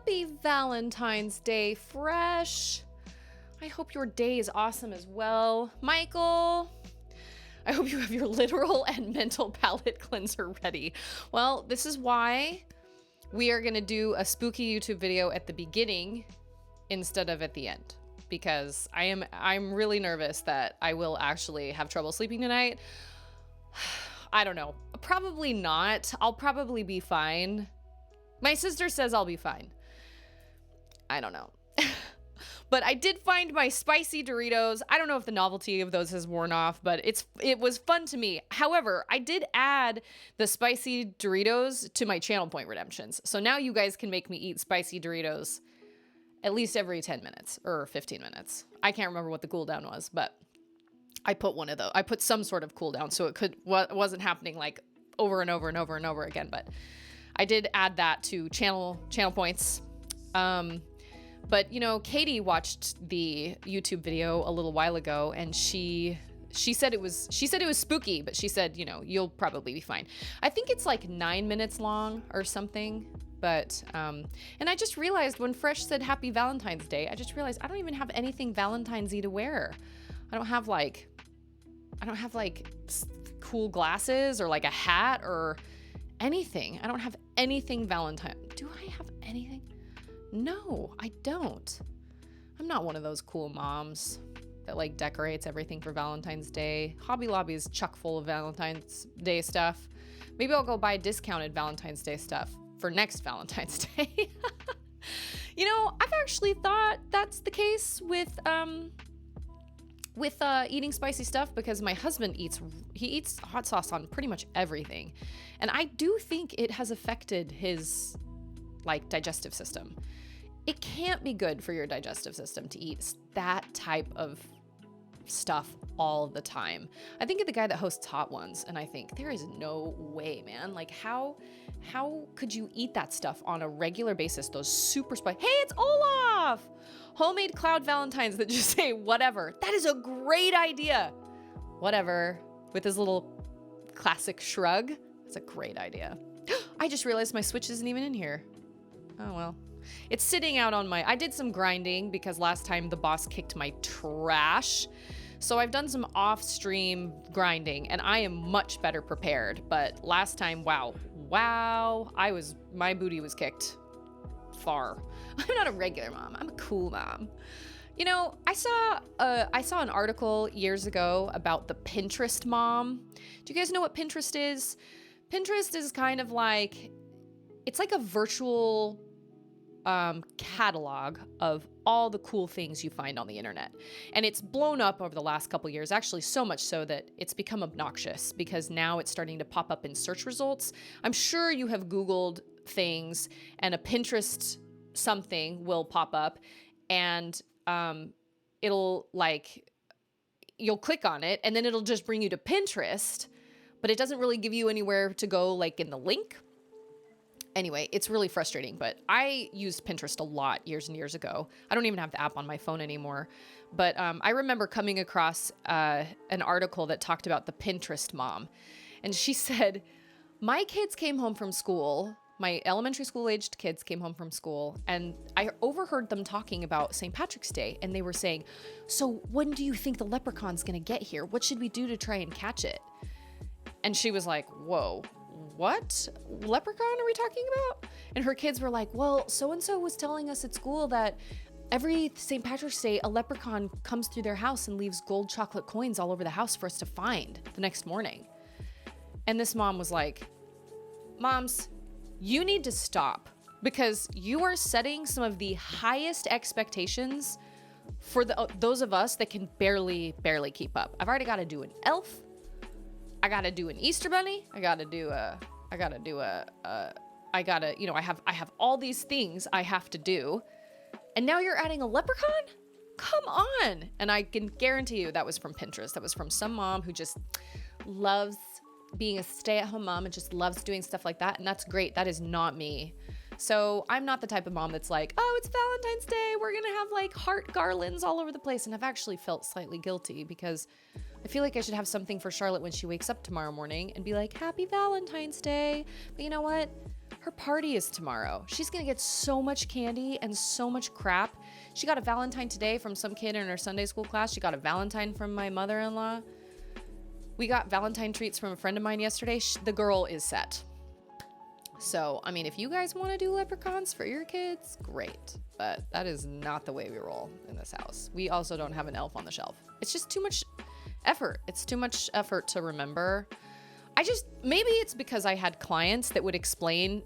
Happy Valentine's Day, Fresh. I hope your day is awesome as well. Michael, I hope you have your literal and mental palate cleanser ready. Well, this is why we are going to do a spooky YouTube video at the beginning instead of at the end, because I'm really nervous that I will actually have trouble sleeping tonight. I don't know. Probably not. I'll probably be fine. My sister says I'll be fine. I don't know. But I did find my spicy Doritos. I don't know if the novelty of those has worn off, but it was fun to me. However, I did add the spicy Doritos to my channel point redemptions. So now you guys can make me eat spicy Doritos at least every 10 minutes or 15 minutes. I can't remember what the cooldown was, but I put one of those. I put some sort of cooldown so it wasn't happening like over and over and over and over again, but I did add that to channel points. But you know, Katie watched the YouTube video a little while ago, and she said it was spooky, but she said, you know, you'll probably be fine. I think it's like 9 minutes long or something. But and I just realized when Fresh said Happy Valentine's Day, I just realized I don't even have anything Valentine's-y to wear. I don't have like cool glasses or like a hat or anything. I don't have anything Valentine. Do I have anything? No, I don't. I'm not one of those cool moms that like decorates everything for Valentine's Day. Hobby Lobby is chock full of Valentine's Day stuff. Maybe I'll go buy discounted Valentine's Day stuff for next Valentine's Day. You know, I've actually thought that's the case with eating spicy stuff, because my husband eats hot sauce on pretty much everything. And I do think it has affected his like digestive system. It can't be good for your digestive system to eat that type of stuff all the time. I think of the guy that hosts Hot Ones, and I think there is no way, man. Like how could you eat that stuff on a regular basis? Those super spicy. Hey, it's Olaf! Homemade cloud valentines that just say whatever. That is a great idea. Whatever, with his little classic shrug. It's a great idea. I just realized my Switch isn't even in here. Oh well. It's sitting out on I did some grinding because last time the boss kicked my trash. So I've done some off-stream grinding and I am much better prepared. But last time, wow, my booty was kicked far. I'm not a regular mom. I'm a cool mom. You know, I saw an article years ago about the Pinterest mom. Do you guys know what Pinterest is? Pinterest is kind of like, it's like a virtual catalog of all the cool things you find on the internet. And it's blown up over the last couple years, actually so much so that it's become obnoxious because now it's starting to pop up in search results. I'm sure you have Googled things and a Pinterest something will pop up and it'll like, you'll click on it and then it'll just bring you to Pinterest, but it doesn't really give you anywhere to go like in the link. Anyway, it's really frustrating, but I used Pinterest a lot years and years ago. I don't even have the app on my phone anymore, but I remember coming across an article that talked about the Pinterest mom, and she said, my kids came home from school, my elementary school aged kids came home from school, and I overheard them talking about St. Patrick's Day, and they were saying, so when do you think the leprechaun's gonna get here? What should we do to try and catch it? And she was like, whoa. What leprechaun are we talking about? And her kids were like, well, so-and-so was telling us at school that every St. Patrick's Day, a leprechaun comes through their house and leaves gold chocolate coins all over the house for us to find the next morning. And this mom was like, moms, you need to stop because you are setting some of the highest expectations for those of us that can barely keep up. I've already got to do an elf. I gotta do an Easter bunny. I have all these things I have to do. And now you're adding a leprechaun? Come on. And I can guarantee you that was from Pinterest. That was from some mom who just loves being a stay-at-home mom and just loves doing stuff like that. And that's great. That is not me. So I'm not the type of mom that's like, oh, it's Valentine's Day. We're going to have like heart garlands all over the place. And I've actually felt slightly guilty because I feel like I should have something for Charlotte when she wakes up tomorrow morning and be like, Happy Valentine's Day. But you know what? Her party is tomorrow. She's going to get so much candy and so much crap. She got a Valentine today from some kid in her Sunday school class. She got a Valentine from my mother-in-law. We got Valentine treats from a friend of mine yesterday. The girl is set. So, I mean, if you guys want to do leprechauns for your kids, great. But that is not the way we roll in this house. We also don't have an elf on the shelf. It's just too much effort. It's too much effort to remember. Maybe it's because I had clients that would explain,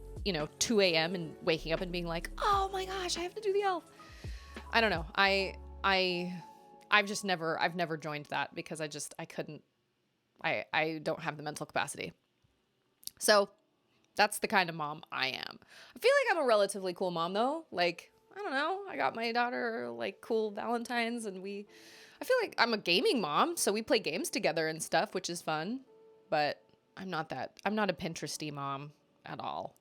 2 a.m. and waking up and being like, oh my gosh, I have to do the elf. I don't know. I've never joined that because I couldn't, I don't have the mental capacity. So that's the kind of mom I am. I feel like I'm a relatively cool mom though. Like, I don't know. I got my daughter like cool Valentines and I feel like I'm a gaming mom. So we play games together and stuff, which is fun, but I'm not a Pinteresty mom at all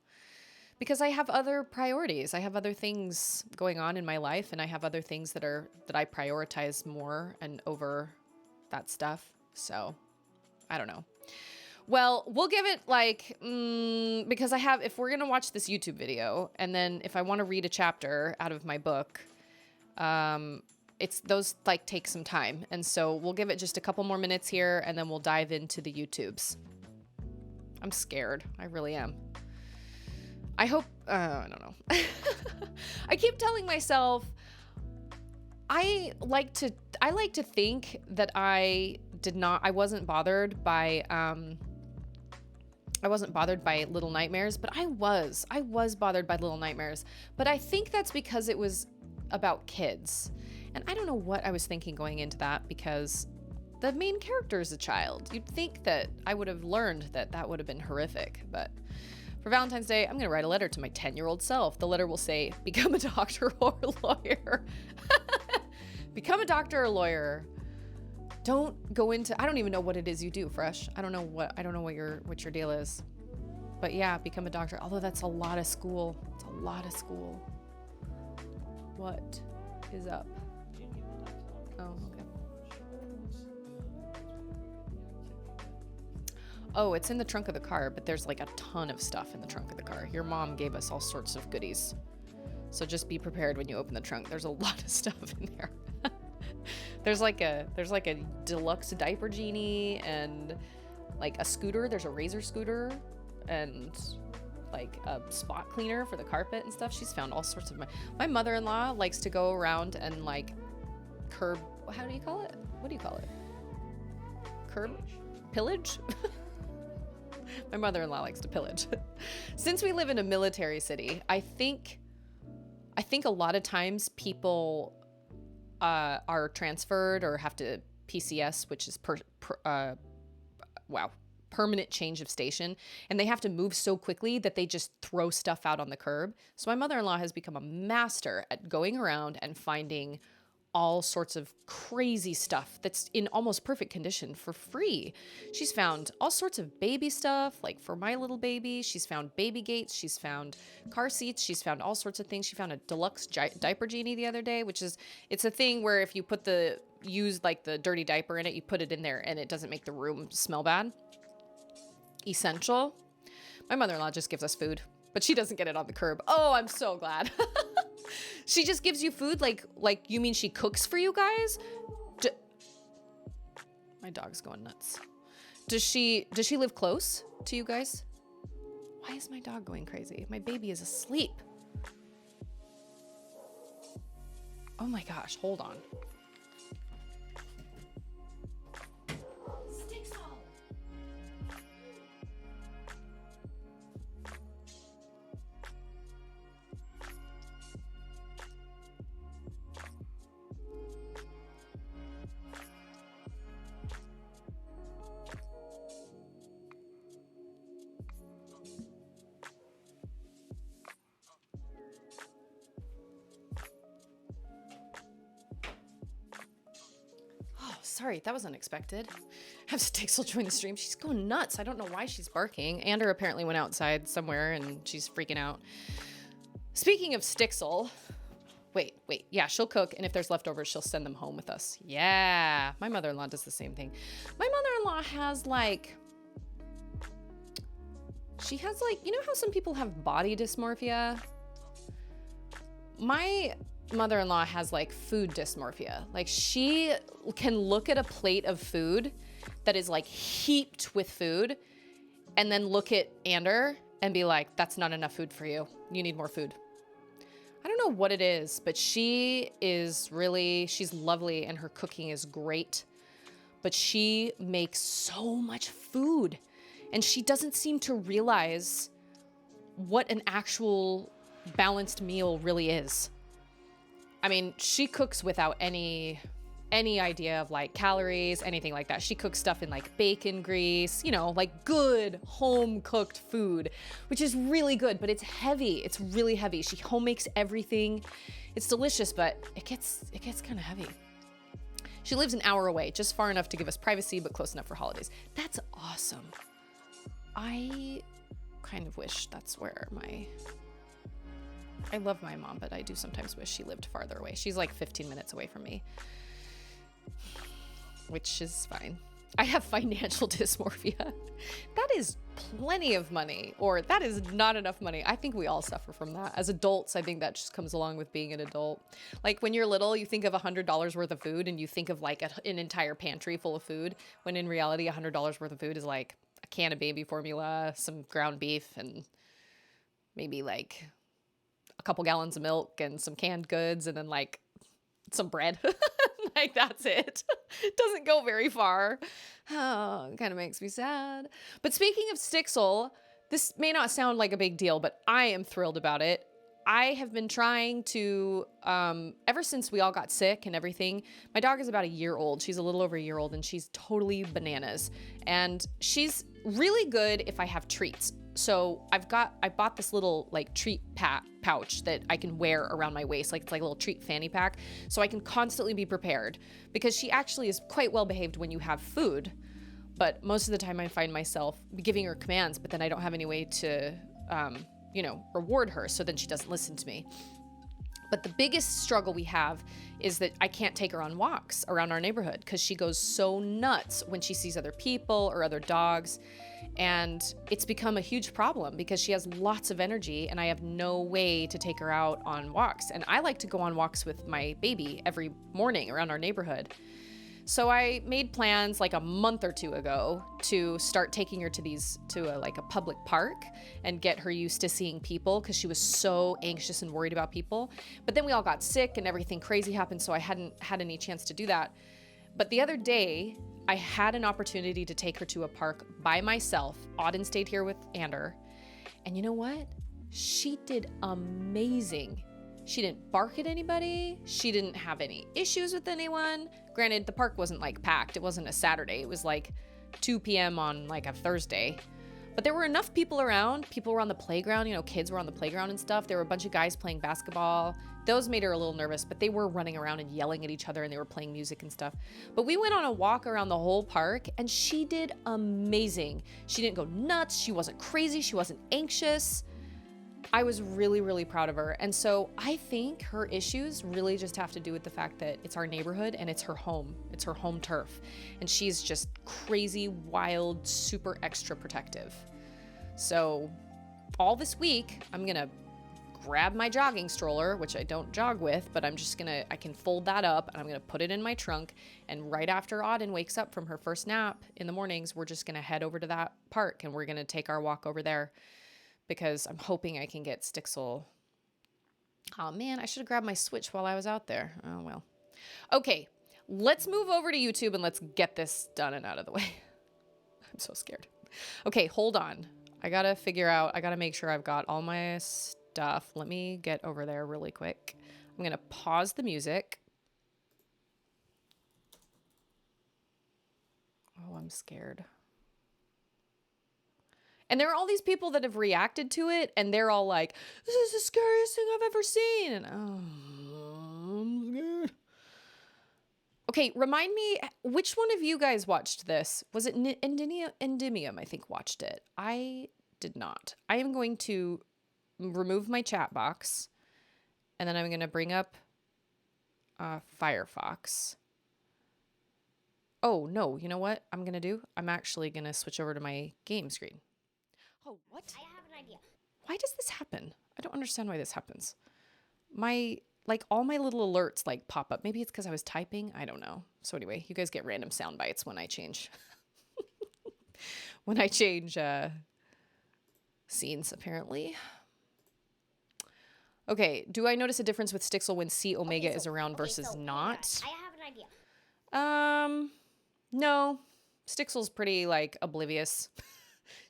because I have other priorities. I have other things going on in my life and I have other things that I prioritize more and over that stuff. So I don't know. Well, we'll give it like, because if we're going to watch this YouTube video and then if I want to read a chapter out of my book, those like take some time. And so we'll give it just a couple more minutes here and then we'll dive into the YouTubes. I'm scared. I really am. I hope, I don't know. I keep telling myself, I like to think that I wasn't bothered by Little Nightmares, but I was bothered by Little Nightmares, but I think that's because it was about kids. And I don't know what I was thinking going into that because the main character is a child. You'd think that I would have learned that would have been horrific, but for Valentine's Day, I'm going to write a letter to my 10-year-old self. The letter will say, become a doctor or a lawyer. Become a doctor or a lawyer. Don't go into, I don't even know what it is you do, Fresh. I don't know what your deal is. But yeah, become a doctor. Although that's a lot of school. It's a lot of school. What is up? Oh, okay. Oh, it's in the trunk of the car, but there's like a ton of stuff in the trunk of the car. Your mom gave us all sorts of goodies. So just be prepared when you open the trunk. There's a lot of stuff in there. There's like a deluxe diaper genie and like a scooter. There's a razor scooter and like a spot cleaner for the carpet and stuff. She's found all sorts of my mother-in-law likes to go around and like curb. How do you call it? What do you call it? Curb pillage? My mother-in-law likes to pillage. Since we live in a military city, I think a lot of times people are transferred or have to PCS, which is permanent change of station, and they have to move so quickly that they just throw stuff out on the curb. So my mother-in-law has become a master at going around and finding all sorts of crazy stuff that's in almost perfect condition for free. She's found all sorts of baby stuff, like for my little baby. She's found baby gates. She's found car seats. She's found all sorts of things. She found a deluxe diaper genie the other day, it's a thing where if you use like the dirty diaper in it, you put it in there and it doesn't make the room smell bad. Essential. My mother-in-law just gives us food, but she doesn't get it on the curb. Oh, I'm so glad. She just gives you food? Like you mean she cooks for you guys? My dog's going nuts. Does she live close to you guys? Why is my dog going crazy? My baby is asleep. Oh my gosh, hold on. Sorry, that was unexpected. Have Stixel join the stream. She's going nuts. I don't know why she's barking. Andrew apparently went outside somewhere and she's freaking out. Speaking of Stixel, wait. Yeah, she'll cook, and if there's leftovers, she'll send them home with us. Yeah, my mother-in-law does the same thing. My mother-in-law has like She has like, you know how some people have body dysmorphia? My mother-in-law has like food dysmorphia. Like she can look at a plate of food that is like heaped with food and then look at Ander and be like, that's not enough food for you. You need more food. I don't know what it is, but she's lovely and her cooking is great. But she makes so much food and she doesn't seem to realize what an actual balanced meal really is. I mean, she cooks without any idea of like calories, anything like that. She cooks stuff in like bacon grease, you know, like good home cooked food, which is really good, but it's heavy. It's really heavy. She home makes everything. It's delicious, but it gets kind of heavy. She lives an hour away, just far enough to give us privacy, but close enough for holidays. That's awesome. I kind of wish that's where I love my mom, but I do sometimes wish she lived farther away. She's like 15 minutes away from me, which is fine. I have financial dysmorphia. That is plenty of money, or that is not enough money. I think we all suffer from that. As adults, I think that just comes along with being an adult. Like when you're little, you think of $100 worth of food and you think of like an entire pantry full of food, when in reality, $100 worth of food is like a can of baby formula, some ground beef, and maybe like a couple gallons of milk and some canned goods, and then like some bread. Like that's it. It doesn't go very far. Oh, it kind of makes me sad. But speaking of Stixel, this may not sound like a big deal, but I am thrilled about it. I have been trying to, ever since we all got sick and everything, my dog is about a year old. She's a little over a year old and she's totally bananas. And she's really good if I have treats. So I bought this little like treat pouch that I can wear around my waist. Like it's like a little treat fanny pack. So I can constantly be prepared, because she actually is quite well behaved when you have food. But most of the time I find myself giving her commands, but then I don't have any way to, reward her. So then she doesn't listen to me. But the biggest struggle we have is that I can't take her on walks around our neighborhood because she goes so nuts when she sees other people or other dogs. And it's become a huge problem because she has lots of energy and I have no way to take her out on walks. And I like to go on walks with my baby every morning around our neighborhood. So I made plans like a month or two ago to start taking her to a public park and get her used to seeing people, because she was so anxious and worried about people. But then we all got sick and everything crazy happened, so I hadn't had any chance to do that. But the other day, I had an opportunity to take her to a park by myself. Auden stayed here with Ander. And you know what? She did amazing. She didn't bark at anybody. She didn't have any issues with anyone. Granted, the park wasn't like packed. It wasn't a Saturday. It was like 2 p.m. on like a Thursday. But there were enough people around. People were on the playground. You know, kids were on the playground and stuff. There were a bunch of guys playing basketball. Those made her a little nervous, but they were running around and yelling at each other and they were playing music and stuff. But we went on a walk around the whole park and she did amazing. She didn't go nuts. She wasn't crazy. She wasn't anxious. I was really, really proud of her. And so I think her issues really just have to do with the fact that it's our neighborhood and it's her home. It's her home turf. And she's just crazy, wild, super extra protective. So all this week, I'm going to grab my jogging stroller, which I don't jog with, but I can fold that up and I'm going to put it in my trunk. And right after Auden wakes up from her first nap in the mornings, we're just going to head over to that park and we're going to take our walk over there, because I'm hoping I can get Stixel. Oh man, I should have grabbed my Switch while I was out there. Oh well. Okay, let's move over to YouTube and let's get this done and out of the way. I'm so scared. Okay, hold on. I gotta make sure I've got all my stuff. Let me get over there really quick. I'm gonna pause the music. Oh, I'm scared. And there are all these people that have reacted to it, and they're all like, this is the scariest thing I've ever seen. And I'm scared. Okay, remind me, which one of you guys watched this? Was it Endymium, I think, watched it. I did not. I am going to remove my chat box, and then I'm going to bring up Firefox. Oh, no, you know what I'm going to do? I'm actually going to switch over to my game screen. Oh, what? I have an idea. Why does this happen? I don't understand why this happens. All my little alerts like pop up. Maybe it's because I was typing. I don't know. So anyway, you guys get random sound bites when I change. when I change scenes, apparently. Okay, do I notice a difference with Stixel when C Omega is around versus not? I have an idea. No. Stixel's pretty like oblivious.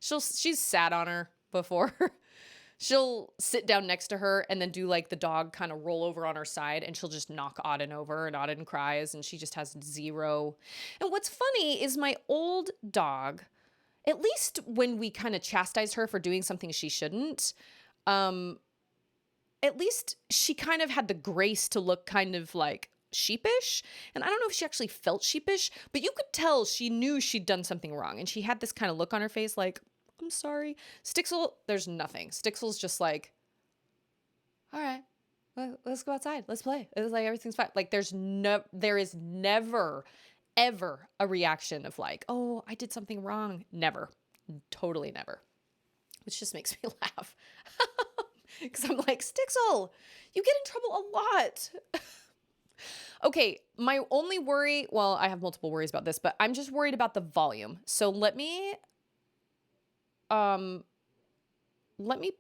She's sat on her before. She'll sit down next to her and then do like the dog kind of roll over on her side, and she'll just knock Auden over, and Auden cries, and she just has zero. And what's funny is my old dog, at least when we kind of chastised her for doing something she shouldn't, at least she kind of had the grace to look kind of like sheepish. And I don't know if she actually felt sheepish, but you could tell she knew she'd done something wrong. And she had this kind of look on her face like, I'm sorry. Stixel, there's nothing. Stixel's just like, all right, let's go outside. Let's play. It's like everything's fine. Like there is never, ever a reaction of like, oh, I did something wrong. Never. Totally never. Which just makes me laugh. Because I'm like, Stixel, you get in trouble a lot. Okay, my only worry, well, I have multiple worries about this, but I'm just worried about the volume. So let me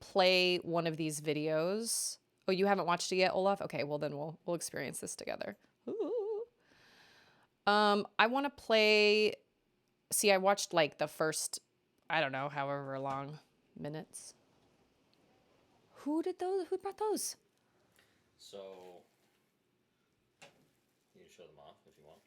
play one of these videos. Oh, you haven't watched it yet, Olaf? Okay, well then we'll experience this together. Ooh. I want to play. See, I watched like the first, I don't know, however long minutes. Who brought those? So you can show them off if you want.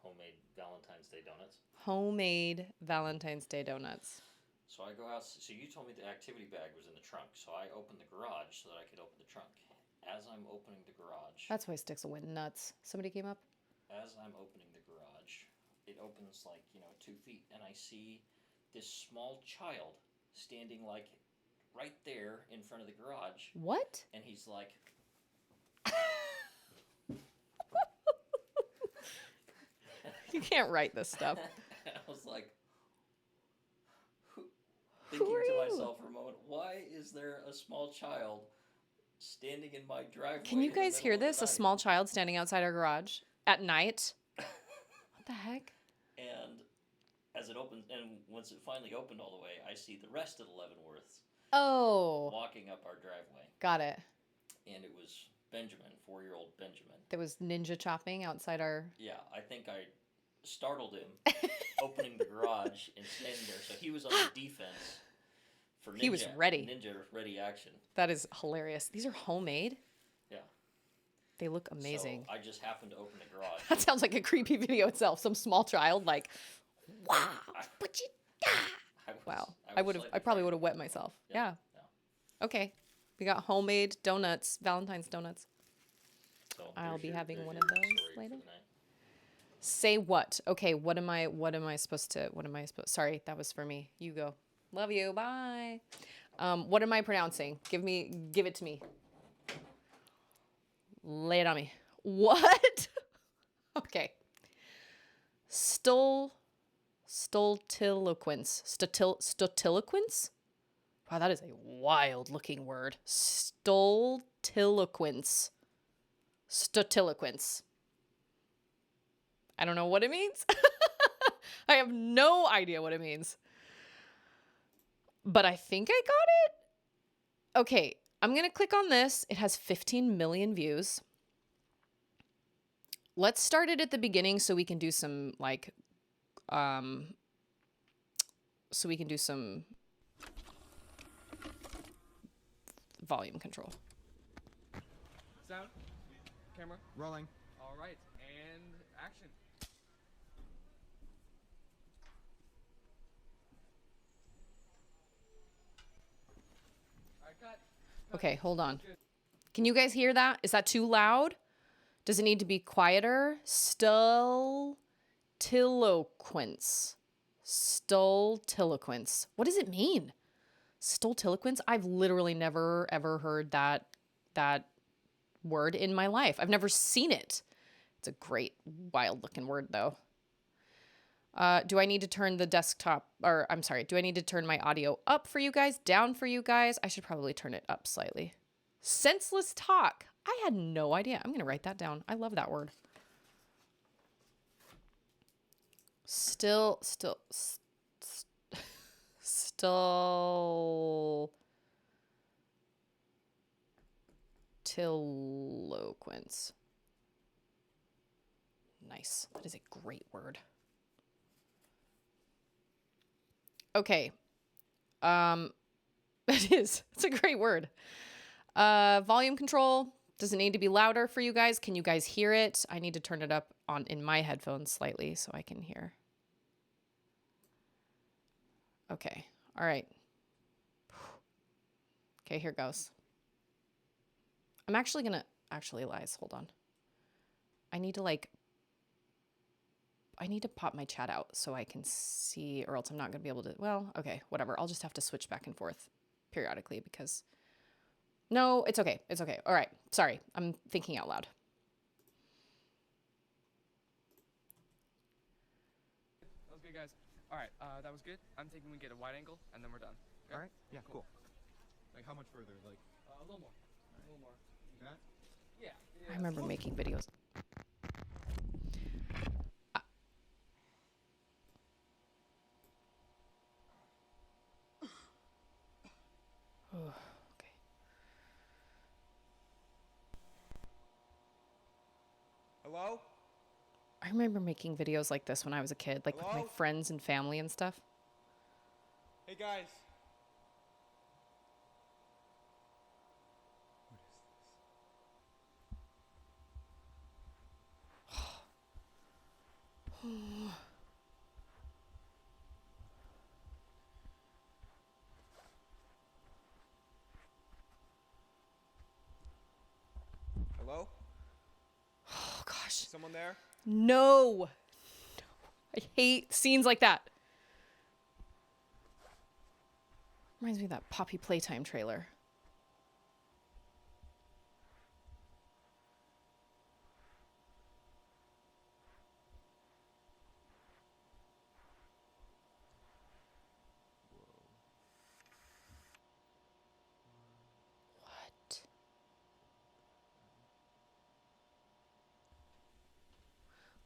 Homemade Valentine's Day donuts. Homemade Valentine's Day donuts. So I go out. So you told me the activity bag was in the trunk. So I opened the garage so that I could open the trunk. As I'm opening the garage. That's why Stixel went nuts. Somebody came up? As I'm opening the garage, it opens like, 2 feet. And I see this small child standing like right there in front of the garage. What? And he's like... You can't write this stuff. I was like... Who thinking are to you? myself for a moment, why is there a small child standing in my driveway? Can you guys hear this? A small child standing outside our garage at night? What the heck? And as it opens, and once it finally opened all the way, I see the rest of the Leavenworths walking up our driveway. Got it. And it was Benjamin, 4-year-old Benjamin. There was ninja chopping outside our... Yeah, I think I startled him opening the garage and standing there. So he was on the defense for ninja. He was ready. Ninja ready action. That is hilarious. These are homemade? Yeah. They look amazing. So I just happened to open the garage. That sounds like a creepy video itself. Some small child like, wow, but you... Wow. I probably would have wet myself. Yeah. Okay. We got homemade donuts, Valentine's donuts. So I'll be having one your of those story later. for the night. Say what? Okay, what am I supposed to, sorry, that was for me. You go. Love you. Bye. What am I pronouncing? Give it to me. Lay it on me. What? Okay. Stultiloquence. Stultiloquence? Wow, that is a wild looking word. Stultiloquence. Stultiloquence. I don't know what it means. I have no idea what it means. But I think I got it. Okay, I'm going to click on this. It has 15 million views. Let's start it at the beginning so we can do some like volume control. Sound, camera, Rolling. all right, and action. All right, cut. Okay, hold on. Can you guys hear that? Is that too loud? Does it need to be quieter? Stultiloquence. Stultiloquence. What does it mean? Stultiloquence? I've literally never ever heard that word in my life. I've never seen it. It's a great wild looking word though. Do I need to turn the desktop, or I'm sorry, do I need to turn my audio up for you guys, down for you guys? I should probably turn it up slightly. Senseless talk. I had no idea. I'm going to write that down. I love that word. Still, Tiloquence. Nice. That is a great word. Okay. It is. It's a great word. Volume control. Does it need to be louder for you guys? Can you guys hear it? I need to turn it up on in my headphones slightly so I can hear. Okay. All right. Okay, here goes. I'm actually gonna, Lies, hold on. I need to pop my chat out so I can see, or else I'm not gonna be able to, well, okay, whatever. I'll just have to switch back and forth periodically because, no, it's okay. It's okay. All right. Sorry. I'm thinking out loud. That was good, guys. All right, that was good. I'm thinking we get a wide angle, and then we're done. Okay? All right. Yeah. Cool. Like how much further? Like A little more. A little more. that? Yeah. I remember making videos. Okay. Hello? I remember making videos like this when I was a kid, like with my Hello? friends and family and stuff. Hey guys. Hello? Oh gosh. Is someone there? No. I hate scenes like that. Reminds me of that Poppy Playtime trailer. What?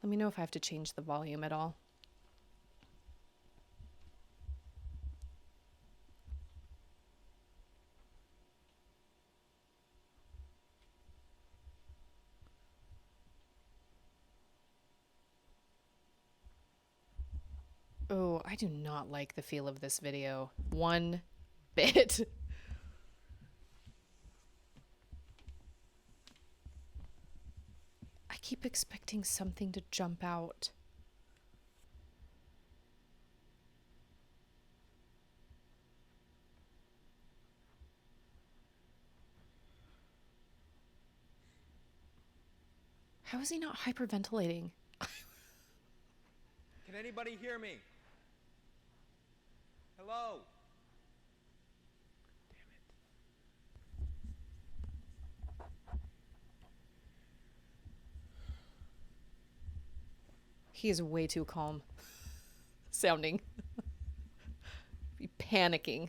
Let me know if I have to change the volume at all. Oh, I do not like the feel of this video one bit. I keep expecting something to jump out. How is he not hyperventilating? Can anybody hear me? Hello? He is way too calm sounding. Be panicking.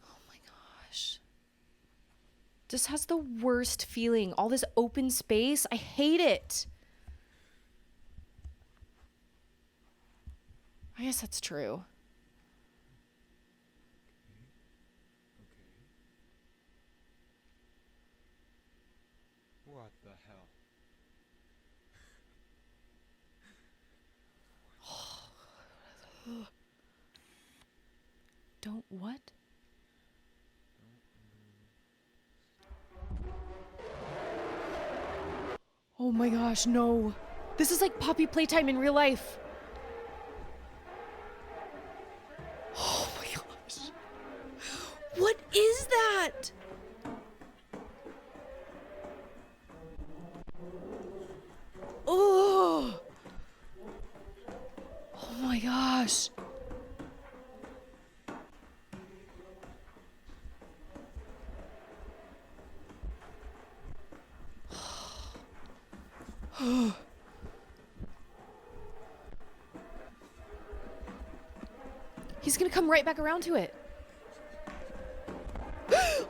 Oh my gosh. This has the worst feeling. All this open space. I hate it. I guess that's true. What the hell? Don't what? Oh my gosh, no. This is like Poppy Playtime in real life. Oh my gosh. What is that? Oh. Oh my gosh. He's gonna come right back around to it.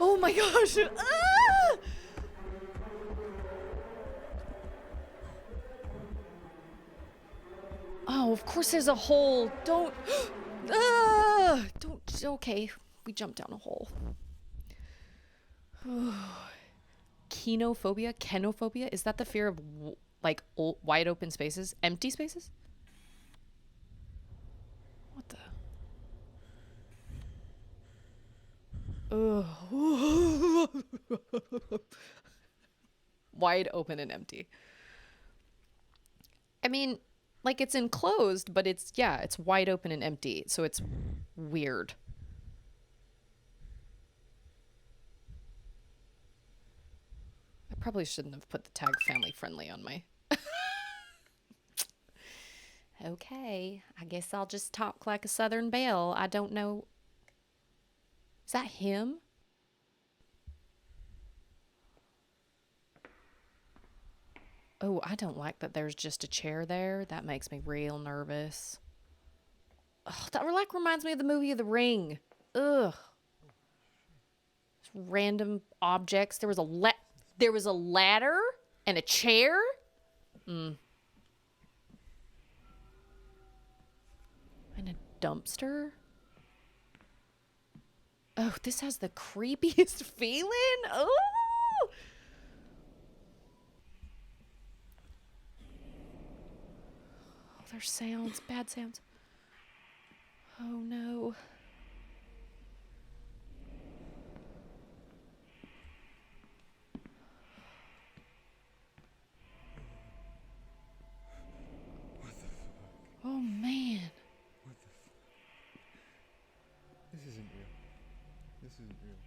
Oh my gosh! Ah! Oh, of course there's a hole. Don't. Don't. Okay, we jumped down a hole. Kenophobia? Kenophobia? Is that the fear of like wide open spaces? Empty spaces? What the? Ugh. Wide open and empty. I mean, like it's enclosed, but it's wide open and empty. So it's weird. I probably shouldn't have put the tag family friendly on my. Okay, I guess I'll just talk like a Southern belle. I don't know. Is that him? Oh, I don't like that there's just a chair there. That makes me real nervous. Oh, that like reminds me of the movie The Ring. Ugh. Random objects. There was a ladder and a chair. And a dumpster. Oh, this has the creepiest feeling. Oh. There's sounds, bad sounds. Oh no. What the fuck? Oh man. What the fuck? This isn't real. This isn't real.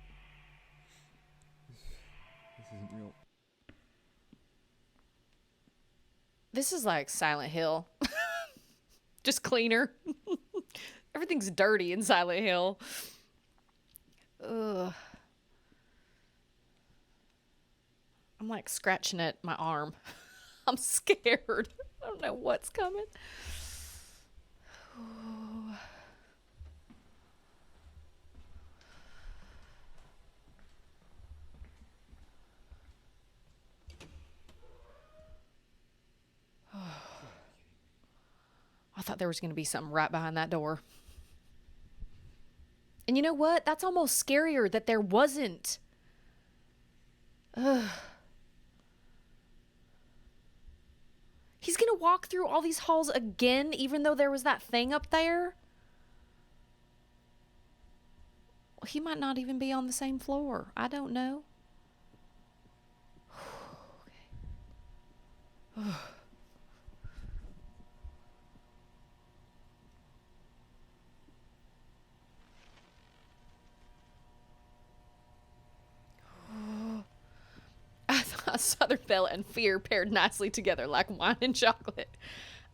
This isn't real. This is like Silent Hill. Just cleaner. Everything's dirty in Silent Hill. Ugh. I'm like scratching at my arm. I'm scared. I don't know what's coming. Ooh. I thought there was going to be something right behind that door. And you know what? That's almost scarier that there wasn't. Ugh. He's going to walk through all these halls again, even though there was that thing up there? Well, he might not even be on the same floor. I don't know. Okay. I thought Southern Belle and fear paired nicely together like wine and chocolate.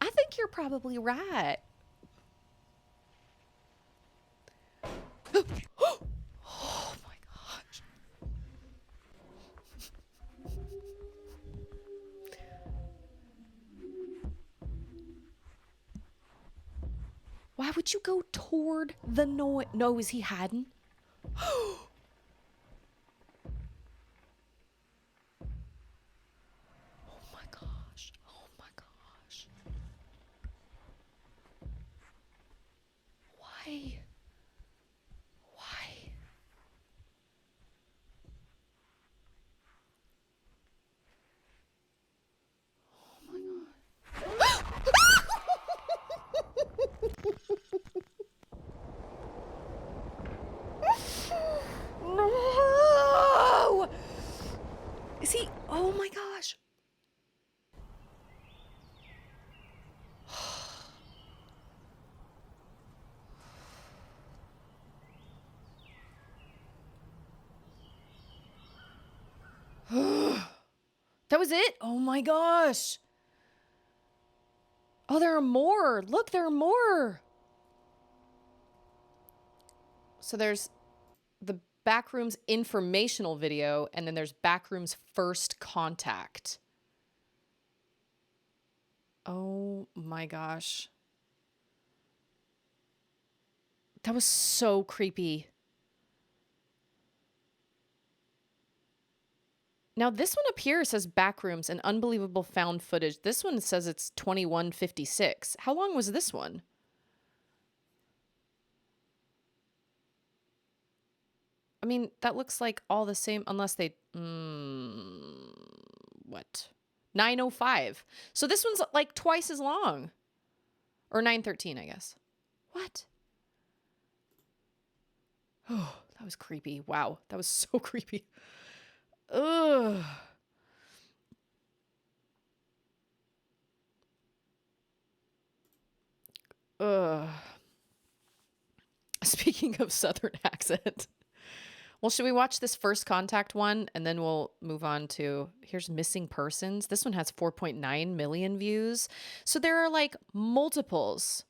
I think you're probably right. Oh my gosh. Why would you go toward the noise? No, is he hiding? Oh my gosh. Oh my gosh. Why? Why? Oh my god. No! Is he? Oh my gosh. That was it? Oh my gosh. Oh, there are more. Look, there are more. So there's the Backrooms informational video, and then there's Backrooms first contact. Oh my gosh. That was so creepy. Now this one up here says Backrooms and unbelievable found footage. This one says it's 2156. How long was this one? I mean, that looks like all the same unless they what? 905. So this one's like twice as long. Or 913, I guess. What? Oh, that was creepy. Wow, that was so creepy. Ugh. Ugh. Speaking of Southern accent. Well, should we watch this first contact one and then we'll move on to here's missing persons. This one has 4.9 million views. So there are like multiples.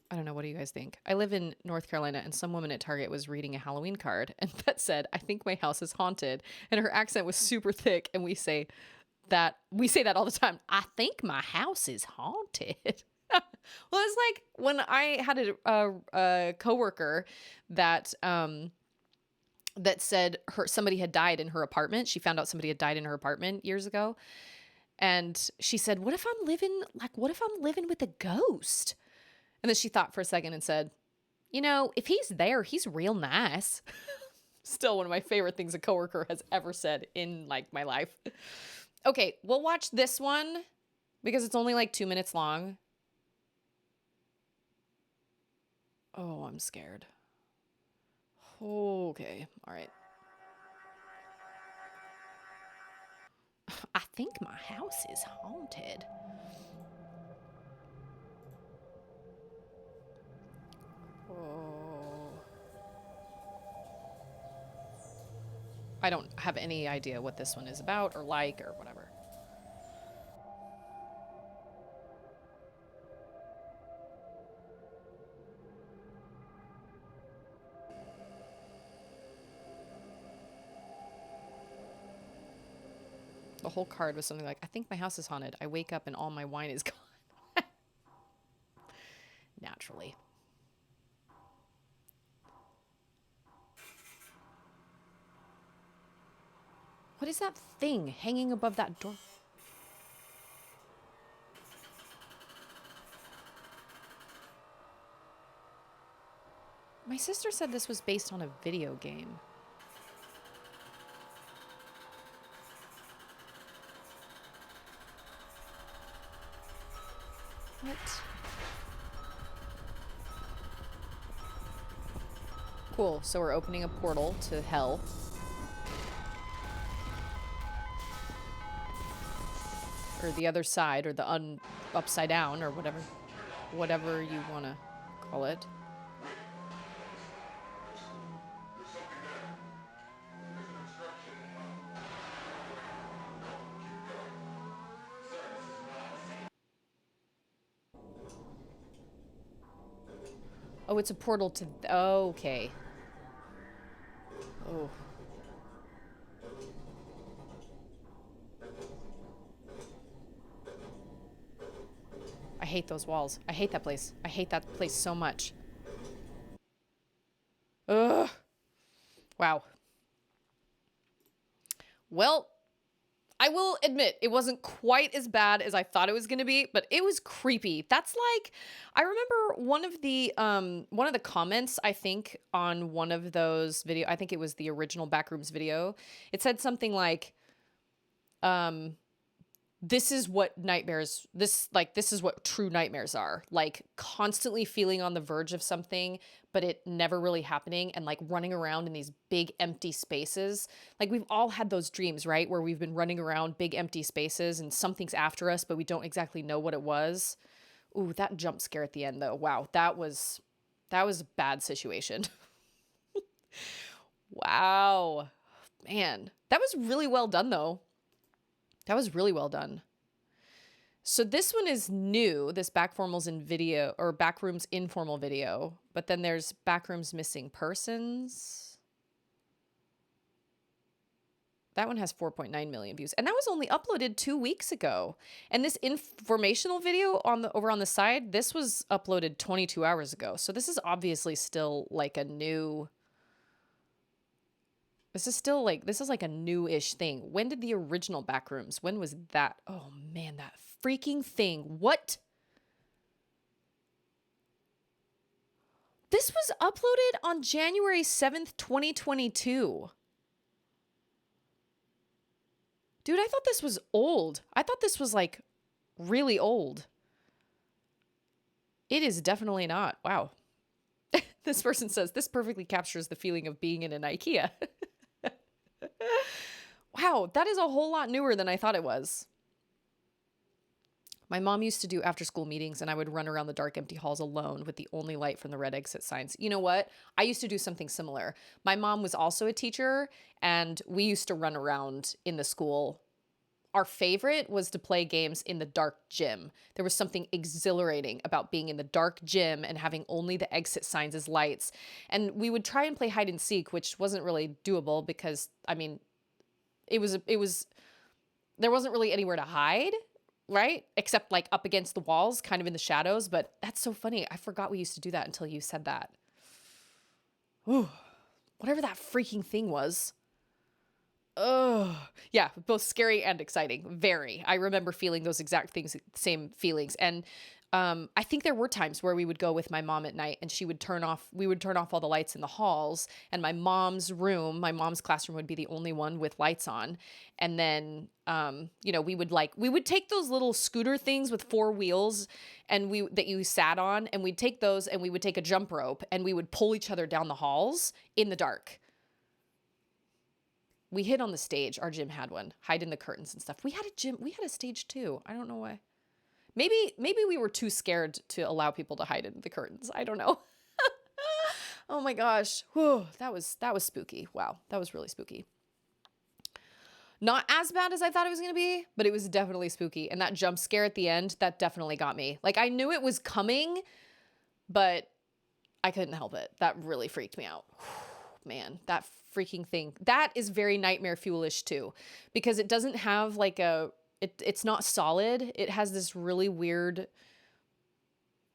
I don't know. What do you guys think? I live in North Carolina and some woman at Target was reading a Halloween card and that said, I think my house is haunted. And her accent was super thick. And we say that all the time. I think my house is haunted. Well, it's like when I had a coworker that that said somebody had died in her apartment. She found out somebody had died in her apartment years ago. And she said, what if I'm living with a ghost? And then she thought for a second and said, you know, if he's there, he's real nice. Still one of my favorite things a coworker has ever said in like my life. Okay, we'll watch this one because it's only like 2 minutes long. Oh, I'm scared. Okay, all right. I think my house is haunted. Oh. I don't have any idea what this one is about or like or whatever. The whole card was something like, I think my house is haunted. I wake up and all my wine is gone. Naturally. What is that thing hanging above that door? My sister said this was based on a video game. What? Cool, so we're opening a portal to hell. Or the other side, or the upside down, or whatever you want to call it. Oh, it's a portal to... Oh, okay. Oh. I hate those walls. I hate that place. I hate that place so much. Ugh. Wow. Well, I will admit it wasn't quite as bad as I thought it was going to be, but it was creepy. That's like, I remember one of the comments, I think, on one of those video, I think it was the original Backrooms video. It said something like, this is what nightmares, this is what true nightmares are. Like constantly feeling on the verge of something, but it never really happening, and like running around in these big empty spaces. Like we've all had those dreams, right? Where we've been running around big empty spaces and something's after us, but we don't exactly know what it was. Ooh, that jump scare at the end though. Wow, that was a bad situation. Wow. Man, that was really well done though. That was really well done. So this one is new, this Backrooms in video, or Backrooms informal video. But then there's Backrooms missing persons. That one has 4.9 million views. And that was only uploaded 2 weeks ago. And this informational video over on the side, this was uploaded 22 hours ago. So this is obviously still like a new... This is like a new-ish thing. When did the original Backrooms? When was that? Oh man, that freaking thing. What? This was uploaded on January 7th, 2022. Dude, I thought this was old. I thought this was like really old. It is definitely not. Wow. This person says, this perfectly captures the feeling of being in an IKEA. Wow, that is a whole lot newer than I thought it was. My mom used to do after-school meetings, and I would run around the dark, empty halls alone with the only light from the red exit signs. You know what? I used to do something similar. My mom was also a teacher, and we used to run around in the school. Our favorite was to play games in the dark gym. There was something exhilarating about being in the dark gym and having only the exit signs as lights. And we would try and play hide and seek, which wasn't really doable because, I mean, there wasn't really anywhere to hide, right? Except like up against the walls, kind of in the shadows. But that's so funny. I forgot we used to do that until you said that. Ooh, whatever that freaking thing was. Oh, yeah, both scary and exciting. Very. I remember feeling those exact things, same feelings. And I think there were times where we would go with my mom at night and we would turn off all the lights in the halls, and my mom's classroom would be the only one with lights on. And then, we would take those little scooter things with 4 wheels that you sat on, and we'd take those and we would take a jump rope and we would pull each other down the halls in the dark. We hid on the stage. Our gym had one. Hide in the curtains and stuff. We had a gym. We had a stage too. I don't know why. Maybe we were too scared to allow people to hide in the curtains. I don't know. Oh my gosh. Whew, that was spooky. Wow. That was really spooky. Not as bad as I thought it was going to be, but it was definitely spooky. And that jump scare at the end, that definitely got me. Like, I knew it was coming, but I couldn't help it. That really freaked me out. Man, that freaking thing. That is very nightmare fuelish too, because it doesn't have like it's not solid. It has this really weird,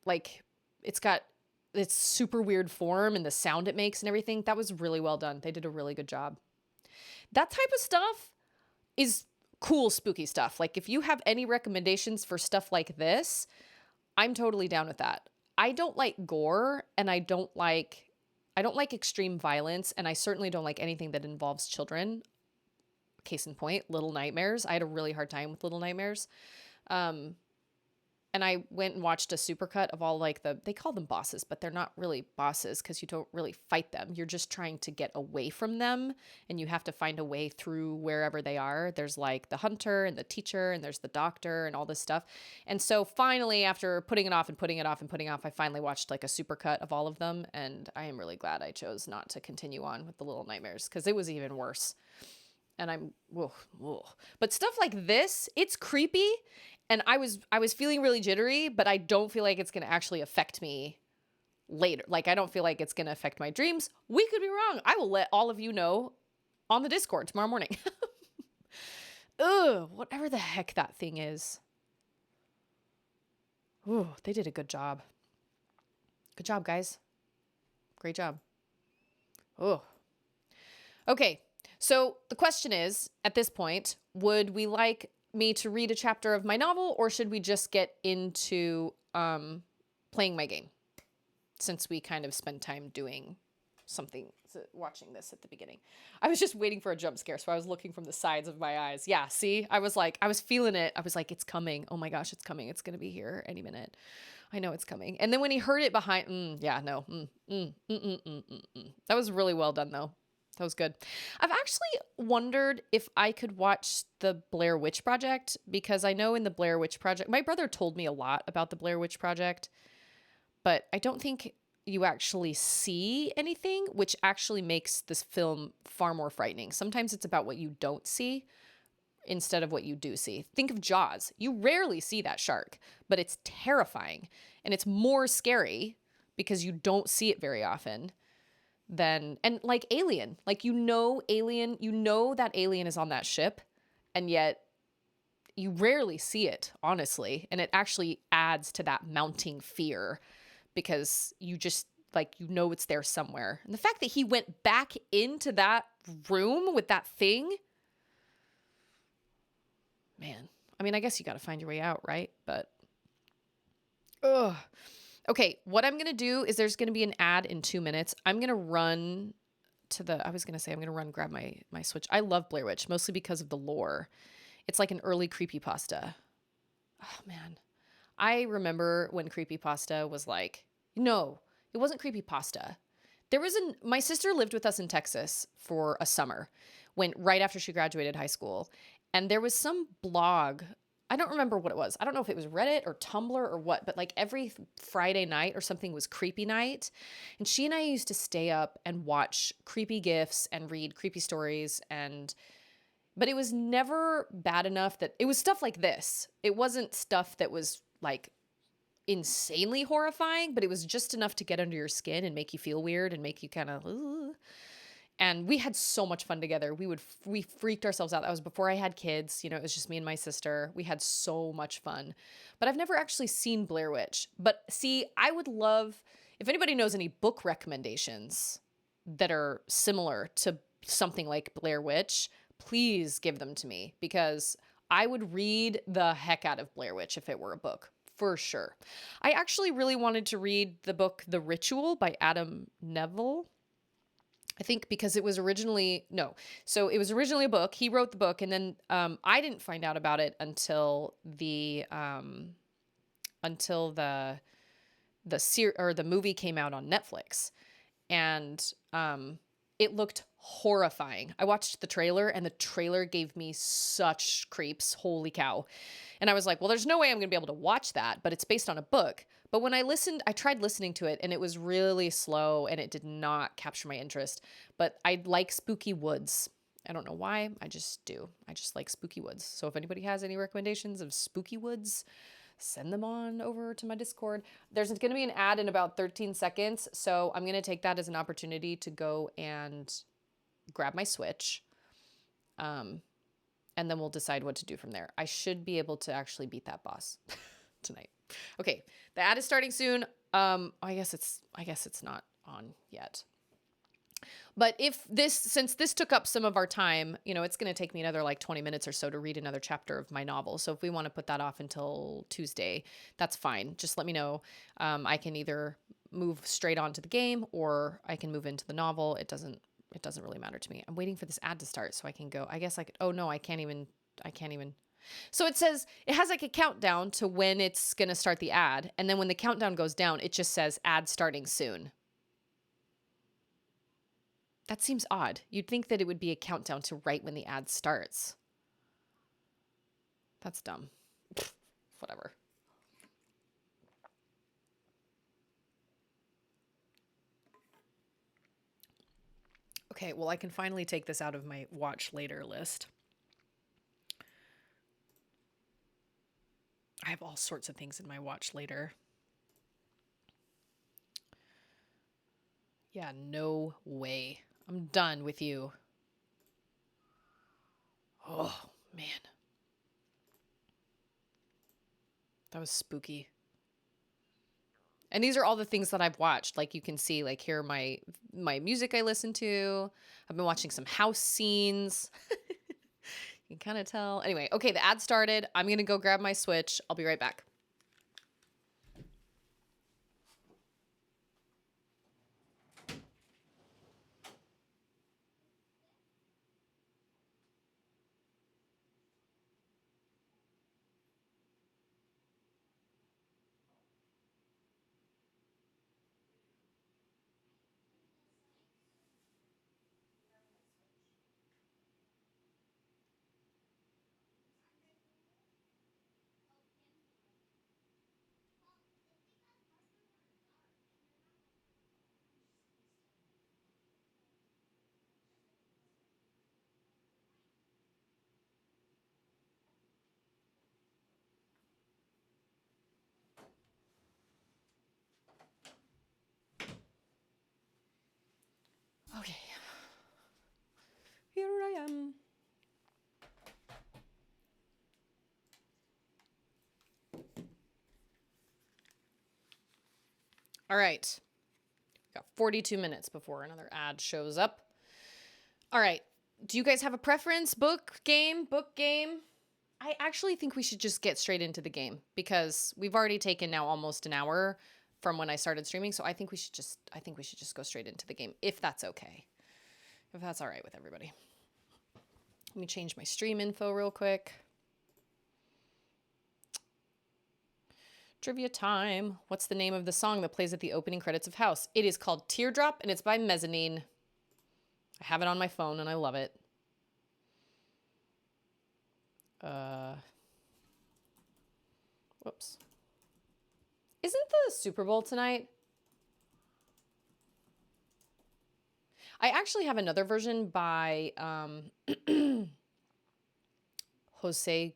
like, it's got this super weird form and the sound it makes and everything. That was really well done. They did a really good job. That type of stuff is cool, spooky stuff. Like, if you have any recommendations for stuff like this, I'm totally down with that. I don't like gore, and I don't like extreme violence, and I certainly don't like anything that involves children. Case in point, Little Nightmares. I had a really hard time with Little Nightmares. And I went and watched a supercut of all like they call them bosses, but they're not really bosses because you don't really fight them. You're just trying to get away from them, and you have to find a way through wherever they are. There's like the hunter and the teacher, and there's the doctor and all this stuff. And so finally, after putting it off, I finally watched like a supercut of all of them. And I am really glad I chose not to continue on with the Little Nightmares, because it was even worse. And but stuff like this, it's creepy. And I was feeling really jittery, but I don't feel like it's going to actually affect me later. Like, I don't feel like it's going to affect my dreams. We could be wrong. I will let all of you know on the Discord tomorrow morning. Ugh, whatever the heck that thing is. Ooh, they did a good job. Good job, guys. Great job. Oh. Okay. So the question is, at this point, would we like me to read a chapter of my novel, or should we just get into playing my game, since we kind of spend time doing something, watching this at the beginning? I was just waiting for a jump scare, so I was looking from the sides of my eyes. Yeah, see, I was feeling it. I was like, it's coming. Oh my gosh, it's coming. It's gonna be here any minute. I know it's coming. And then when he heard it behind, that was really well done though. That was good. I've actually wondered if I could watch the Blair Witch Project, because I know in the Blair Witch Project, my brother told me a lot about the Blair Witch Project, but I don't think you actually see anything, which actually makes this film far more frightening. Sometimes it's about what you don't see instead of what you do see. Think of Jaws. You rarely see that shark, but it's terrifying, and it's more scary because you don't see it very often. than, and like Alien, like, Alien, that Alien is on that ship, and yet you rarely see it, honestly. And it actually adds to that mounting fear because you just, like, it's there somewhere. And the fact that he went back into that room with that thing, man, I mean, I guess you got to find your way out, right? But, ugh. Okay, what I'm going to do is there's going to be an ad in 2 minutes. I'm going to run I'm going to run grab my Switch. I love Blair Witch, mostly because of the lore. It's like an early creepypasta. Oh, man. I remember when creepypasta was like, no, it wasn't creepypasta. My sister lived with us in Texas for a summer right after she graduated high school. And there was some blog. I don't remember what it was. I don't know if it was Reddit or Tumblr or what, but like every Friday night or something was creepy night. And she and I used to stay up and watch creepy GIFs and read creepy stories. But it was never bad enough that it was stuff like this. It wasn't stuff that was like insanely horrifying, but it was just enough to get under your skin and make you feel weird and make you kind of, and we had so much fun together. We freaked ourselves out. That was before I had kids. It was just me and my sister. We had so much fun. But I've never actually seen Blair Witch. But see, I would love, if anybody knows any book recommendations that are similar to something like Blair Witch, please give them to me, because I would read the heck out of Blair Witch if it were a book, for sure. I actually really wanted to read the book The Ritual by Adam Neville. I think because it was originally a book. He wrote the book, and then I didn't find out about it until the movie came out on Netflix, and it looked horrifying. I watched the trailer, and the trailer gave me such creeps. Holy cow. And I was like, well, there's no way I'm going to be able to watch that, but it's based on a book. But when I tried listening to it, and it was really slow, and it did not capture my interest. But I like spooky woods. I don't know why. I just do. I just like spooky woods. So if anybody has any recommendations of spooky woods, send them on over to my Discord. There's going to be an ad in about 13 seconds. So I'm going to take that as an opportunity to go and grab my Switch. And then we'll decide what to do from there. I should be able to actually beat that boss tonight. Okay, the ad is starting soon. I guess it's not on yet. But since this took up some of our time, it's going to take me another like 20 minutes or so to read another chapter of my novel. So if we want to put that off until Tuesday, that's fine. Just let me know. I can either move straight on to the game, or I can move into the novel. It doesn't really matter to me. I'm waiting for this ad to start so I can go. I guess I could. Oh no, I can't even. So it has like a countdown to when it's going to start the ad. And then when the countdown goes down, it just says ad starting soon. That seems odd. You'd think that it would be a countdown to right when the ad starts. That's dumb. Whatever. Okay, well, I can finally take this out of my watch later list. I have all sorts of things in my watch later. Yeah, no way. I'm done with you. Oh, man. That was spooky. And these are all the things that I've watched. Like you can see, like here, my music I listen to. I've been watching some house scenes. You can kind of tell. Anyway, okay, the ad started. I'm going to go grab my Switch. I'll be right back. All right. Got 42 minutes before another ad shows up. All right. Do you guys have a preference? Book game? I actually think we should just get straight into the game because we've already taken now almost an hour from when I started streaming. So I think we should just go straight into the game if that's okay. If that's all right with everybody. Let me change my stream info real quick. Trivia time. What's the name of the song that plays at the opening credits of House? It is called Teardrop and it's by Mezzanine. I have it on my phone and I love it. Whoops. Isn't the Super Bowl tonight? I actually have another version by Jose.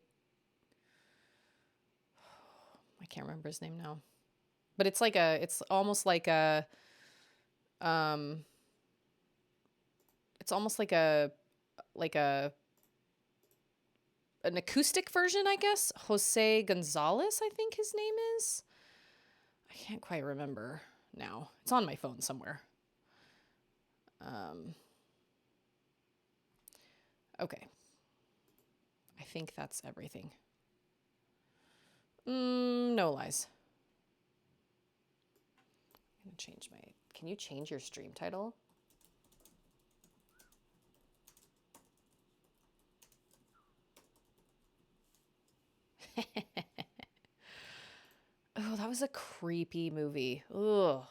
I can't remember his name now. But it's almost like an acoustic version, I guess. Jose Gonzalez, I think his name is. I can't quite remember now. It's on my phone somewhere. Okay. I think that's everything. No lies. I'm gonna change my... Can you change your stream title? Oh, that was a creepy movie. Ugh.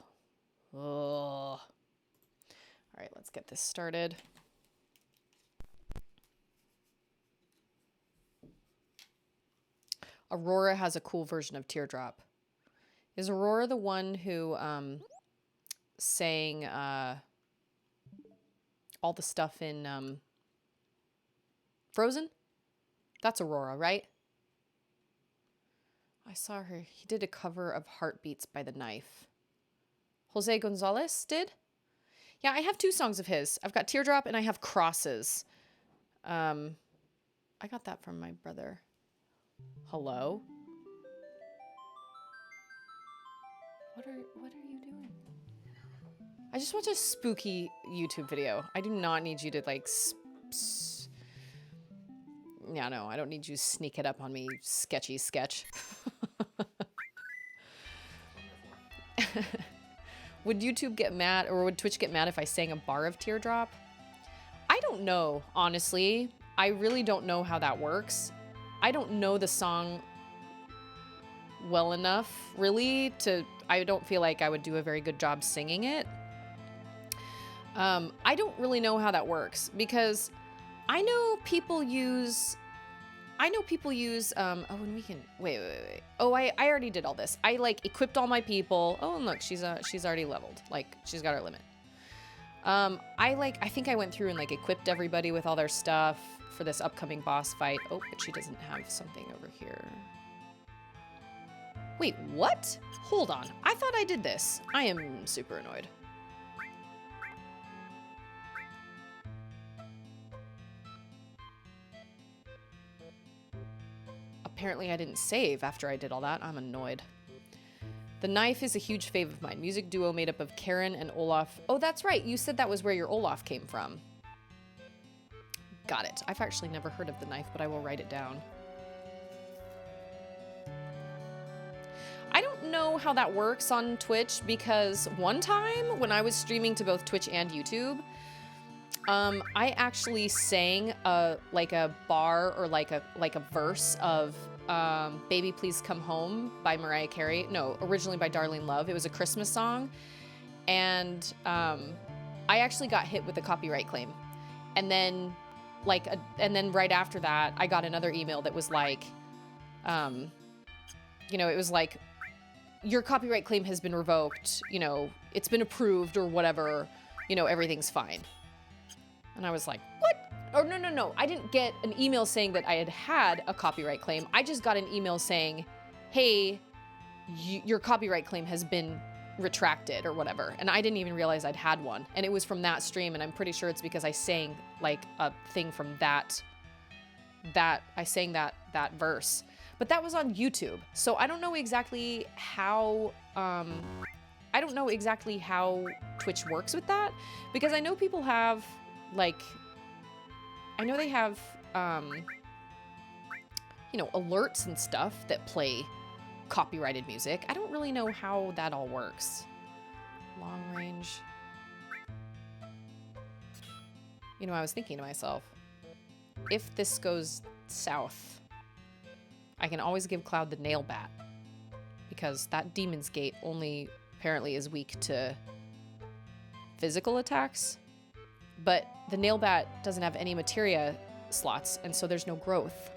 Ugh. All right, let's get this started. Aurora has a cool version of Teardrop. Is Aurora the one who sang all the stuff in Frozen? That's Aurora, right? I saw her. He did a cover of Heartbeats by The Knife. Jose Gonzalez did? Yeah, I have 2 songs of his. I've got Teardrop and I have Crosses. I got that from my brother. Hello? What are you doing? I just watched a spooky YouTube video. I do not need you to like yeah, no, I don't need you to sneak it up on me, sketchy sketch. Would YouTube get mad, or would Twitch get mad if I sang a bar of Teardrop? I don't know, honestly. I really don't know how that works. I don't know the song well enough, really, I don't feel like I would do a very good job singing it. I don't really know how that works, because I know people use, oh, and we can, wait. Oh, I already did all this. I like equipped all my people. Oh, and look, she's already leveled. Like, she's got her limit. I think I went through and like equipped everybody with all their stuff for this upcoming boss fight. Oh, but she doesn't have something over here. Wait, what? Hold on. I thought I did this. I am super annoyed. Apparently I didn't save after I did all that. I'm annoyed. The Knife is a huge fave of mine. Music duo made up of Karen and Olaf. Oh, that's right. You said that was where your Olaf came from. Got it. I've actually never heard of The Knife, but I will write it down. I don't know how that works on Twitch, because one time when I was streaming to both Twitch and YouTube, I actually sang like a bar or like a verse of Baby Please Come Home by Mariah Carey. No, originally by Darlene Love. It was a Christmas song. And I actually got hit with a copyright claim. And then right after that, I got another email that was like, you know, it was like, your copyright claim has been revoked, you know, it's been approved or whatever, you know, everything's fine. And I was like, what? Oh, no. I didn't get an email saying that I had a copyright claim. I just got an email saying, hey, your copyright claim has been retracted or whatever. And I didn't even realize I'd had one. And it was from that stream. And I'm pretty sure it's because I sang like a thing from that I sang that verse. But that was on YouTube. So I don't know exactly how, I I don't know exactly how Twitch works with that, because I know people have, like, I know they have, you know, alerts and stuff that play copyrighted music. I don't really know how that all works. Long range. You know, I was thinking to myself, if this goes south, I can always give Cloud the nail bat, because that Demon's Gate only apparently is weak to physical attacks, but the nail bat doesn't have any materia slots, and so there's no growth,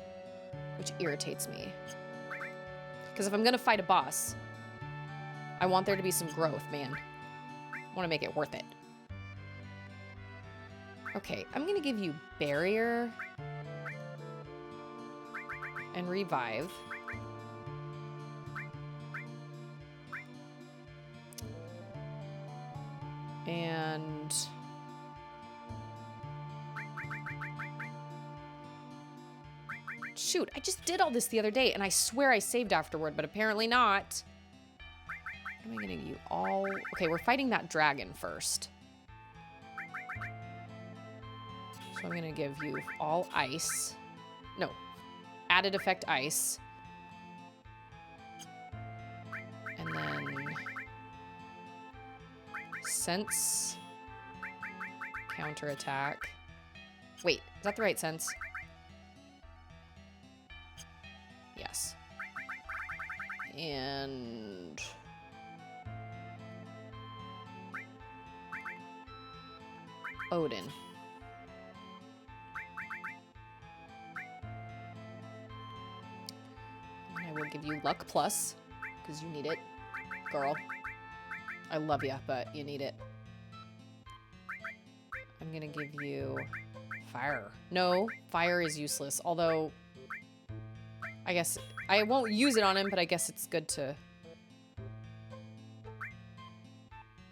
which irritates me. Because if I'm gonna fight a boss, I want there to be some growth, man. I want to make it worth it. Okay, I'm gonna give you Barrier and Revive. And shoot, I just did all this the other day, and I swear I saved afterward, but apparently not. What am I gonna give you all? Okay, we're fighting that dragon first. So I'm gonna give you all ice. No, added effect ice. And then sense, counterattack. Wait, is that the right sense? Yes. And Odin. And I will give you luck plus, because you need it, girl. I love you, but you need it. I'm gonna give you fire. No, fire is useless, although I guess I won't use it on him, but I guess it's good to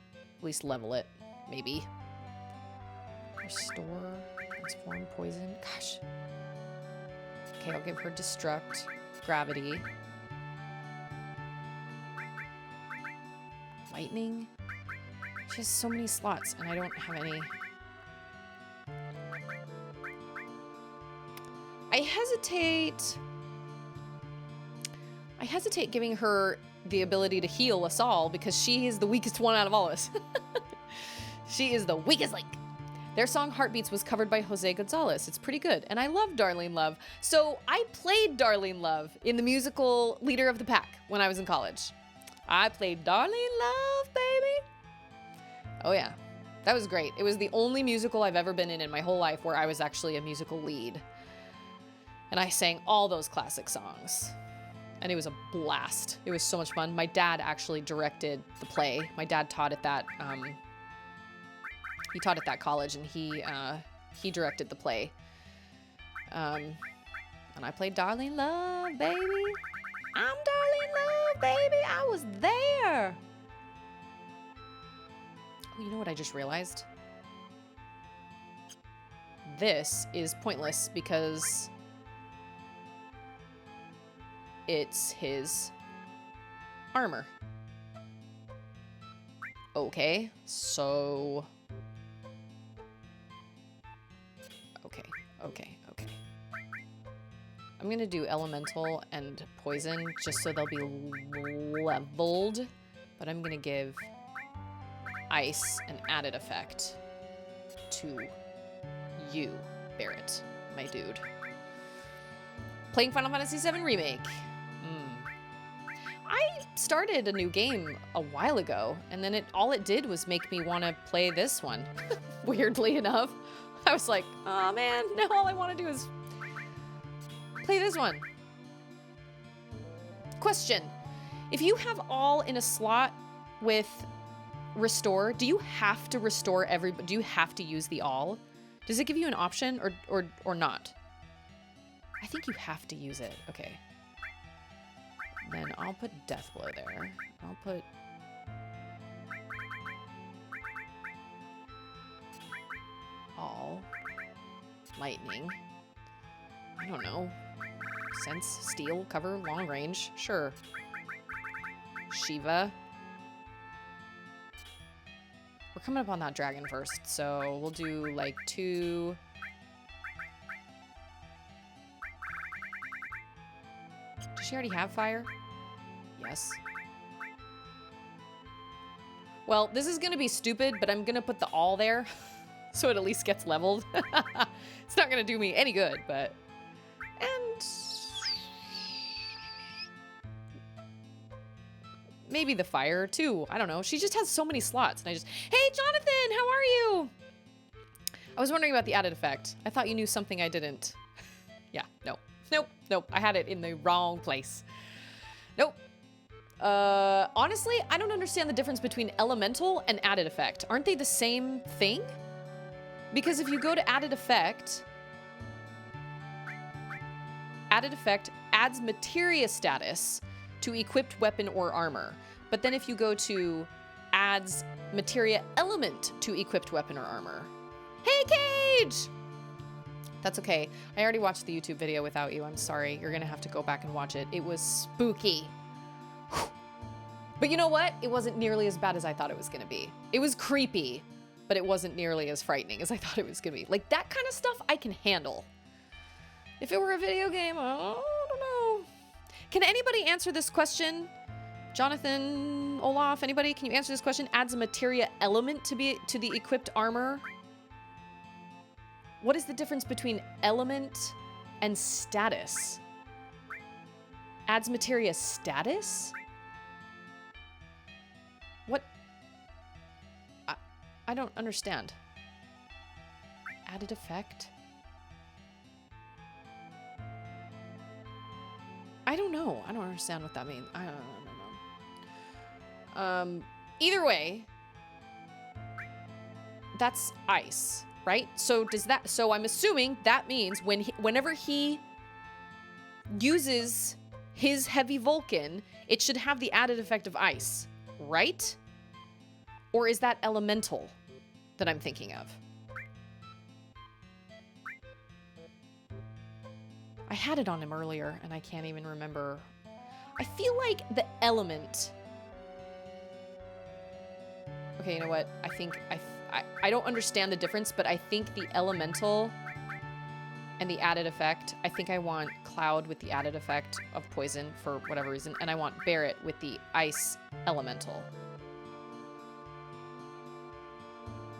at least level it, maybe. Restore, transform, poison. Gosh. Okay, I'll give her destruct, gravity, lightning. She has so many slots, and I don't have any. I hesitate giving her the ability to heal us all, because she is the weakest one out of all of us. She is the weakest link. Their song Heartbeats was covered by Jose Gonzalez. It's pretty good, and I love Darlene Love. So I played Darlene Love in the musical Leader of the Pack when I was in college. I played Darlene Love, baby. Oh yeah, that was great. It was the only musical I've ever been in my whole life where I was actually a musical lead. And I sang all those classic songs. And it was a blast. It was so much fun. My dad actually directed the play. My dad taught at that, he taught at that college, and he directed the play. And I played Darlene Love, baby. I'm Darlene Love, baby. I was there. Oh, you know what I just realized? This is pointless because it's his armor. Okay, so... Okay. I'm gonna do elemental and poison just so they'll be leveled, but I'm gonna give ice an added effect to you, Barrett, my dude. Playing Final Fantasy VII Remake. I started a new game a while ago, and then all it did was make me want to play this one. Weirdly enough. I was like, oh man, now all I want to do is play this one. Question. If you have all in a slot with restore, do you have to restore do you have to use the all? Does it give you an option or not? I think you have to use it. Okay. Then I'll put Deathblow there. I'll put... all. Lightning. I don't know. Sense, steel, cover, long range. Sure. Shiva. We're coming up on that dragon first, so we'll do like 2. Does she already have fire? Yes. Well, this is gonna be stupid, but I'm gonna put the all there so it at least gets leveled. It's not gonna do me any good, but... And... maybe the fire, too. I don't know. She just has so many slots, and I just... Hey, Jonathan! How are you? I was wondering about the added effect. I thought you knew something I didn't. Yeah, no. Nope, nope. I had it in the wrong place. Nope. Honestly, I don't understand the difference between elemental and added effect. Aren't they the same thing? Because if you go to added effect adds materia status to equipped weapon or armor. But then if you go to adds materia element to equipped weapon or armor. Hey, Cage! That's okay. I already watched the YouTube video without you. I'm sorry. You're gonna have to go back and watch it. It was spooky. Whew. But you know what? It wasn't nearly as bad as I thought it was gonna be. It was creepy, but it wasn't nearly as frightening as I thought it was gonna be. Like, that kind of stuff I can handle. If it were a video game, I don't know. Can anybody answer this question? Jonathan, Olaf, anybody? Can you answer this question? Adds a materia element to the equipped armor. What is the difference between element and status? Adds materia status? What? I don't understand. Added effect? I don't know. I don't understand what that means. I don't know. Either way, that's ice, right? So does that? So I'm assuming that means whenever he uses his heavy Vulcan, it should have the added effect of ice, right? Or is that elemental that I'm thinking of? I had it on him earlier, and I can't even remember. I feel like the element... Okay, you know what? I think... I don't understand the difference, but I think the elemental and the added effect... I think I want Cloud with the added effect of poison for whatever reason, and I want Barret with the ice elemental.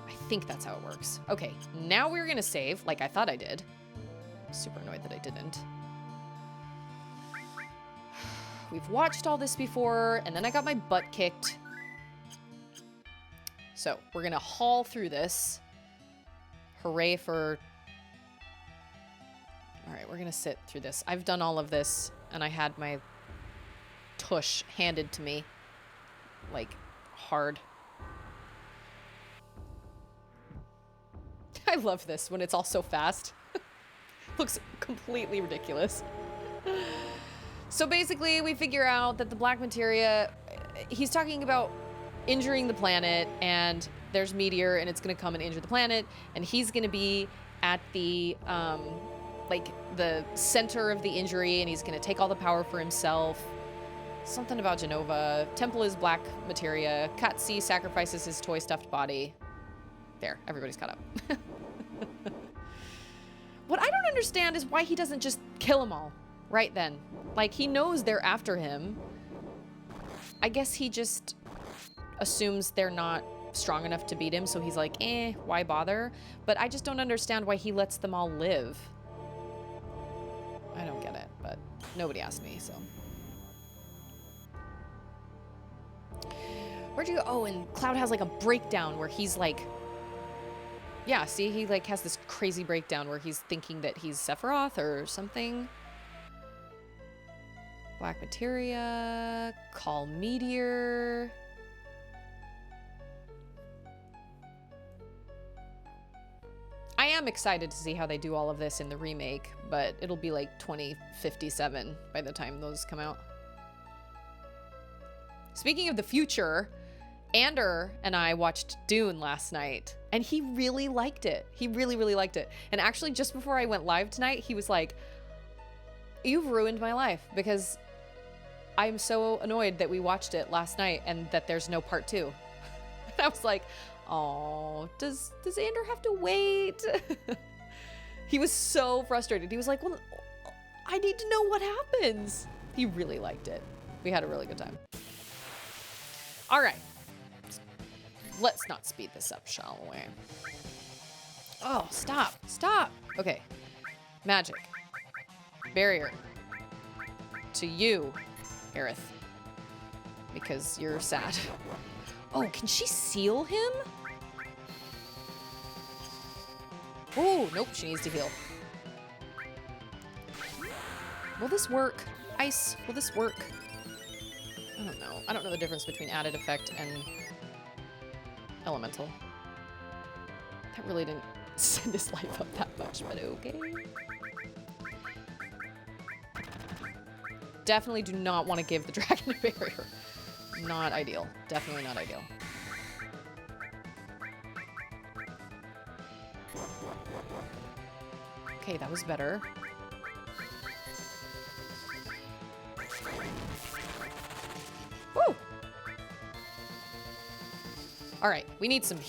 I think that's how it works. Okay, now we're gonna save, like I thought I did. Super annoyed that I didn't. We've watched all this before, and then I got my butt kicked. So, we're gonna haul through this. Hooray for... Alright, we're gonna sit through this. I've done all of this, and I had my tush handed to me. Like, hard. I love this when it's all so fast. Looks completely ridiculous. So basically, we figure out that the black materia, he's talking about injuring the planet, and there's meteor, and it's gonna come and injure the planet, and he's gonna be at the, like, the center of the injury, and he's gonna take all the power for himself. Something about Genova. Temple is black materia. Katsi sacrifices his toy stuffed body. There, everybody's caught up. What I don't understand is why he doesn't just kill them all right then. Like, he knows they're after him. I guess he just assumes they're not strong enough to beat him, so he's like, why bother? But I just don't understand why he lets them all live. I don't get it, but nobody asked me, so. Where'd you go? Oh, and Cloud has like a breakdown where he's like, yeah, see, he like has this crazy breakdown where he's thinking that he's Sephiroth or something. Black materia, call meteor. I am excited to see how they do all of this in the remake, but it'll be like 2057 by the time those come out. Speaking of the future, Ander and I watched Dune last night, and he really liked it. He really, really liked it. And actually, just before I went live tonight, he was like, "You've ruined my life, because I'm so annoyed that we watched it last night and that there's no part 2. And I was like, Oh, does Ander have to wait? He was so frustrated. He was like, well, I need to know what happens. He really liked it. We had a really good time. All right. Let's not speed this up, shall we? Oh, stop. Stop. Okay. Magic. Barrier. To you, Aerith. Because you're sad. Oh, can she seal him? Oh, nope, she needs to heal. Will this work? Ice, will this work? I don't know. I don't know the difference between added effect and elemental. That really didn't send his life up that much, but okay. Definitely do not want to give the dragon a barrier. Not ideal. Definitely not ideal. Okay, that was better. Woo! All right, we need some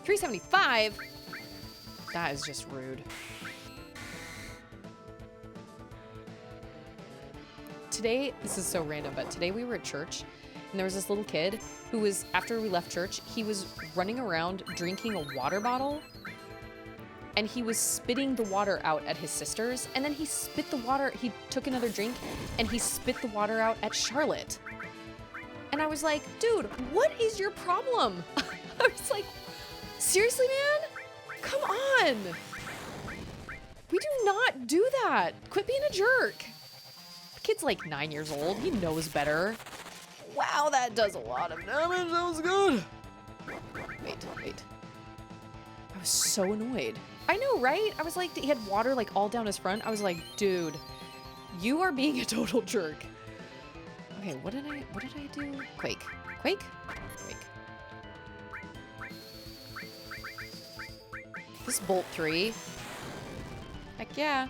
375. That is just rude. Today, this is so random, but today we were at church and there was this little kid who was, after we left church, he was running around drinking a water bottle and he was spitting the water out at his sisters, and then he spit the water, he took another drink and he spit the water out at Charlotte. And I was like, dude, what is your problem? I was like, seriously, man? Come on. We do not do that. Quit being a jerk. The kid's like 9 years old. He knows better. Wow, that does a lot of damage. That was good. Wait. I was so annoyed. I know, right? I was like, he had water like all down his front. I was like, dude, you are being a total jerk. Okay, what did I do? Quake. This Bolt 3. Heck yeah.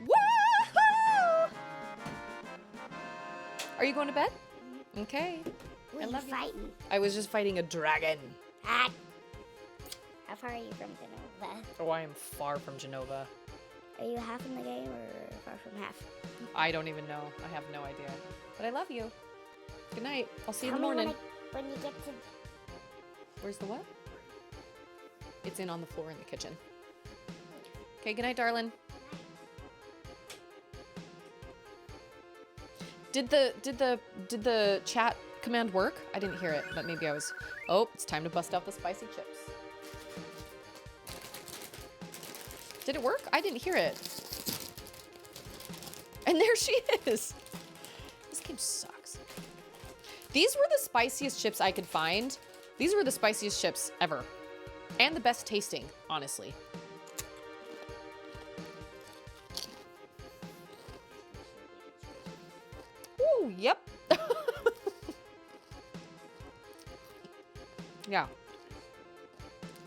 Woohoo! Are you going to bed? Okay. What I are you love you. fighting? I was just fighting a dragon. Ah. How far are you from Genova? Oh, I am far from Genova. Are you half in the game or far from half? I don't even know. I have no idea. But I love you. Good night. I'll see you in Tell the me morning. when you get to... Where's the what? It's in on the floor in the kitchen. Okay, good night, darling. Did the chat command work? I didn't hear it, but maybe I was... Oh, it's time to bust out the spicy chips. Did it work? I didn't hear it. And there she is. This game sucks. These were the spiciest chips I could find. These were the spiciest chips ever. And the best tasting, honestly. Ooh, yep. Yeah.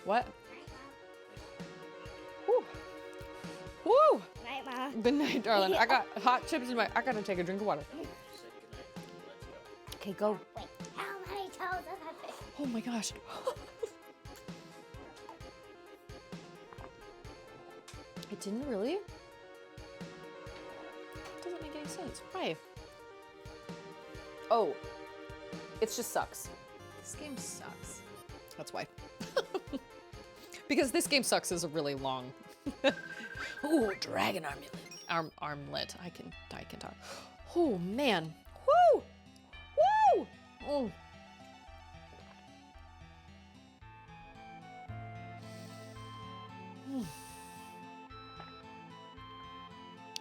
What? Woo. Woo. Night, Ma. Good night, darling. I got hot chips in my... I gotta take a drink of water. Okay, go. Wait, how many toes have I fished? Oh my gosh. It didn't really? It doesn't make any sense. Why? Oh. It just sucks. This game sucks. That's why. Because this game sucks is a really long... Ooh, dragon armlet. Armlet. I can talk. Oh, man. Woo! Woo! Oh.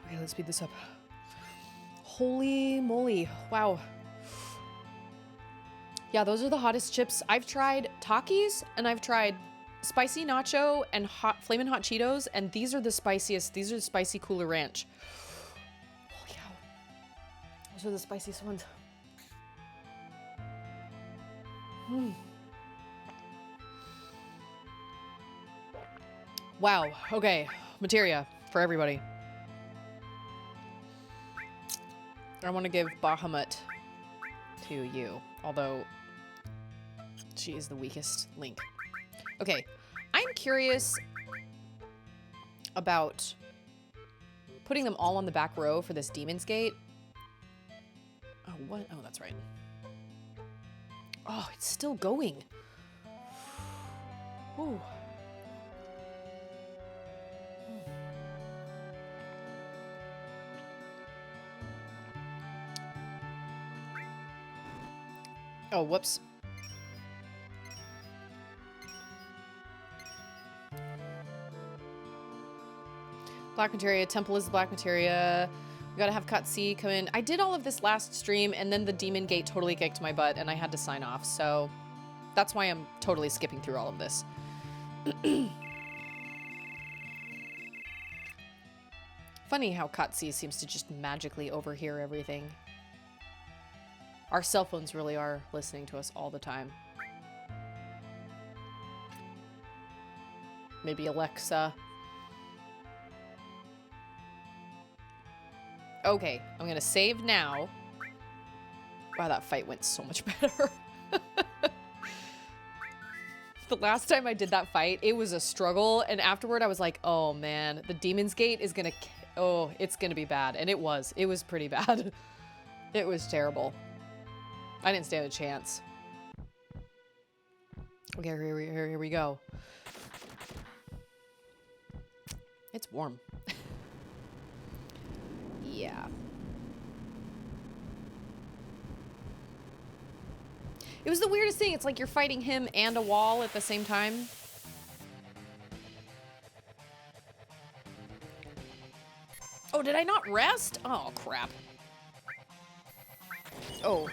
Okay, let's speed this up. Holy moly. Wow. Yeah, those are the hottest chips. I've tried Takis and I've tried spicy nacho and flamin' hot Cheetos, and these are the spiciest. These are the spicy Cooler Ranch. Holy cow. Those are the spiciest ones. Wow. Okay. Materia for everybody. I want to give Bahamut to you, although she is the weakest link. Okay, I'm curious about putting them all on the back row for this Demon's Gate. Oh, what? Oh, that's right. Oh, it's still going. Ooh. Oh, whoops. Black materia. Temple is the black materia. We gotta have Cutsy come in. I did all of this last stream, and then the Demon Gate totally kicked my butt, and I had to sign off. So that's why I'm totally skipping through all of this. Funny how Cutsy seems to just magically overhear everything. Our cell phones really are listening to us all the time. Maybe Alexa. Okay, I'm gonna save now. Wow, that fight went so much better. The last time I did that fight, it was a struggle, and afterward I was like, oh man, the Demon's Gate is gonna, oh, it's gonna be bad. And it was pretty bad. It was terrible. I didn't stand a chance. Okay, here we go. It's warm. Yeah. It was the weirdest thing. It's like you're fighting him and a wall at the same time. Oh, did I not rest? Oh, crap. Oh.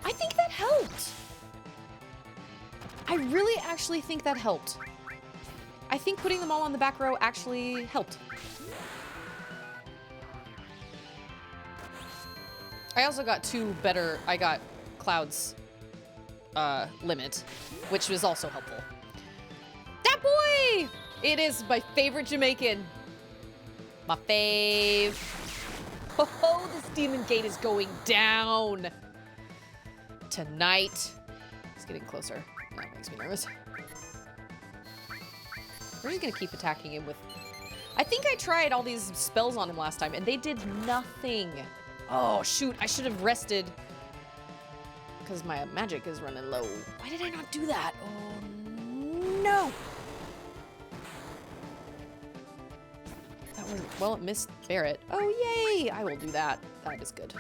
I think that helped. I really actually think that helped. I think putting them all on the back row actually helped. I also got I got Cloud's limit, which was also helpful. That boy! It is my favorite Jamaican. My fave. Oh, this Demon Gate is going down. Tonight. It's getting closer. That makes me nervous. We're just gonna keep attacking him with... I think I tried all these spells on him last time, and they did nothing. Oh, shoot. I should have rested. Because my magic is running low. Why did I not do that? Oh, no. That was... Well, it missed Barrett. Oh, yay. I will do that. That is good.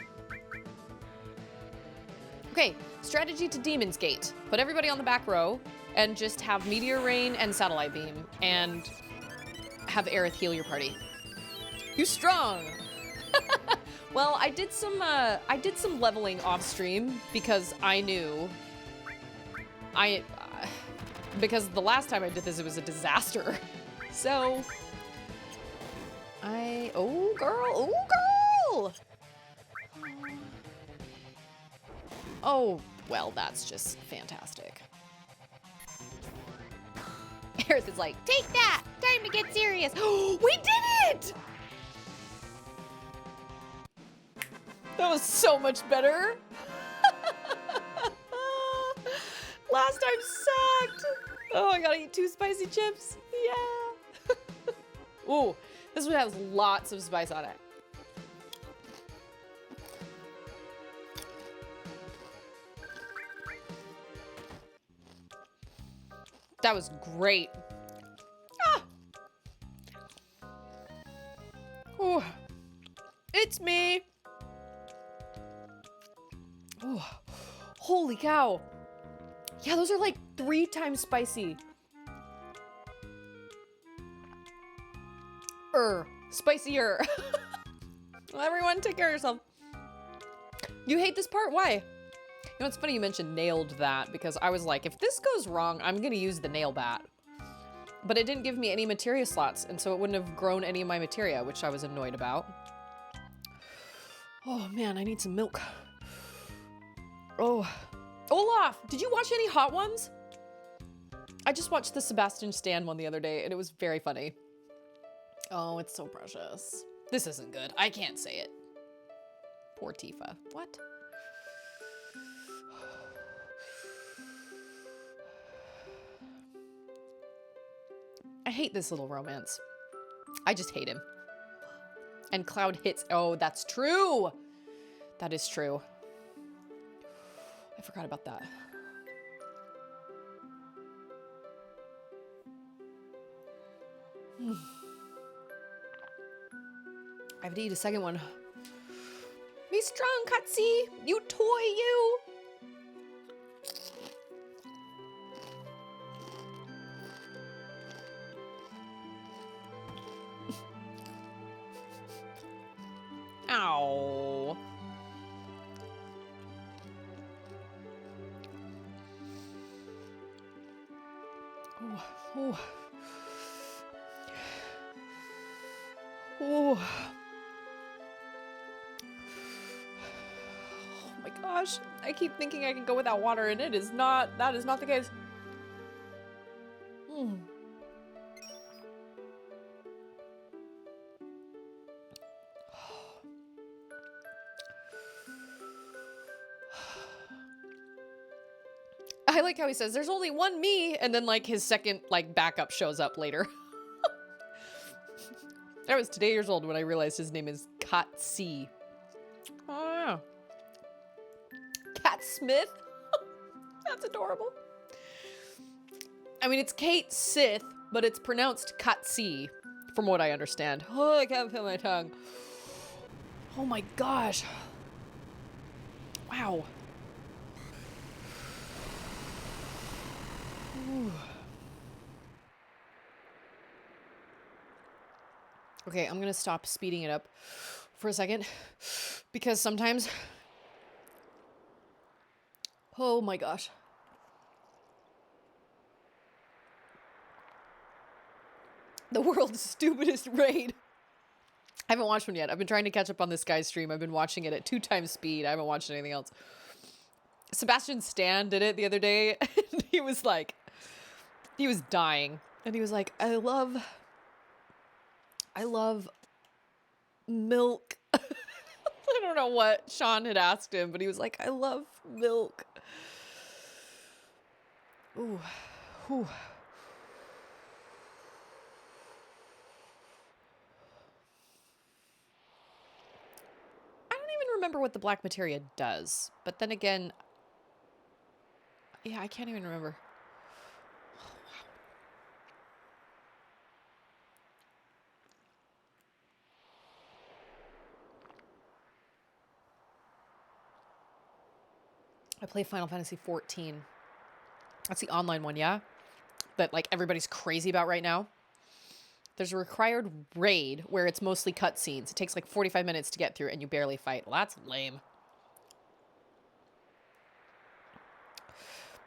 Okay. Strategy to Demon's Gate. Put everybody on the back row. And just have Meteor Rain and Satellite Beam. And have Aerith heal your party. You strong. Well, I did some leveling off stream because I knew because the last time I did this, it was a disaster. So oh girl. Oh, well, that's just fantastic. Aerith is like, take that! Time to get serious. We did it! That was so much better. Last time sucked. Oh, I gotta eat 2 spicy chips. Yeah. Ooh, this one has lots of spice on it. That was great. Ah. Ooh. It's me. Oh, holy cow. Yeah, those are like 3 times spicy. Spicier. Well, everyone take care of yourself. You hate this part? Why? You know, it's funny you mentioned nailed that because I was like, if this goes wrong, I'm gonna use the nail bat. But it didn't give me any materia slots, and so it wouldn't have grown any of my materia, which I was annoyed about. Oh man, I need some milk. Oh, Olaf, did you watch any Hot Ones? I just watched the Sebastian Stan one the other day, and it was very funny. Oh, it's so precious. This isn't good. I can't say it. Poor Tifa. What? I hate this little romance. I just hate him. And Cloud hits. Oh, that's true. That is true. I forgot about that. I have to eat a second one. Be strong, Cutsy. You toy, you. Ow. Oh. Oh. Oh my gosh. I keep thinking I can go without water and that is not the case. I like how he says, there's only one me, and then, like, his second, like, backup shows up later. I was today years old when I realized his name is Cutsy. Oh, yeah. Cat Smith? That's adorable. I mean, it's Kate Sith, but it's pronounced Cutsy, from what I understand. Oh, I can't feel my tongue. Oh my gosh. Wow. Ooh. Okay, I'm gonna stop speeding it up for a second because sometimes, oh my gosh. The world's stupidest raid. I haven't watched one yet. I've been trying to catch up on this guy's stream. I've been watching it at 2 times speed. I haven't watched anything else. Sebastian Stan did it the other day. And he was like, he was dying. And he was like, I love milk. I don't know what Sean had asked him, but he was like, I love milk. Ooh. Ooh. I don't even remember what the black materia does. But then again, yeah, I can't even remember. I play Final Fantasy 14. That's the online one, yeah? That, like, everybody's crazy about right now. There's a required raid where it's mostly cutscenes. It takes, like, 45 minutes to get through, and you barely fight. Well, that's lame.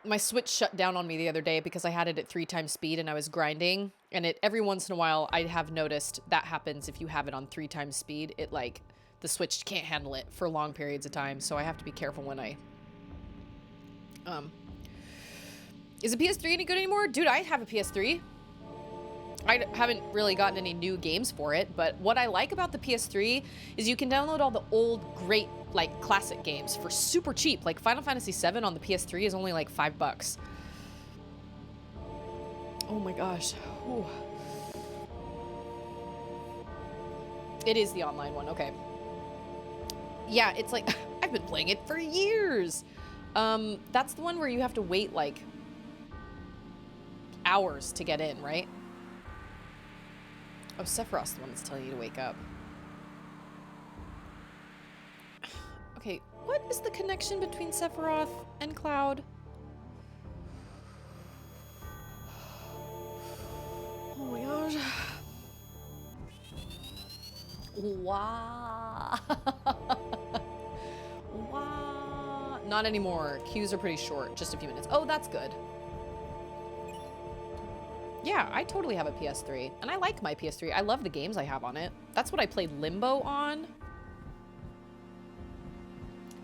My Switch shut down on me the other day because I had it at 3 times speed, and I was grinding. And it every once in a while, I have noticed that happens if you have it on 3 times speed. It, like, the Switch can't handle it for long periods of time, so I have to be careful when I... Is the PS3 any good anymore? Dude, I have a PS3. I haven't really gotten any new games for it, but what I like about the PS3 is you can download all the old, great, like, classic games for super cheap. Like, Final Fantasy VII on the PS3 is only, like, $5. Oh my gosh. Ooh. It is the online one, okay. Yeah, it's like, I've been playing it for years. That's the one where you have to wait, like, hours to get in, right? Oh, Sephiroth's the one that's telling you to wake up. Okay, what is the connection between Sephiroth and Cloud? Oh my gosh. Wow. Wow. Not anymore. Queues are pretty short, just a few minutes. Oh, that's good. Yeah, I totally have a PS3, and I like my PS3. I love the games I have on it. That's what I played Limbo on.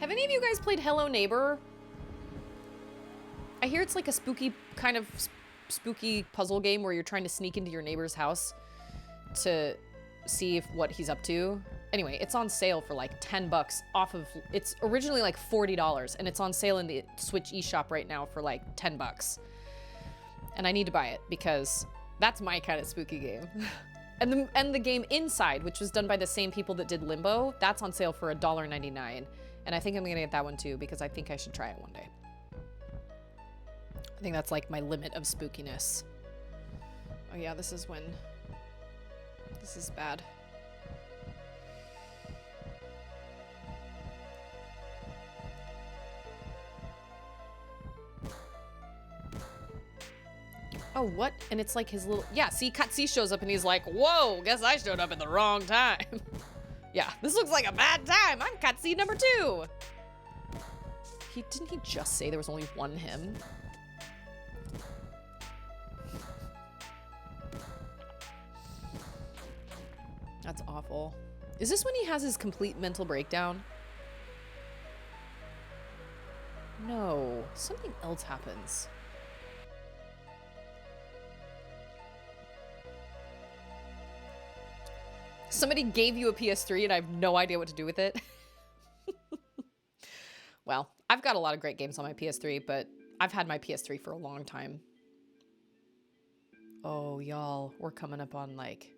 Have any of you guys played Hello Neighbor? I hear it's like a spooky, kind of spooky puzzle game where you're trying to sneak into your neighbor's house to see what he's up to. Anyway, it's on sale for like 10 bucks off of, it's originally like $40 and it's on sale in the Switch eShop right now for like 10 bucks. And I need to buy it because that's my kind of spooky game. And the game Inside, which was done by the same people that did Limbo, that's on sale for $1.99. And I think I'm gonna get that one too because I think I should try it one day. I think that's like my limit of spookiness. Oh yeah, this is bad. Oh, what? And it's like his little, yeah, see, Katsi shows up and he's like, whoa, guess I showed up at the wrong time. Yeah, this looks like a bad time. I'm Katsi number 2. Didn't he just say there was only one him? That's awful. Is this when he has his complete mental breakdown? No, something else happens. Somebody gave you a PS3 and I have no idea what to do with it. Well, I've got a lot of great games on my PS3, but I've had my PS3 for a long time. Oh, y'all, we're coming up on like...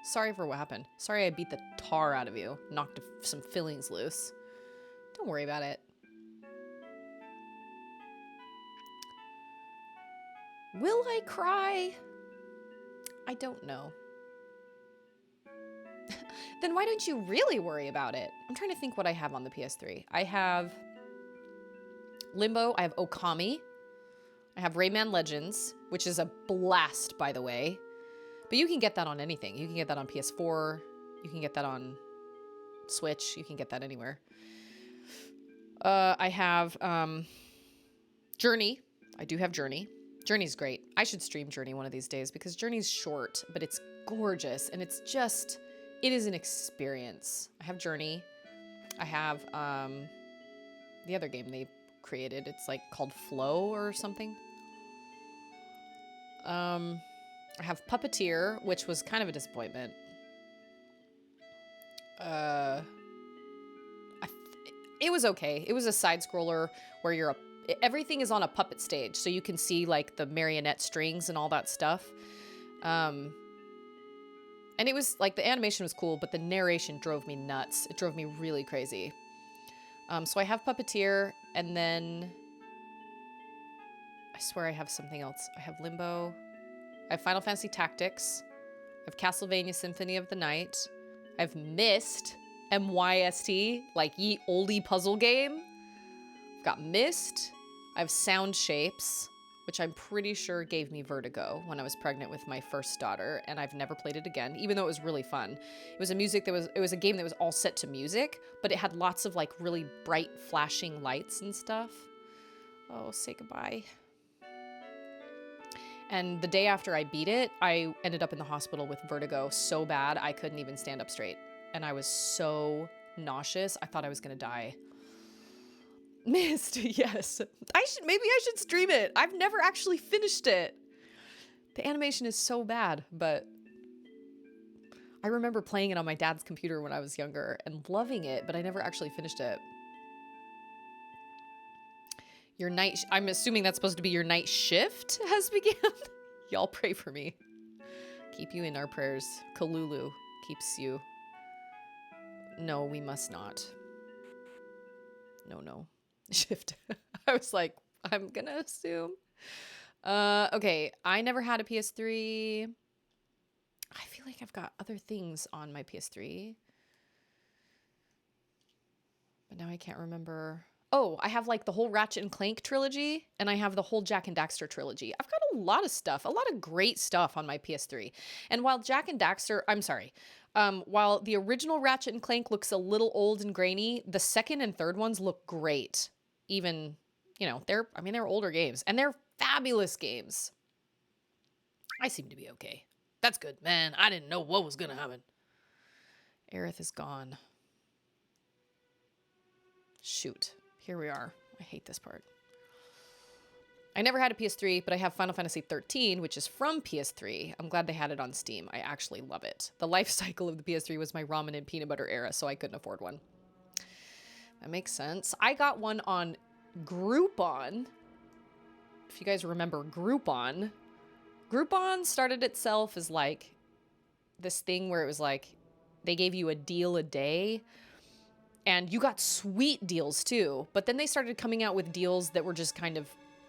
Sorry for what happened. Sorry I beat the tar out of you. Knocked some fillings loose. Don't worry about it. Will I cry? I don't know. Then why don't you really worry about it? I'm trying to think what I have on the PS3. I have Limbo. I have Okami. I have Rayman Legends, which is a blast, by the way. But you can get that on anything. You can get that on PS4. You can get that on Switch. You can get that anywhere. I have Journey. I do have Journey. Journey's great. I should stream Journey one of these days because Journey's short, but it's gorgeous and it's just, it is an experience. I have Journey. I have the other game they created. It's like called Flow or something. I have Puppeteer, which was kind of a disappointment. It was okay. It was a side scroller where everything is on a puppet stage, so you can see like the marionette strings and all that stuff. And it was like the animation was cool, but the narration drove me nuts. It drove me really crazy. So I have Puppeteer, and then I swear I have something else. I have Limbo. I have Final Fantasy Tactics. I have Castlevania Symphony of the Night. I have Myst, M-Y-S-T, like ye oldie puzzle game. I've got Myst. I have Sound Shapes, which I'm pretty sure gave me vertigo when I was pregnant with my first daughter, and I've never played it again, even though it was really fun. It was a game that was all set to music, but it had lots of like really bright flashing lights and stuff. Oh, say goodbye. And the day after I beat it, I ended up in the hospital with vertigo so bad I couldn't even stand up straight. And I was so nauseous, I thought I was gonna die. Myst, yes. Maybe I should stream it. I've never actually finished it. The animation is so bad, but I remember playing it on my dad's computer when I was younger and loving it, but I never actually finished it. Your night, I'm assuming that's supposed to be your night shift has begun. Y'all pray for me. Keep you in our prayers. Kalulu keeps you. No, we must not. No. Shift. I was like, I'm gonna assume. Okay, I never had a PS3. I feel like I've got other things on my PS3. But now I can't remember. Oh, I have like the whole Ratchet and Clank trilogy, and I have the whole Jak and Daxter trilogy. I've got a lot of stuff, a lot of great stuff on my PS3. And while Jak and Daxter, while the original Ratchet and Clank looks a little old and grainy, the second and third ones look great. Even, they're older games, and they're fabulous games. I seem to be okay. That's good, man. I didn't know what was gonna happen. Aerith is gone. Shoot. Here we are. I hate this part. I never had a PS3, but I have Final Fantasy 13, which is from PS3. I'm glad they had it on Steam. I actually love it. The life cycle of the PS3 was my ramen and peanut butter era, so I couldn't afford one. That makes sense. I got one on Groupon. If you guys remember Groupon. Groupon started itself as like this thing where it was like they gave you a deal a day and you got sweet deals too. But then they started coming out with deals that were just kind of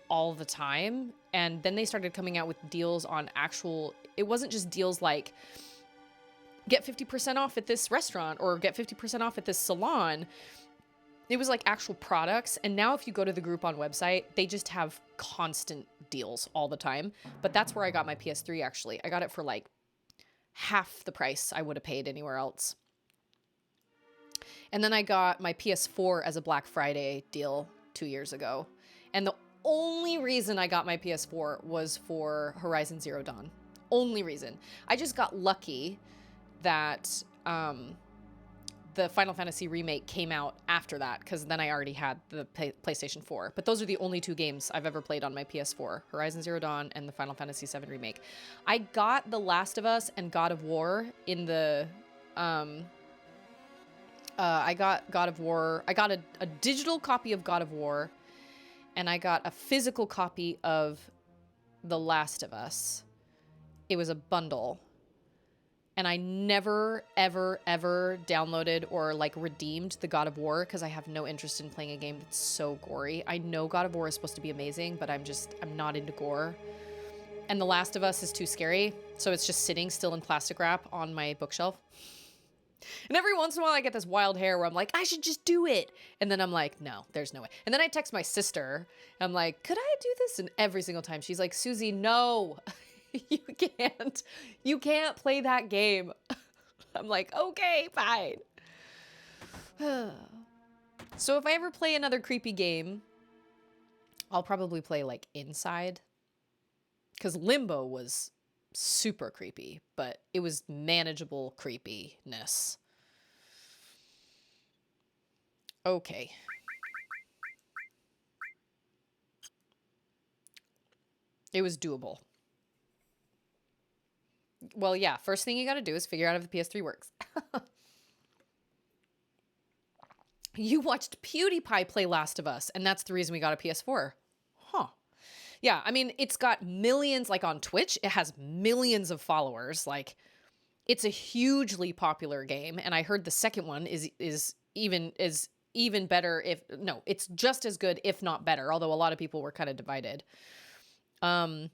all the time. And then they started coming out with deals on actual, it wasn't just deals like get 50% off at this restaurant or get 50% off at this salon. It was like actual products. And now if you go to the Groupon website, they just have constant deals all the time. But that's where I got my PS3 actually. I got it for like half the price I would have paid anywhere else. And then I got my PS4 as a Black Friday deal 2 years ago. And the only reason I got my PS4 was for Horizon Zero Dawn. Only reason. I just got lucky that the Final Fantasy remake came out after that, because then I already had the PlayStation 4. But those are the only 2 games I've ever played on my PS4. Horizon Zero Dawn and the Final Fantasy VII remake. I got The Last of Us and God of War in the... I got God of War. I got a digital copy of God of War, and I got a physical copy of The Last of Us. It was a bundle. And I never, ever, ever downloaded or like redeemed the God of War because I have no interest in playing a game that's so gory. I know God of War is supposed to be amazing, but I'm not into gore. And The Last of Us is too scary, so it's just sitting still in plastic wrap on my bookshelf. And every once in a while I get this wild hair where I'm like, I should just do it. And then I'm like, no, there's no way. And then I text my sister. I'm like, could I do this? And every single time she's like, Susie, no, you can't play that game. I'm like, okay, fine. So if I ever play another creepy game, I'll probably play like Inside. Because Limbo was super creepy, but it was manageable creepiness. Okay. It was doable. Well, yeah, first thing you gotta do is figure out if the PS3 works. You watched PewDiePie play Last of Us, and that's the reason we got a PS4. Huh. Yeah, I mean, it's got millions, like on Twitch, it has millions of followers. Like, it's a hugely popular game, and I heard the second one is even better it's just as good, if not better, although a lot of people were kind of divided. I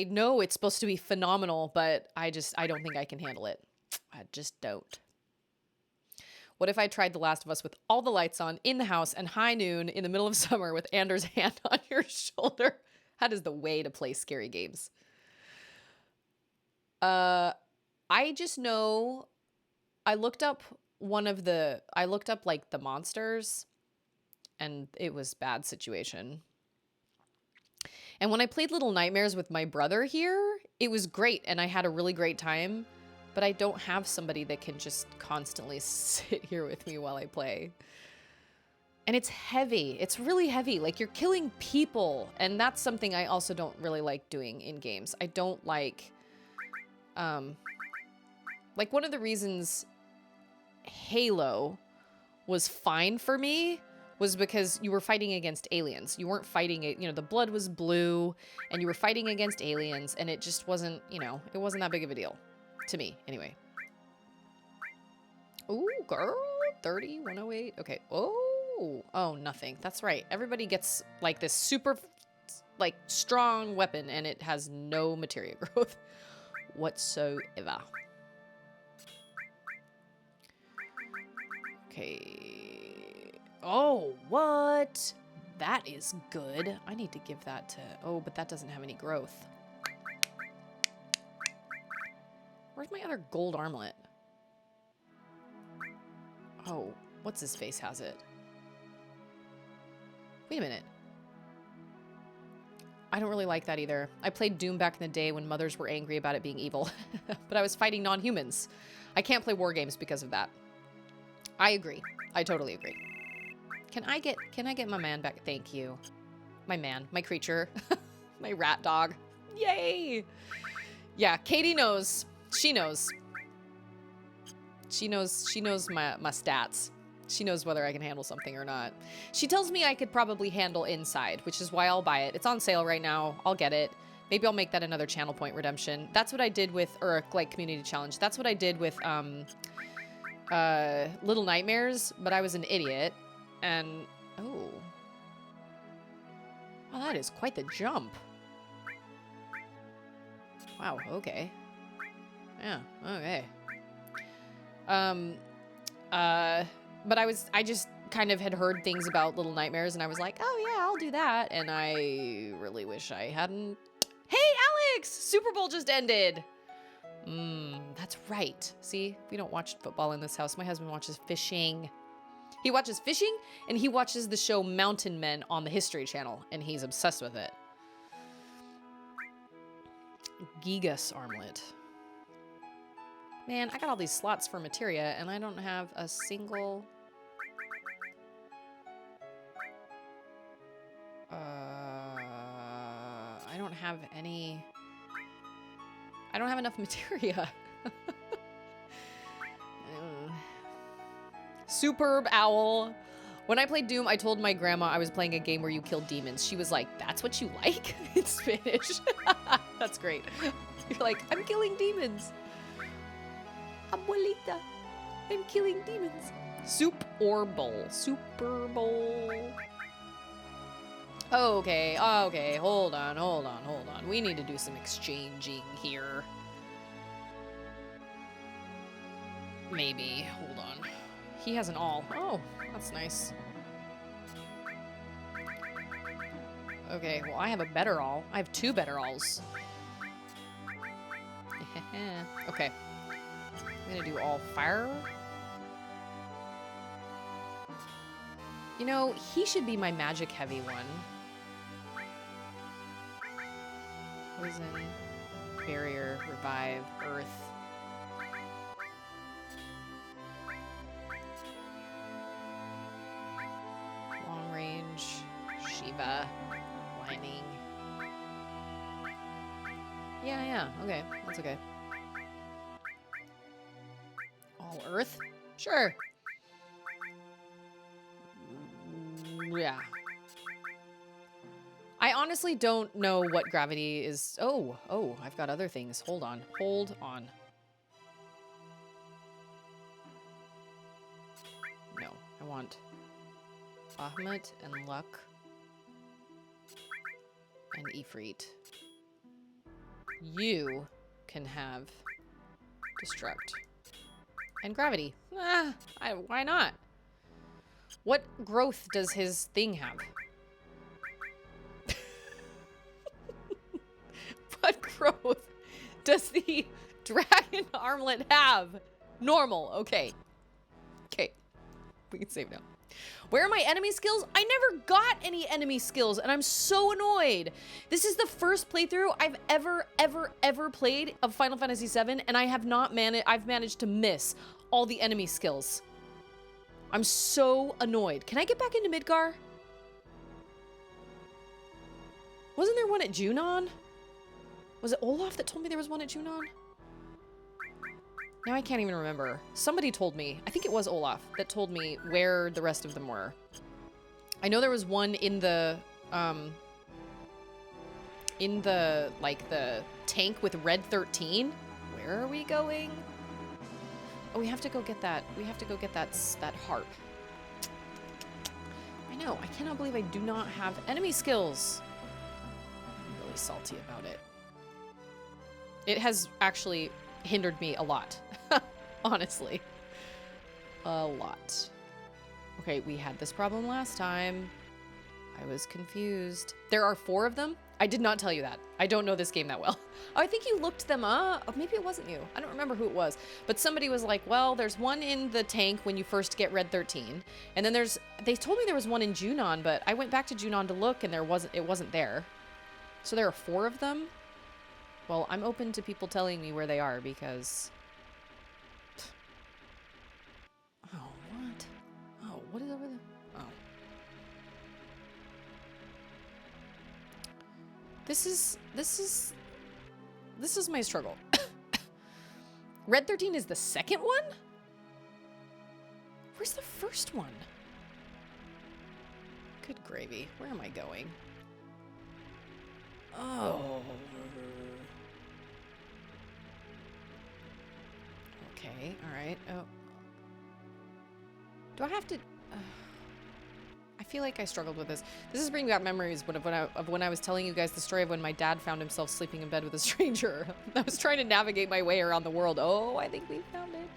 know it's supposed to be phenomenal, but I don't think I can handle it. I just don't. What if I tried The Last of Us with all the lights on in the house and high noon in the middle of summer with Anders' hand on your shoulder? That is the way to play scary games. I just know I looked up like the monsters, and it was bad situation. And when I played Little Nightmares with my brother here, it was great and I had a really great time, but I don't have somebody that can just constantly sit here with me while I play. And it's heavy. It's really heavy. Like, you're killing people, and that's something I also don't really like doing in games. I don't like one of the reasons Halo was fine for me was because you were fighting against aliens. You weren't fighting it, the blood was blue and you were fighting against aliens, and it just wasn't, it wasn't that big of a deal to me anyway. Ooh, girl, 30, 108. Okay. Oh, nothing. That's right. Everybody gets like this super like strong weapon and it has no materia growth whatsoever. Okay. Oh, what? That is good. I need to give that to... Oh, but that doesn't have any growth. Where's my other gold armlet? Oh, what's his face has it? Wait a minute. I don't really like that either. I played Doom back in the day when mothers were angry about it being evil. But I was fighting non-humans. I can't play war games because of that. I agree. I totally agree. Can I get my man back? Thank you. My man, my creature, my rat dog. Yay! Yeah, Katie knows. She knows. She knows my stats. She knows whether I can handle something or not. She tells me I could probably handle inside, which is why I'll buy it. It's on sale right now. I'll get it. Maybe I'll make that another channel point redemption. That's what I did with, or like community challenge. That's what I did with Little Nightmares, but I was an idiot. And, oh. Well, that is quite the jump. Wow, okay. Yeah, okay. But I just kind of had heard things about Little Nightmares, and I was like, oh yeah, I'll do that. And I really wish I hadn't. Hey, Alex! Super Bowl just ended. That's right. See, we don't watch football in this house. My husband watches fishing. He watches fishing, and he watches the show Mountain Men on the History Channel, and he's obsessed with it. Gigas armlet. Man, I got all these slots for materia, and I don't have a single... I don't have any... I don't have enough materia. Superb owl. When I played Doom, I told my grandma I was playing a game where you killed demons. She was like, that's what you like? In Spanish. That's great. You're like, I'm killing demons. Abuelita, I'm killing demons. Soup or bowl? Super Bowl. Okay, okay, hold on. We need to do some exchanging here. Maybe, hold on. He has an all. Oh, that's nice. Okay, well, I have a better all. I have 2 better alls. Okay. I'm gonna do all fire. You know, he should be my magic heavy one. Poison, barrier, revive, earth. Long range, Shiva, lightning. Yeah, okay, that's okay. All earth? Sure. Yeah. I honestly don't know what gravity is. Oh, I've got other things. Hold on. No, I want Bahamut and Luck and Ifrit. You can have Destruct and Gravity. Why not? What growth does his thing have? What growth does the dragon armlet have? Normal. Okay. Okay. We can save now. Where are my enemy skills? I never got any enemy skills, and I'm so annoyed. This is the first playthrough I've ever played of Final Fantasy VII, and I have not I've managed to miss all the enemy skills. I'm so annoyed. Can I get back into Midgar? Wasn't there one at Junon? Was it Olaf that told me there was one at Junon? Now I can't even remember. Somebody told me, I think it was Olaf, that told me where the rest of them were. I know there was one in the, like, the tank with Red 13. Where are we going? Oh, we have to go get that. We have to go get that harp. I know. I cannot believe I do not have enemy skills. I'm really salty about it. It has actually hindered me a lot. Honestly. A lot. Okay, we had this problem last time. I was confused. There are 4 of them? I did not tell you that. I don't know this game that well. Oh, I think you looked them up. Oh, maybe it wasn't you. I don't remember who it was. But somebody was like, well, there's one in the tank when you first get Red 13. And then they told me there was one in Junon, but I went back to Junon to look and it wasn't there. So there are 4 of them? Well, I'm open to people telling me where they are because... Oh, what? Oh, what is over there? Oh. This is my struggle. Red 13 is the second one? Where's the first one? Good gravy. Where am I going? Oh. Okay, alright. Oh. Do I have to... I feel like I struggled with this. This is bringing back memories of when I was telling you guys the story of when my dad found himself sleeping in bed with a stranger. I was trying to navigate my way around the world. Oh, I think we found it.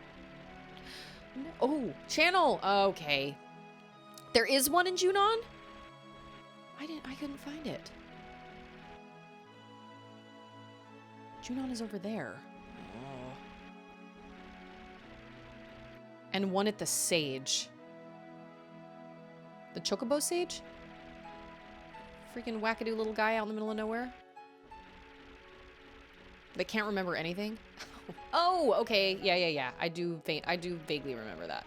No. Oh, channel. Okay. There is one in Junon? I couldn't find it. Junon is over there. Oh. And one at the Sage. The Chocobo Sage? Freaking wackadoo little guy out in the middle of nowhere? They can't remember anything? Oh, okay. Yeah. I do vaguely remember that.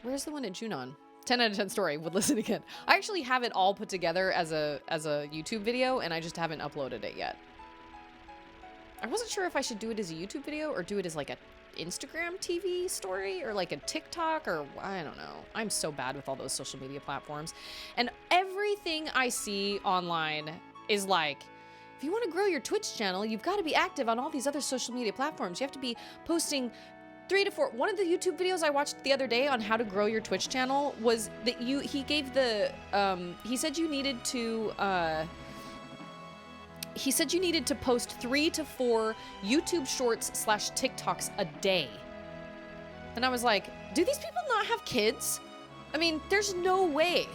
Where's the one at Junon? 10 out of 10 story. Would listen again. I actually have it all put together as a YouTube video, and I just haven't uploaded it yet. I wasn't sure if I should do it as a YouTube video or do it as like a Instagram TV story or like a TikTok or I don't know. I'm so bad with all those social media platforms. And everything I see online is like, if you want to grow your Twitch channel, you've got to be active on all these other social media platforms. You have to be posting 3 to 4. One of the YouTube videos I watched the other day on how to grow your Twitch channel was that he gave the, he said you needed to, post 3 to 4 YouTube shorts / TikToks a day. And I was like, do these people not have kids? I mean, there's no way.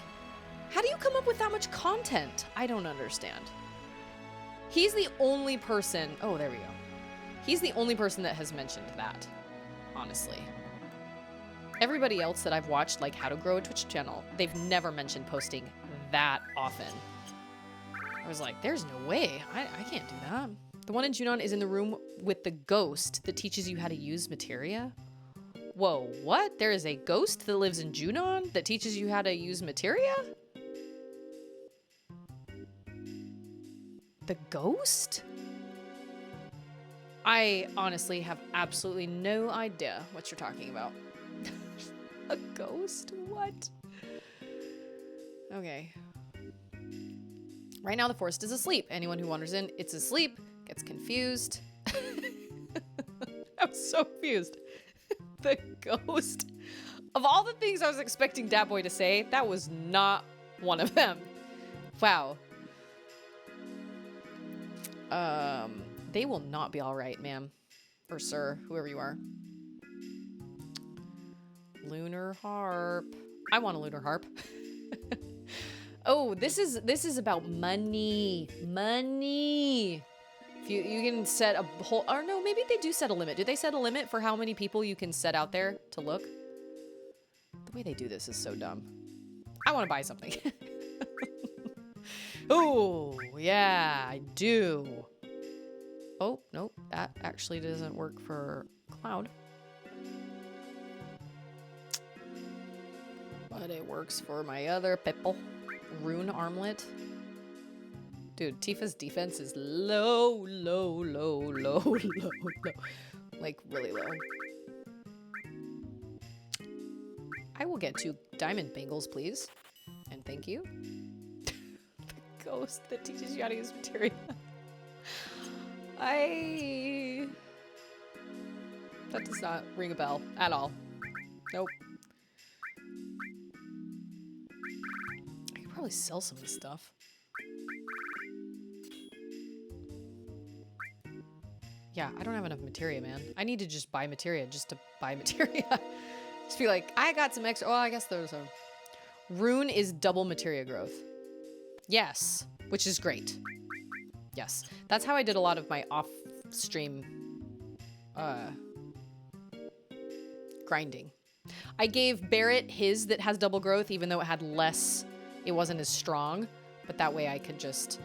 How do you come up with that much content? I don't understand. He's the only person, oh, there we go. He's the only person that has mentioned that, honestly. Everybody else that I've watched, like how to grow a Twitch channel, they've never mentioned posting that often. I was like, there's no way. I can't do that. The one in Junon is in the room with the ghost that teaches you how to use materia. Whoa, what? There is a ghost that lives in Junon that teaches you how to use materia? The ghost? I honestly have absolutely no idea what you're talking about. A ghost? What? Okay. Right now the forest is asleep. Anyone who wanders in, it's asleep, gets confused. I'm so confused. The ghost. Of all the things I was expecting Dat Boy to say, that was not one of them. Wow. They will not be all right, ma'am. Or sir, whoever you are. Lunar harp. I want a lunar harp. Oh, this is about money. Money. If you can set a whole, or no, maybe they do set a limit. Do they set a limit for how many people you can set out there to look? The way they do this is so dumb. I want to buy something. Oh, yeah, I do. Oh, nope, that actually doesn't work for Cloud. But it works for my other people. Rune armlet. Dude, Tifa's defense is low. Like, really low. I will get 2 diamond bangles, please. And thank you. The ghost that teaches you how to use materia. That does not ring a bell at all. Nope. I could probably sell some of this stuff. Yeah, I don't have enough materia, man. I need to just buy materia just to buy materia. Just be like, I got some extra. Oh, I guess there's a... Rune is double materia growth. Yes, which is great. Yes, that's how I did a lot of my off-stream grinding. I gave Barrett his that has double growth, even though it had less, it wasn't as strong, but that way I could just...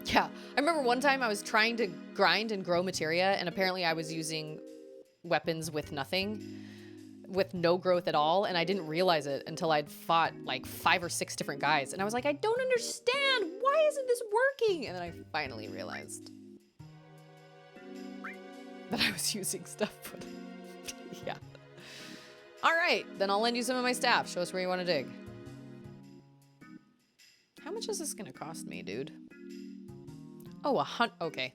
Yeah, I remember one time I was trying to grind and grow materia, and apparently I was using weapons with nothing. with no growth at all, and I didn't realize it until I'd fought like 5 or 6 different guys, and I was like, I don't understand. Why isn't this working? And then I finally realized that I was using stuff. But yeah. All right, then I'll lend you some of my staff. Show us where you want to dig. How much is this gonna cost me, dude? Oh, okay.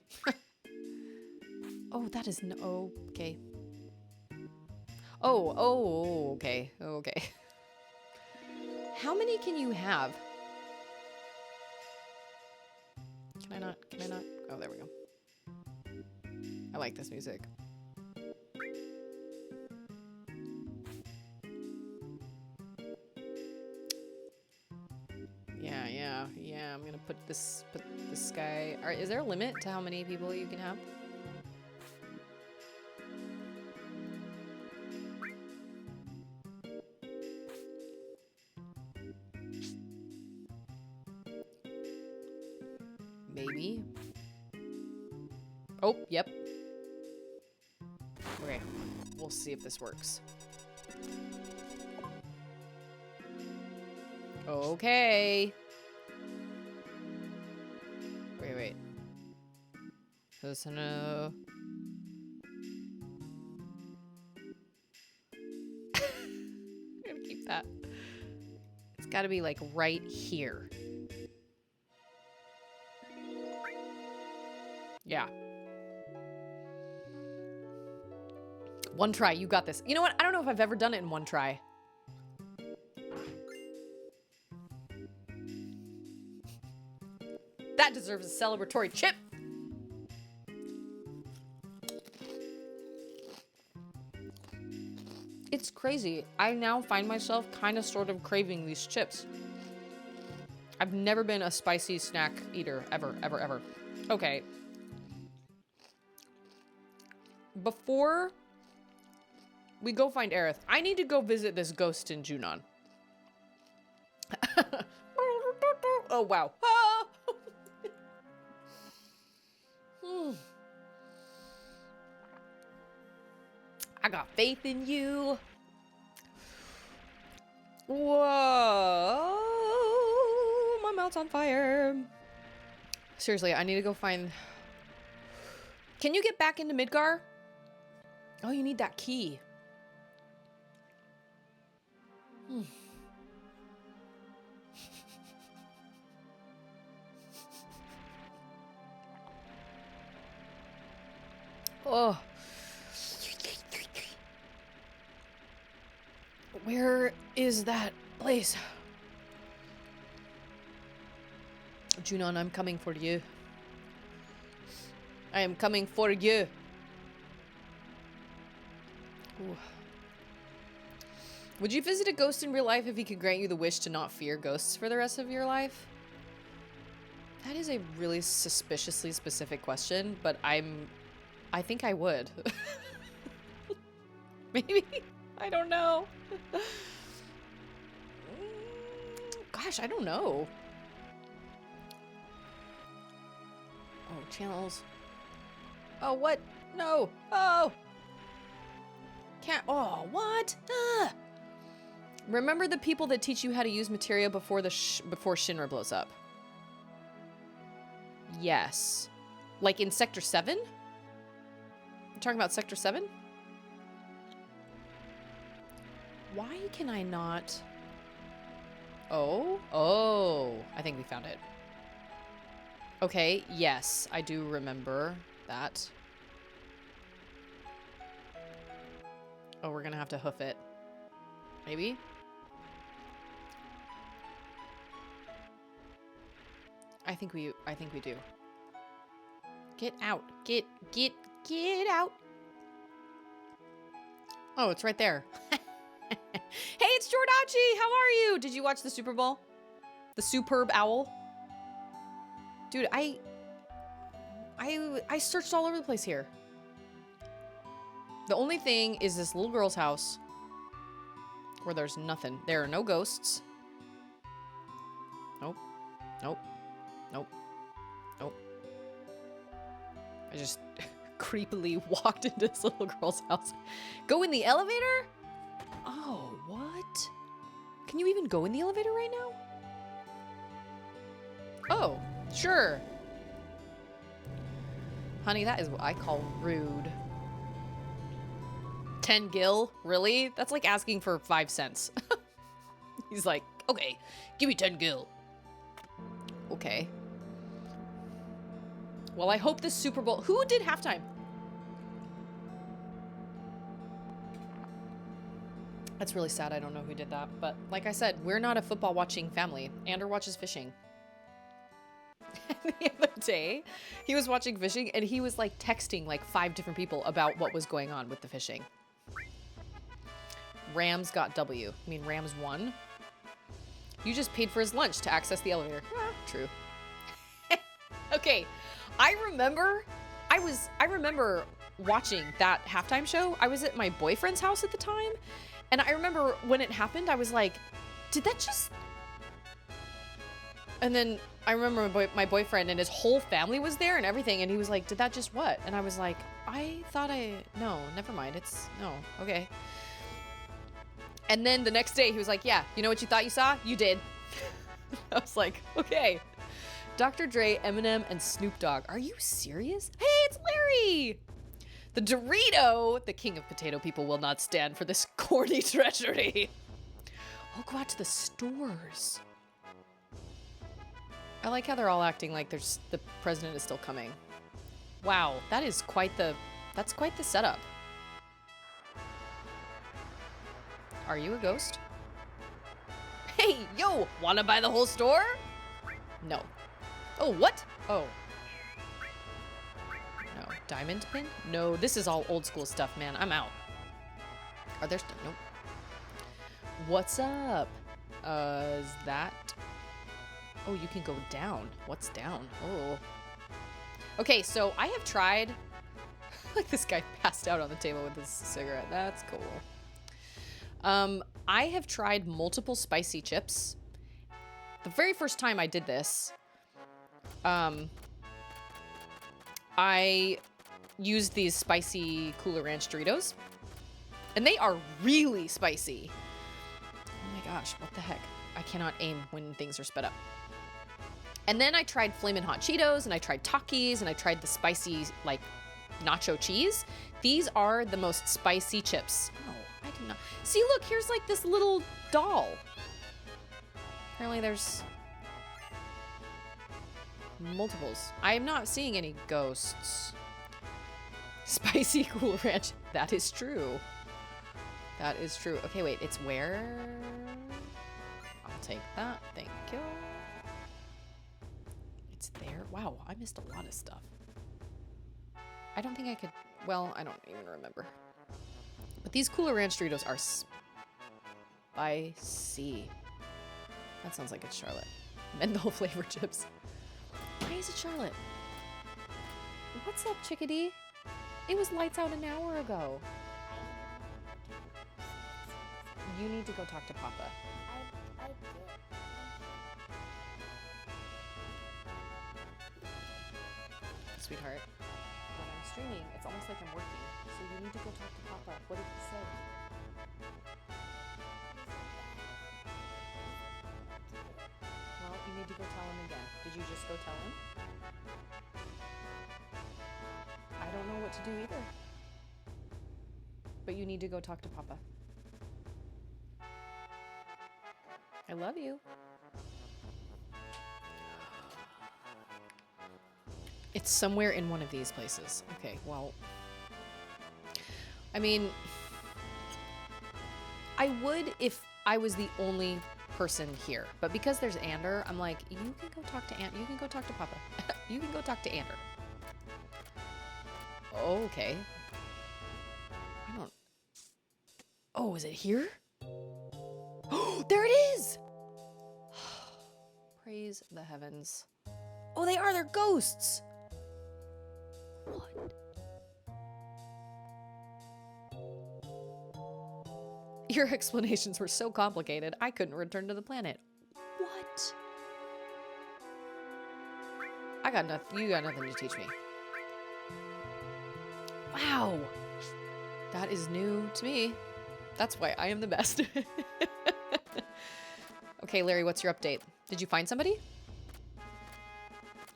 Oh, that is no, okay. Oh, okay, okay. How many can you have? Can I not? Oh, there we go. I like this music. Yeah, I'm gonna put this guy. All right, is there a limit to how many people you can have? Maybe. Oh, yep. Okay, we'll see if this works. Okay. Wait. Listen, I'm gonna keep that. It's gotta be like right here. Yeah. One try, you got this. You know what? I don't know if I've ever done it in one try. That deserves a celebratory chip. It's crazy. I now find myself kind of sort of craving these chips. I've never been a spicy snack eater, ever. Okay. Before we go find Aerith, I need to go visit this ghost in Junon. Oh, wow. Ah! I got faith in you. Whoa. My mouth's on fire. Seriously, I need to go find... Can you get back into Midgar? Oh, you need that key. Oh. Where is that place? Junon, I'm coming for you. I am coming for you. Ooh. Would you visit a ghost in real life if he could grant you the wish to not fear ghosts for the rest of your life? That is a really suspiciously specific question, but I think I would. Maybe. I don't know. Gosh, I don't know. Oh, channels. Oh, what? No. Oh. Can't. Oh, what? Ah. Remember the people that teach you how to use materia before before Shinra blows up? Yes. Like in Sector 7? You're talking about Sector 7? Why can I not... Oh, I think we found it. Okay, yes, I do remember that. Oh, we're gonna have to hoof it. Maybe? I think we do. Get out. Get out. Oh, it's right there. Hey, it's Jordachi! How are you? Did you watch the Super Bowl? The Superb Owl? Dude, I searched all over the place here. The only thing is this little girl's house where there's nothing. There are no ghosts. Nope. Nope. Nope. Nope. I just creepily walked into this little girl's house. Go in the elevator? Can you even go in the elevator right now? Oh, sure. Honey, that is what I call rude. 10 gil? Really? That's like asking for 5 cents. He's like, okay, give me 10 gil. Okay. Well, I hope the Super Bowl... Who did halftime? That's really sad. I don't know who did that. But like I said, we're not a football watching family. Ander watches fishing. The other day, he was watching fishing and he was like texting like 5 different people about what was going on with the fishing. Rams got W. I mean, Rams won. You just paid for his lunch to access the elevator. Ah, true. Okay, I remember watching that halftime show. I was at my boyfriend's house at the time, and I remember when it happened, I was like, did that just... And then I remember my boyfriend and his whole family was there and everything, and he was like, did that just what? And I was like, no, never mind. No, okay. And then the next day he was like, yeah, you know what you thought you saw? You did. I was like, okay. Dr. Dre, Eminem, and Snoop Dogg. Are you serious? Hey, it's Larry! The Dorito, the king of potato people, will not stand for this corny treachery. I'll go out to the stores. I like how they're all acting like the president is still coming. Wow, that's quite the setup. Are you a ghost? Hey, yo, wanna buy the whole store? No. Oh, what? Oh. No. Diamond pin? No, this is all old school stuff, man. I'm out. Are there stuff? Nope. What's up? Is that... Oh, you can go down. What's down? Oh. Okay, so I have tried... Like this guy passed out on the table with his cigarette. That's cool. I have tried multiple spicy chips. The very first time I did this, I used these spicy Cooler Ranch Doritos, and they are really spicy. Oh my gosh, what the heck? I cannot aim when things are sped up. And then I tried Flamin' Hot Cheetos, and I tried Takis, and I tried the spicy, like, nacho cheese. These are the most spicy chips. Oh, I did not. See, look, here's like this little doll. Apparently there's multiples. I am not seeing any ghosts. Spicy Cool Ranch. That is true. That is true. Okay, wait, it's where? I'll take that. Thank you. It's there. Wow, I missed a lot of stuff. I don't think I could... Well, I don't even remember. But these Cooler Ranch Doritos are spicy. That sounds like it's Charlotte. Menthol flavored chips. Why is it Charlotte? What's up, chickadee? It was lights out an hour ago. You need to go talk to Papa. I did. Sweetheart, when I'm streaming, it's almost like I'm working. So you need to go talk to Papa. What did he say? Well, you need to go tell him again. Did you just go tell him? I don't know what to do either. But you need to go talk to Papa. I love you. It's somewhere in one of these places. Okay, well... I mean... I would if I was the only person here. But because there's Ander, I'm like, you can go talk to Ander. You can go talk to Papa. You can go talk to Ander. Okay. I don't... Oh, is it here? Oh, there it is! Praise the heavens. Oh, they are. They're ghosts. What? Your explanations were so complicated, I couldn't return to the planet. What? I got nothing. You got nothing to teach me. Wow. That is new to me. That's why I am the best. Okay, Larry, what's your update? Did you find somebody?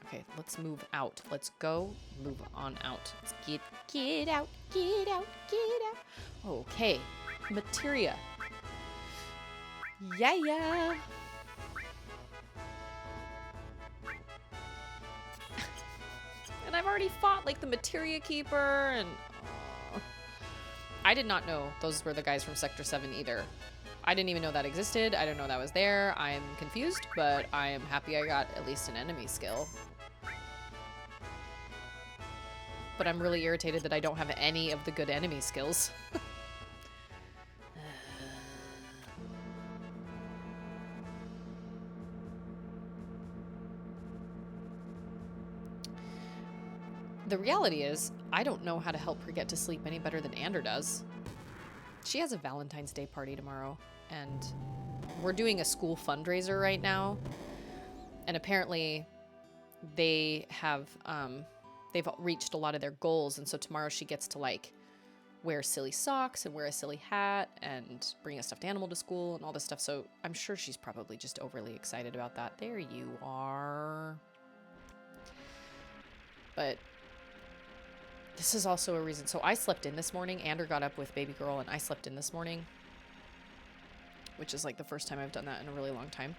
Okay, let's move out. Let's go. Move on out. Let's get out, get out, get out. Okay, materia. Yeah. And I've already fought like the materia keeper and I did not know those were the guys from Sector 7 either. I didn't even know that existed. I didn't know that was there. I'm confused, but I am happy I got at least an enemy skill. But I'm really irritated that I don't have any of the good enemy skills. The reality is, I don't know how to help her get to sleep any better than Ander does. She has a Valentine's Day party tomorrow, and we're doing a school fundraiser right now. And apparently, they have, they've reached a lot of their goals, and so tomorrow she gets to, like, wear silly socks and wear a silly hat and bring a stuffed animal to school and all this stuff. So I'm sure she's probably just overly excited about that. There you are. But this is also a reason. So I slept in this morning. Ander got up with baby girl and I slept in this morning, which is like the first time I've done that in a really long time.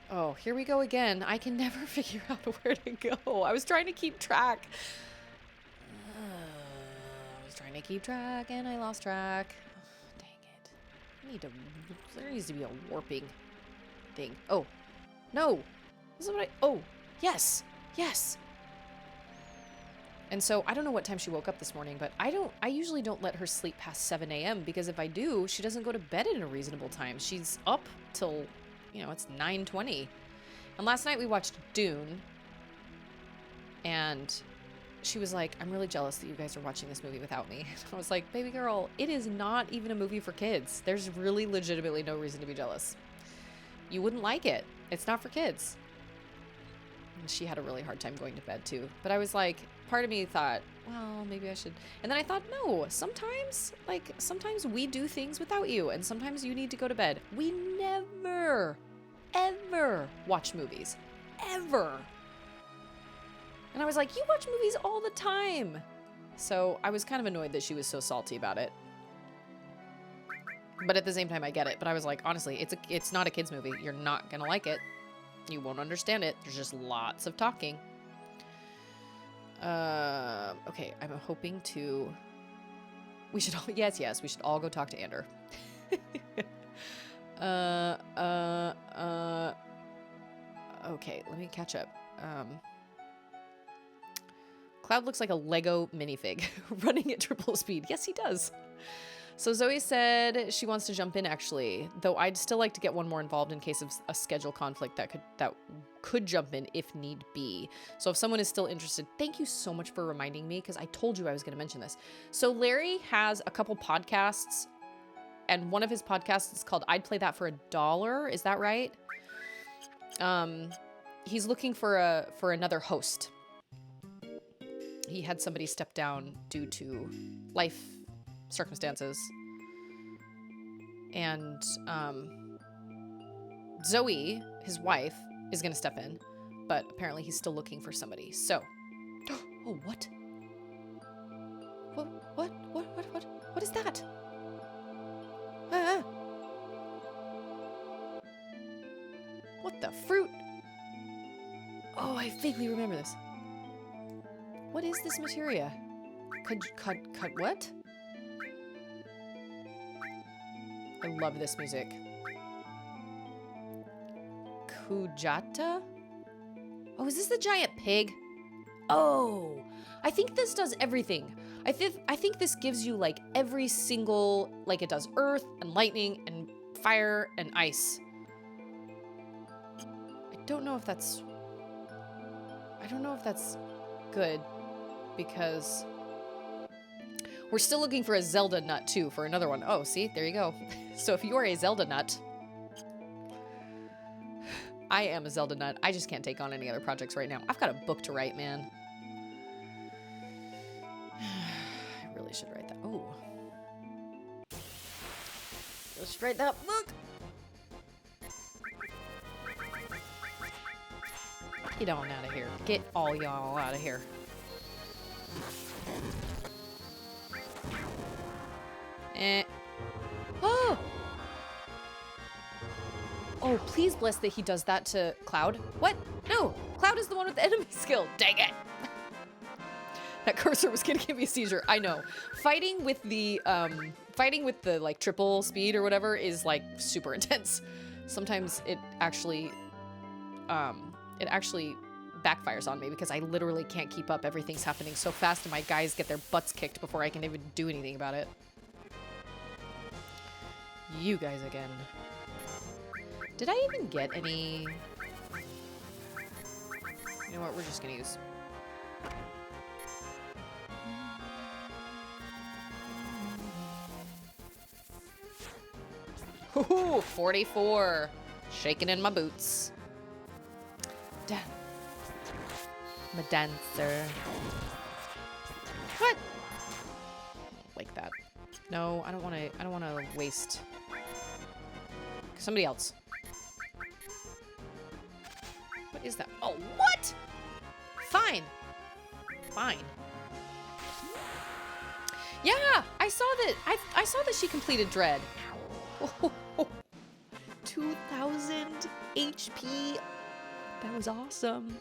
Oh, here we go again. I can never figure out where to go. I was trying to keep track. And I lost track. Oh, dang it. There needs to be a warping thing. Oh, no. This is what oh, yes. And so I don't know what time she woke up this morning, but I usually don't let her sleep past 7 a.m. because if I do, she doesn't go to bed at a reasonable time. She's up till, it's 9:20. And last night we watched Dune, and she was like, I'm really jealous that you guys are watching this movie without me. I was like, baby girl, it is not even a movie for kids. There's really legitimately no reason to be jealous. You wouldn't like it. It's not for kids. And she had a really hard time going to bed too. But I was like, part of me thought, well, maybe I should. And then I thought, no, sometimes we do things without you. And sometimes you need to go to bed. We never, ever watch movies. Ever. And I was like, you watch movies all the time. So I was kind of annoyed that she was so salty about it. But at the same time, I get it. But I was like, honestly, it's not a kid's movie. You're not going to like it. You won't understand it. There's just lots of talking. Okay, I'm hoping to... We should all... Yes, we should all go talk to Ander. Okay, let me catch up. Cloud looks like a Lego minifig running at triple speed. Yes, he does. So Zoe said she wants to jump in, actually, though I'd still like to get one more involved in case of a schedule conflict that could jump in if need be. So if someone is still interested, thank you so much for reminding me, because I told you I was going to mention this. So Larry has a couple podcasts, and one of his podcasts is called I'd Play That for $1. Is that right? He's looking for another host. He had somebody step down due to life circumstances. And Zoe, his wife, is going to step in, but apparently he's still looking for somebody. So, oh, what? What is that? What the fruit? Oh, I vaguely remember this. What is this materia? Cut what? I love this music. Kujata? Oh, is this the giant pig? Oh, I think this does everything. I think this gives you like every single, like it does earth and lightning and fire and ice. I don't know if that's good, because we're still looking for a Zelda nut too for another one. Oh, see, there you go. So if you're a Zelda nut, I am a Zelda nut. I just can't take on any other projects right now. I've got a book to write, man. I really should write that. Oh. I should write that book. Get on out of here. Get all y'all out of here. Oh! Oh, please bless that he does that to Cloud. What? No! Cloud is the one with the enemy skill. Dang it! That cursor was gonna give me a seizure. I know. Fighting with the like triple speed or whatever is like super intense. Sometimes it actually backfires on me because I literally can't keep up. Everything's happening so fast and my guys get their butts kicked before I can even do anything about it. You guys again. Did I even get any? You know what? We're just gonna use. Ooh, 44. Shaking in my boots. Damn. I'm a dancer. What? Like that. No, I don't want to waste. Somebody else. What is that? Oh, what? Fine. Fine. Yeah, I saw that she completed Dread. 2,000 HP. That was awesome.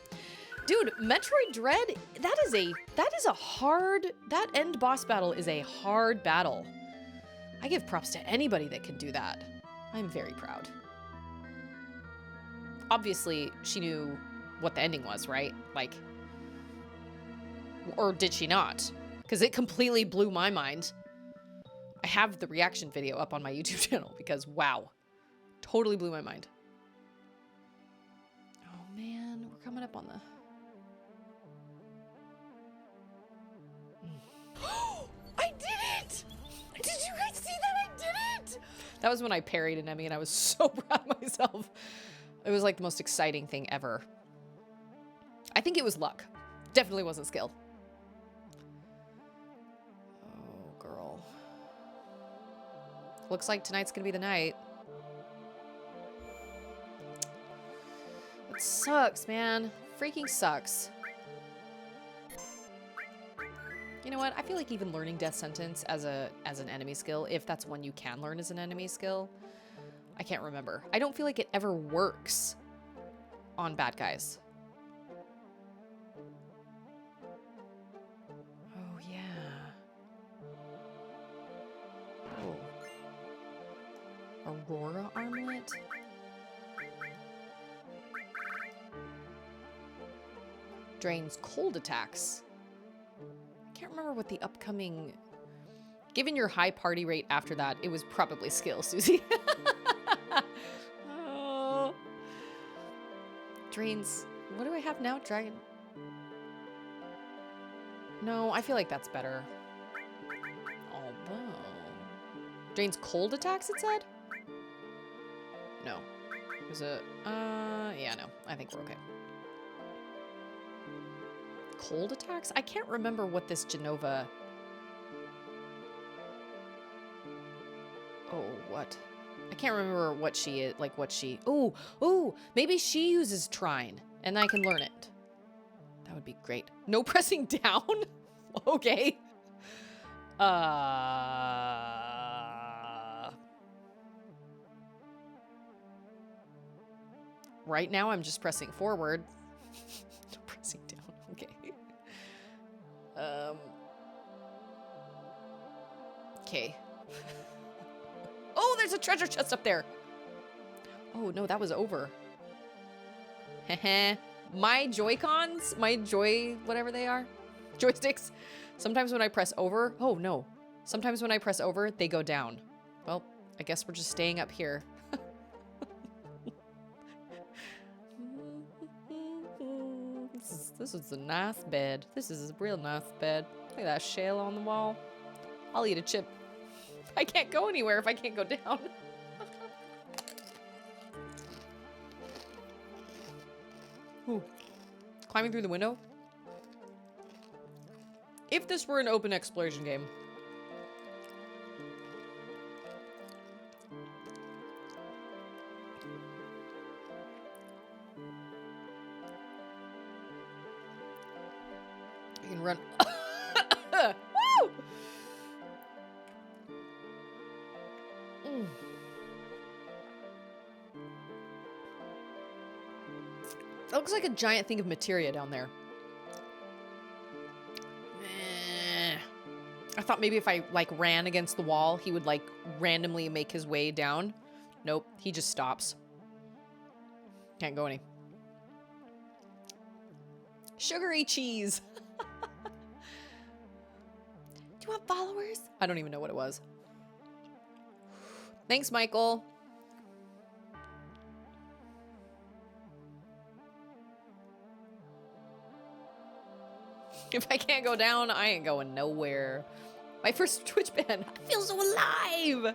Dude, Metroid Dread, that end boss battle is a hard battle. I give props to anybody that can do that. I'm very proud. Obviously, she knew what the ending was, right? Like, or did she not? Because it completely blew my mind. I have the reaction video up on my YouTube channel because, wow, totally blew my mind. Oh man, we're coming up on the... I did it! Did you guys see that? I did it! That was when I parried an enemy and I was so proud of myself. It was like the most exciting thing ever. I think it was luck. Definitely wasn't skill. Oh, girl. Looks like tonight's gonna be the night. It sucks, man. Freaking sucks. You know what? I feel like even learning Death Sentence as an enemy skill, if that's one you can learn as an enemy skill, I can't remember. I don't feel like it ever works on bad guys. Oh, yeah. Oh. Aurora Armlet? Drains cold attacks. I can't remember what the upcoming... Given your high party rate after that, it was probably skill, Susie. Oh. Drains... What do I have now? Dragon... No, I feel like that's better. Although... Drains cold attacks, it said? No. Was it... yeah, no. I think we're okay. Cold attacks? I can't remember what this Genova... Oh, what? I can't remember what she is, like what she... Oh, maybe she uses Trine, and I can learn it. That would be great. No pressing down? Okay. Right now I'm just pressing forward. No pressing down, okay. Okay. Oh, there's a treasure chest up there. Oh, no, that was over. Heh. My Joy-Cons, whatever they are, joysticks, sometimes when I press over, oh no, sometimes when I press over, they go down. Well, I guess we're just staying up here. This is a nice bed. This is a real nice bed. Look at that shell on the wall. I'll eat a chip. I can't go anywhere if I can't go down. Ooh. Climbing through the window? If this were an open exploration game. can run. Woo! Mm. It looks like a giant thing of materia down there. Meh. I thought maybe if I like ran against the wall, he would like randomly make his way down. Nope, he just stops. Can't go any. Sugary cheese. Do you want followers? I don't even know what it was. Thanks, Michael. If I can't go down, I ain't going nowhere. My first Twitch ban. I feel so alive.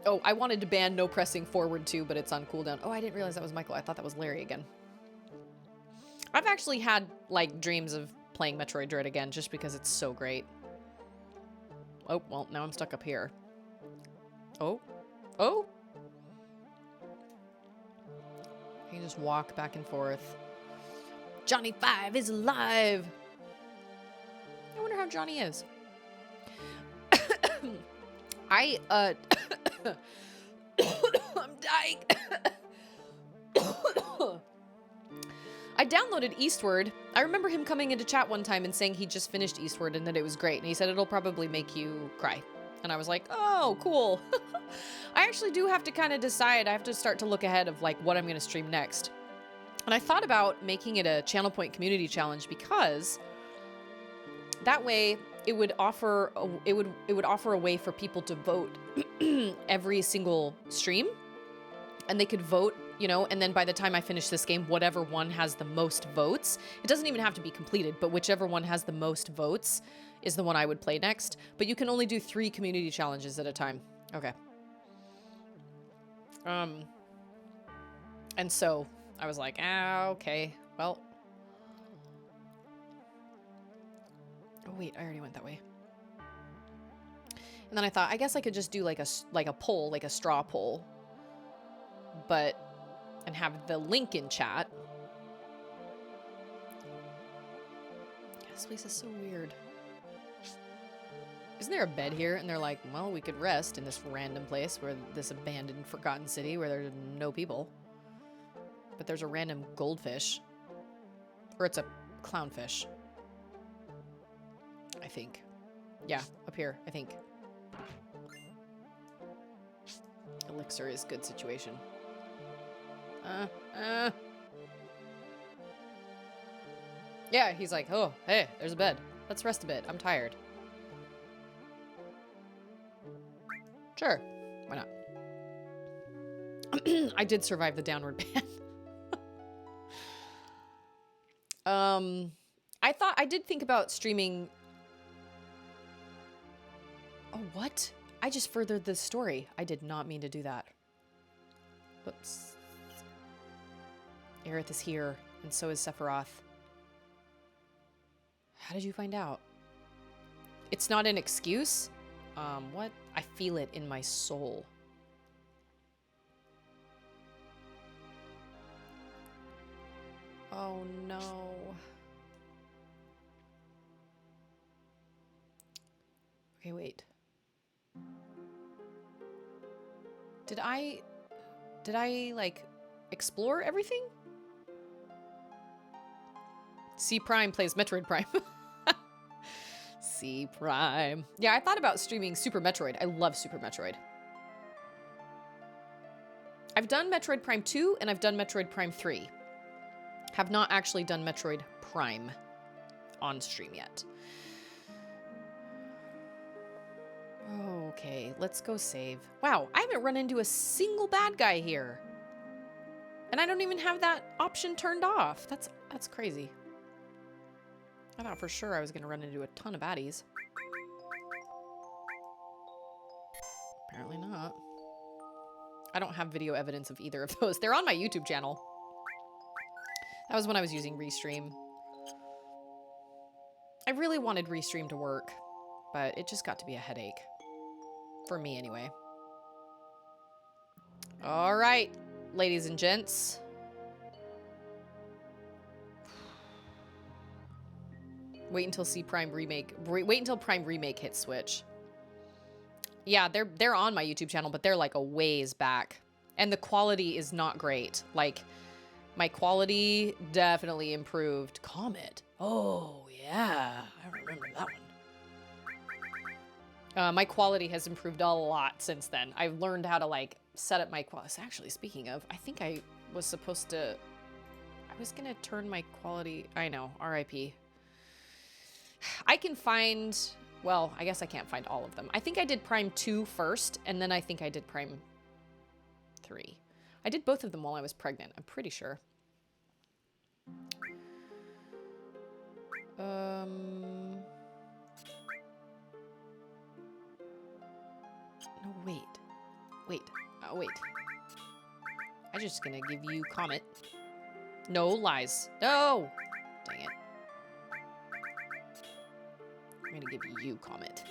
Oh, I wanted to ban no pressing forward too, but it's on cooldown. Oh, I didn't realize that was Michael. I thought that was Larry again. I've actually had like dreams of playing Metroid Dread again just because it's so great. Oh, well, now I'm stuck up here. Oh. Oh. I can just walk back and forth. Johnny 5 is alive. I wonder how Johnny is. I'm dying. I downloaded Eastward. I remember him coming into chat one time and saying he just finished Eastward and that it was great. And he said it'll probably make you cry. And I was like, oh, cool. I actually do have to kind of decide. I have to start to look ahead of like what I'm going to stream next. And I thought about making it a Channel Point community challenge because that way it would offer a way for people to vote every single stream, and they could vote, you know, and then by the time I finish this game, whatever one has the most votes, it doesn't even have to be completed, but whichever one has the most votes is the one I would play next. But you can only do 3 community challenges at a time. Okay. And so I was like, okay, well. Oh wait, I already went that way. And then I thought, I guess I could just do like a poll, like a straw poll, and have the link in chat. This place is so weird. Isn't there a bed here? And they're like, well, we could rest in this random place where this abandoned, forgotten city where there's no people. But there's a random goldfish. Or it's a clownfish. I think. Yeah, up here, I think. Elixir is good situation. Yeah, he's like, oh, hey, there's a bed. Let's rest a bit. I'm tired. Sure. Why not? I did survive the downward ban. I did think about streaming. Oh, what? I just furthered the story. I did not mean to do that. Whoops. Aerith is here, and so is Sephiroth. How did you find out? It's not an excuse? What? I feel it in my soul. Oh, no. Okay, wait. Did I, like, explore everything? C Prime plays Metroid Prime. C Prime. Yeah, I thought about streaming Super Metroid. I love Super Metroid. I've done Metroid Prime 2 and I've done Metroid Prime 3. Have not actually done Metroid Prime on stream yet. Okay, let's go save. Wow, I haven't run into a single bad guy here. And I don't even have that option turned off. That's crazy. I thought for sure I was going to run into a ton of baddies. Apparently not. I don't have video evidence of either of those. They're on my YouTube channel. That was when I was using Restream. I really wanted Restream to work, but it just got to be a headache. For me, anyway. All right, ladies and gents. Wait until Prime Remake hits Switch. Yeah, they're on my YouTube channel, but they're like a ways back. And the quality is not great. Like, my quality definitely improved. Comet. Oh, yeah. I remember that one. My quality has improved a lot since then. I've learned how to, like, set up my quality. Actually, speaking of, I think I was supposed to... I was going to turn my quality... I know. RIP. I can find... Well, I guess I can't find all of them. I think I did Prime 2 first, and then I think I did Prime 3. I did both of them while I was pregnant, I'm pretty sure. No, wait. Wait. Oh, wait. I'm just gonna give you Comet. No lies. No! Dang it. I'm gonna give you Comet.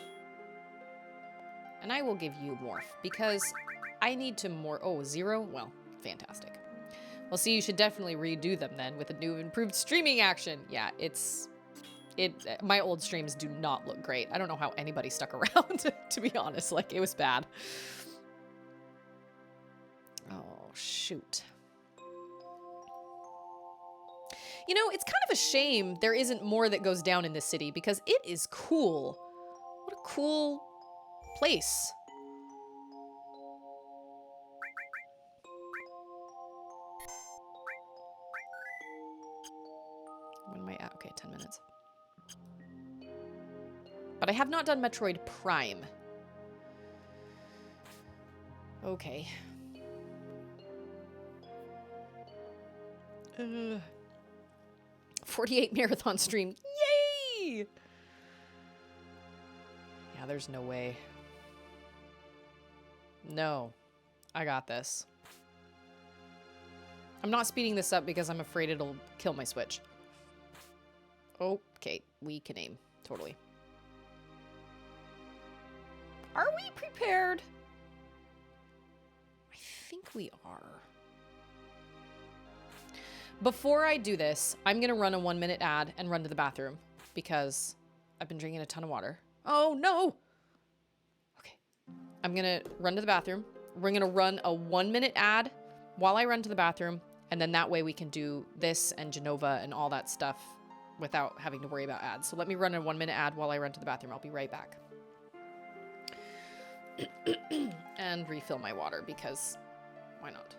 And I will give you Morph, because I need to more... Oh, 0? Well, fantastic. Well, see, you should definitely redo them then with a new improved streaming action. Yeah, my old streams do not look great. I don't know how anybody stuck around, to be honest. Like, it was bad. Oh, shoot. You know, it's kind of a shame there isn't more that goes down in this city, because it is cool. What a cool place. When am I at? Okay, 10 minutes. But I have not done Metroid Prime. Okay. 48 marathon stream. Yay! Yeah, there's no way. No. I got this. I'm not speeding this up because I'm afraid it'll kill my Switch. Okay, we can aim. Totally. Are we prepared? I think we are. Before I do this, I'm going to run a 1-minute ad and run to the bathroom because I've been drinking a ton of water. Oh, no. Okay. I'm going to run to the bathroom. We're going to run a 1-minute ad while I run to the bathroom, and then that way we can do this and Genova and all that stuff without having to worry about ads. So let me run a 1-minute ad while I run to the bathroom. I'll be right back. And refill my water because why not?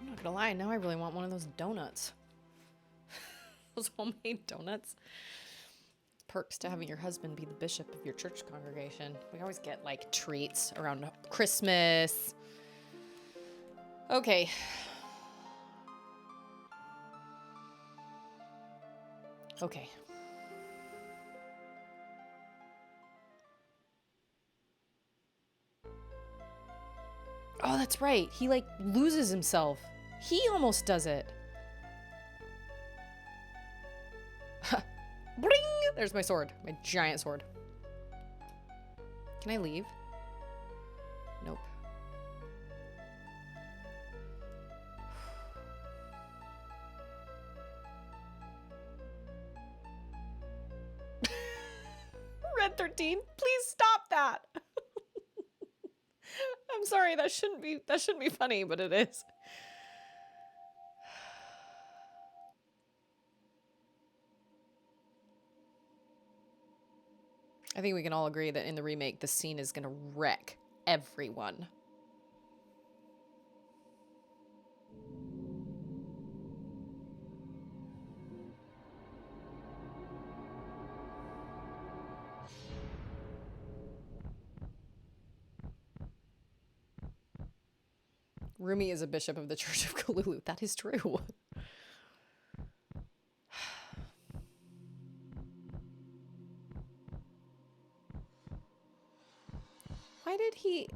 I'm not gonna lie, now I really want one of those donuts. Those homemade donuts. Perks to having your husband be the bishop of your church congregation. We always get like treats around Christmas. Okay. Okay. Oh, that's right. He like loses himself. He almost does it. Bling! There's my sword. My giant sword. Can I leave? Nope. Red 13, please stop that. I'm sorry, that shouldn't be funny, but it is. I think we can all agree that in the remake, the scene is gonna wreck everyone. Rumi is a bishop of the Church of Kalulu. That is true. Why did he...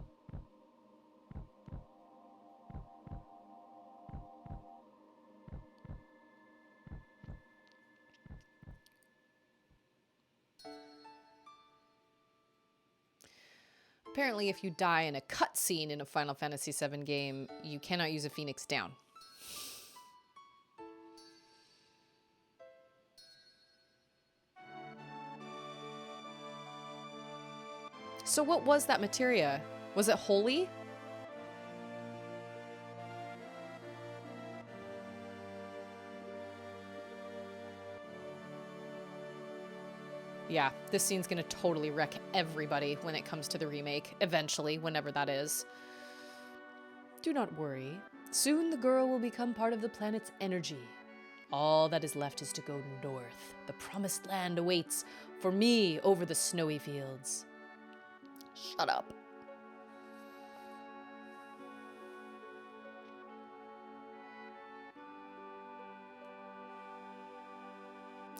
Apparently, if you die in a cutscene in a Final Fantasy VII game, you cannot use a Phoenix down. So what was that materia? Was it holy? Yeah, this scene's gonna totally wreck everybody when it comes to the remake, eventually, whenever that is. Do not worry. Soon the girl will become part of the planet's energy. All that is left is to go north. The promised land awaits for me over the snowy fields. Shut up.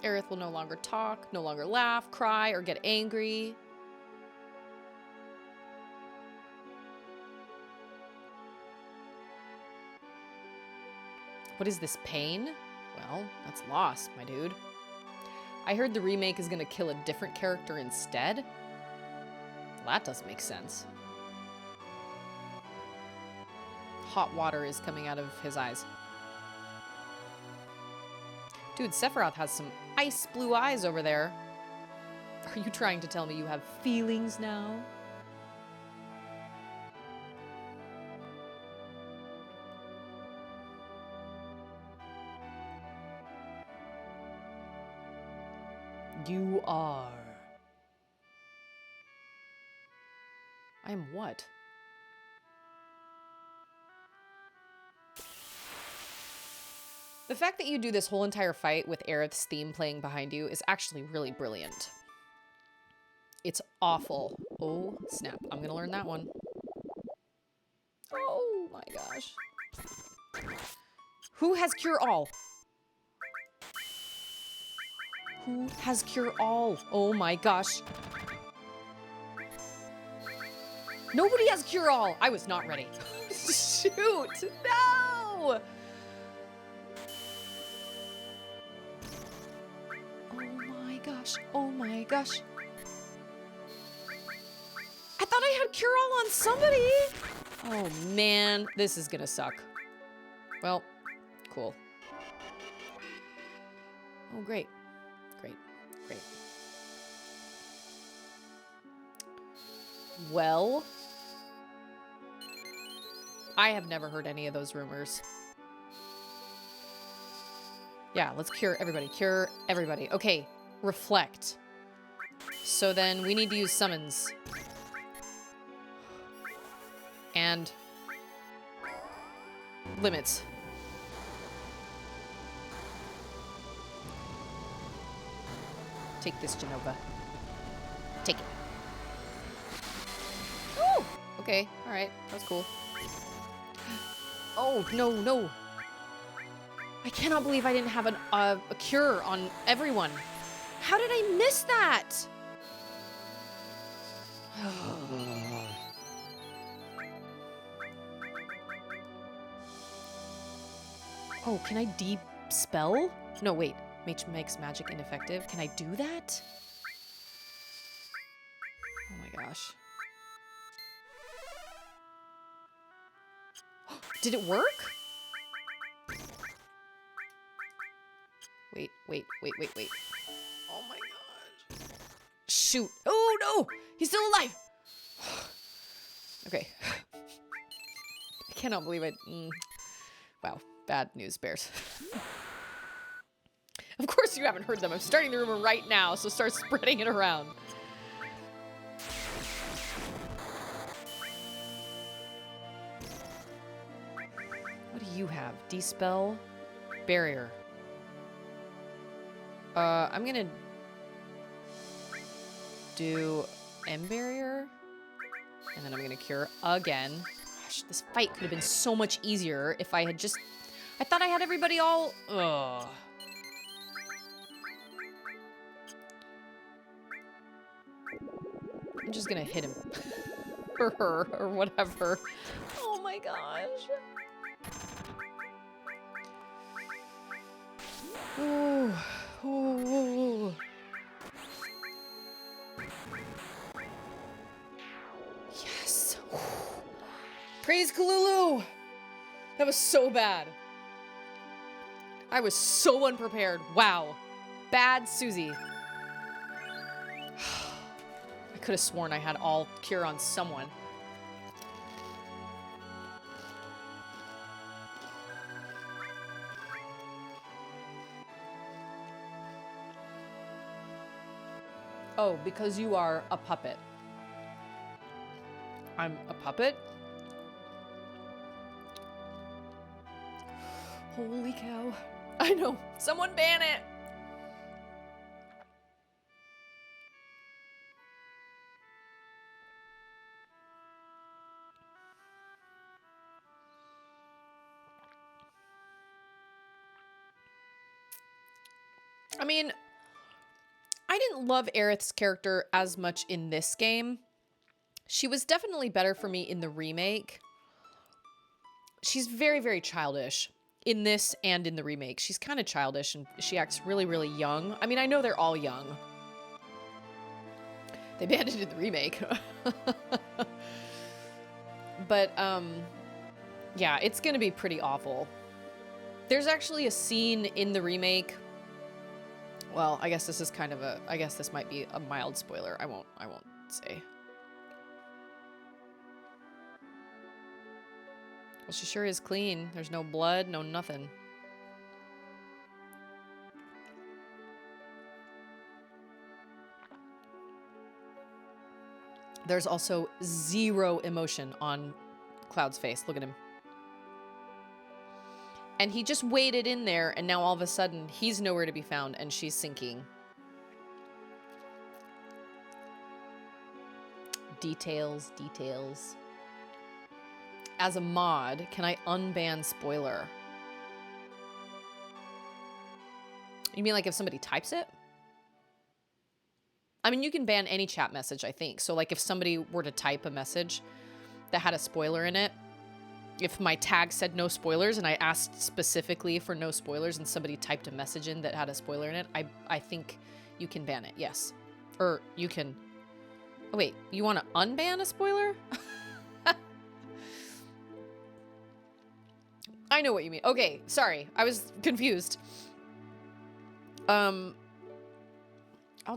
Aerith will no longer talk, no longer laugh, cry, or get angry. What is this, pain? Well, that's loss, my dude. I heard the remake is gonna kill a different character instead. Well, that doesn't make sense. Hot water is coming out of his eyes. Dude, Sephiroth has some ice blue eyes over there. Are you trying to tell me you have feelings now? You are. I am what? The fact that you do this whole entire fight with Aerith's theme playing behind you is actually really brilliant. It's awful. Oh, snap. I'm gonna learn that one. Oh my gosh. Who has Cure All? Who has Cure All? Oh my gosh. Nobody has Cure All. I was not ready. Shoot. No. Oh my gosh. I thought I had Cure All on somebody. Oh man, this is gonna suck. Well, cool. Oh, great. Great. Great. Well, I have never heard any of those rumors. Yeah, let's cure everybody. Cure everybody. Okay. Reflect. So then we need to use summons. And limits. Take this, Genova. Take it. Oh! Okay, alright. That's cool. Oh, no, no. I cannot believe I didn't have a cure on everyone. How did I miss that? Oh, can I de-spell? No, wait. Makes magic ineffective. Can I do that? Oh my gosh. Did it work? Wait. Oh my gosh. Shoot. Oh no! He's still alive! Okay. I cannot believe it. Wow. Bad news, bears. Of course you haven't heard them. I'm starting the rumor right now, so start spreading it around. What do you have? Dispel? Barrier. I'm gonna do M barrier, and then I'm gonna cure again. Gosh, this fight could have been so much easier if I had just... I thought I had everybody all... Ugh. I'm just gonna hit him. Or her, or whatever. Oh my gosh. Ooh. Ooh. Yes. Praise Kalulu. That was so bad. I was so unprepared. Wow. Bad Susie. I could have sworn I had all cure on someone. Oh, because you are a puppet. I'm a puppet? Holy cow. I know. Someone ban it. I mean, I didn't love Aerith's character as much in this game. She was definitely better for me in the remake. She's very, very childish in this and in the remake. She's kind of childish and she acts really, really young. I mean, I know they're all young. They banned it in the remake. But, yeah, it's gonna be pretty awful. There's actually a scene in the remake. Well, I guess this is kind of a... I guess this might be a mild spoiler. I won't say. Well, she sure is clean. There's no blood, no nothing. There's also zero emotion on Cloud's face. Look at him. And he just waded in there, and now all of a sudden, he's nowhere to be found, and she's sinking. Details, details. As a mod, can I unban spoiler? You mean like if somebody types it? I mean, you can ban any chat message, I think. So like if somebody were to type a message that had a spoiler in it, if my tag said no spoilers and I asked specifically for no spoilers and somebody typed a message in that had a spoiler in it, I think you can ban it, yes. Or you can... Oh, wait, you want to unban a spoiler? I know what you mean. Okay, sorry. I was confused. I'll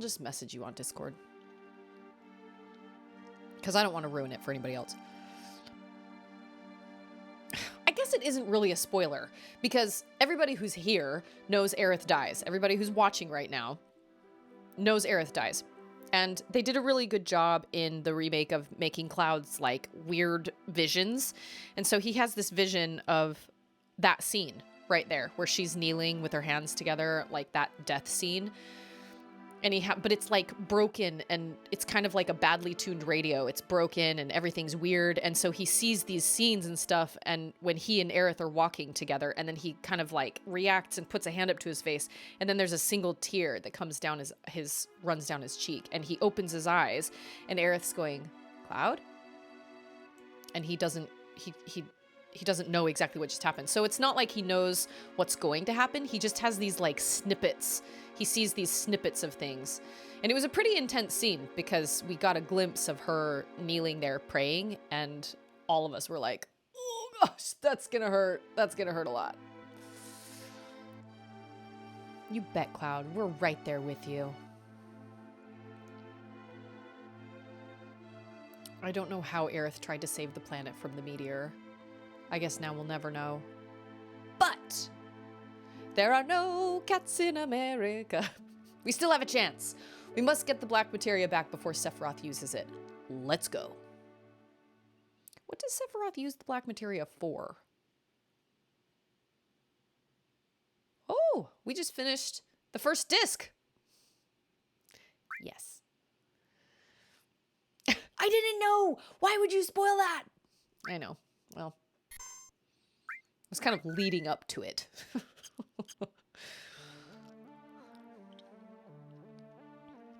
just message you on Discord. Because I don't want to ruin it for anybody else. I guess it isn't really a spoiler. Because everybody who's here knows Aerith dies. Everybody who's watching right now knows Aerith dies. And they did a really good job in the remake of making Cloud's, like, weird visions. And so he has this vision of that scene right there where she's kneeling with her hands together, like that death scene. And but it's like broken and it's kind of like a badly tuned radio. It's broken and everything's weird. And so he sees these scenes and stuff. And when he and Aerith are walking together, and then he kind of like reacts and puts a hand up to his face. And then there's a single tear that comes down runs down his cheek, and he opens his eyes and Aerith's going, "Cloud?" And he doesn't know exactly what just happened. So it's not like he knows what's going to happen. He just has these like snippets. He sees these snippets of things. And it was a pretty intense scene because we got a glimpse of her kneeling there praying, and all of us were like, "Oh Gosh, that's gonna hurt. That's gonna hurt a lot. You bet, Cloud. We're right there with you. I don't know how Aerith tried to save the planet from the meteor. I guess now we'll never know. But there are no cats in America. We still have a chance. We must get the black materia back before Sephiroth uses it. Let's go. What does Sephiroth use the black materia for? Oh, we just finished the first disc. Yes. I didn't know. Why would you spoil that? I know. Well, I was kind of leading up to it.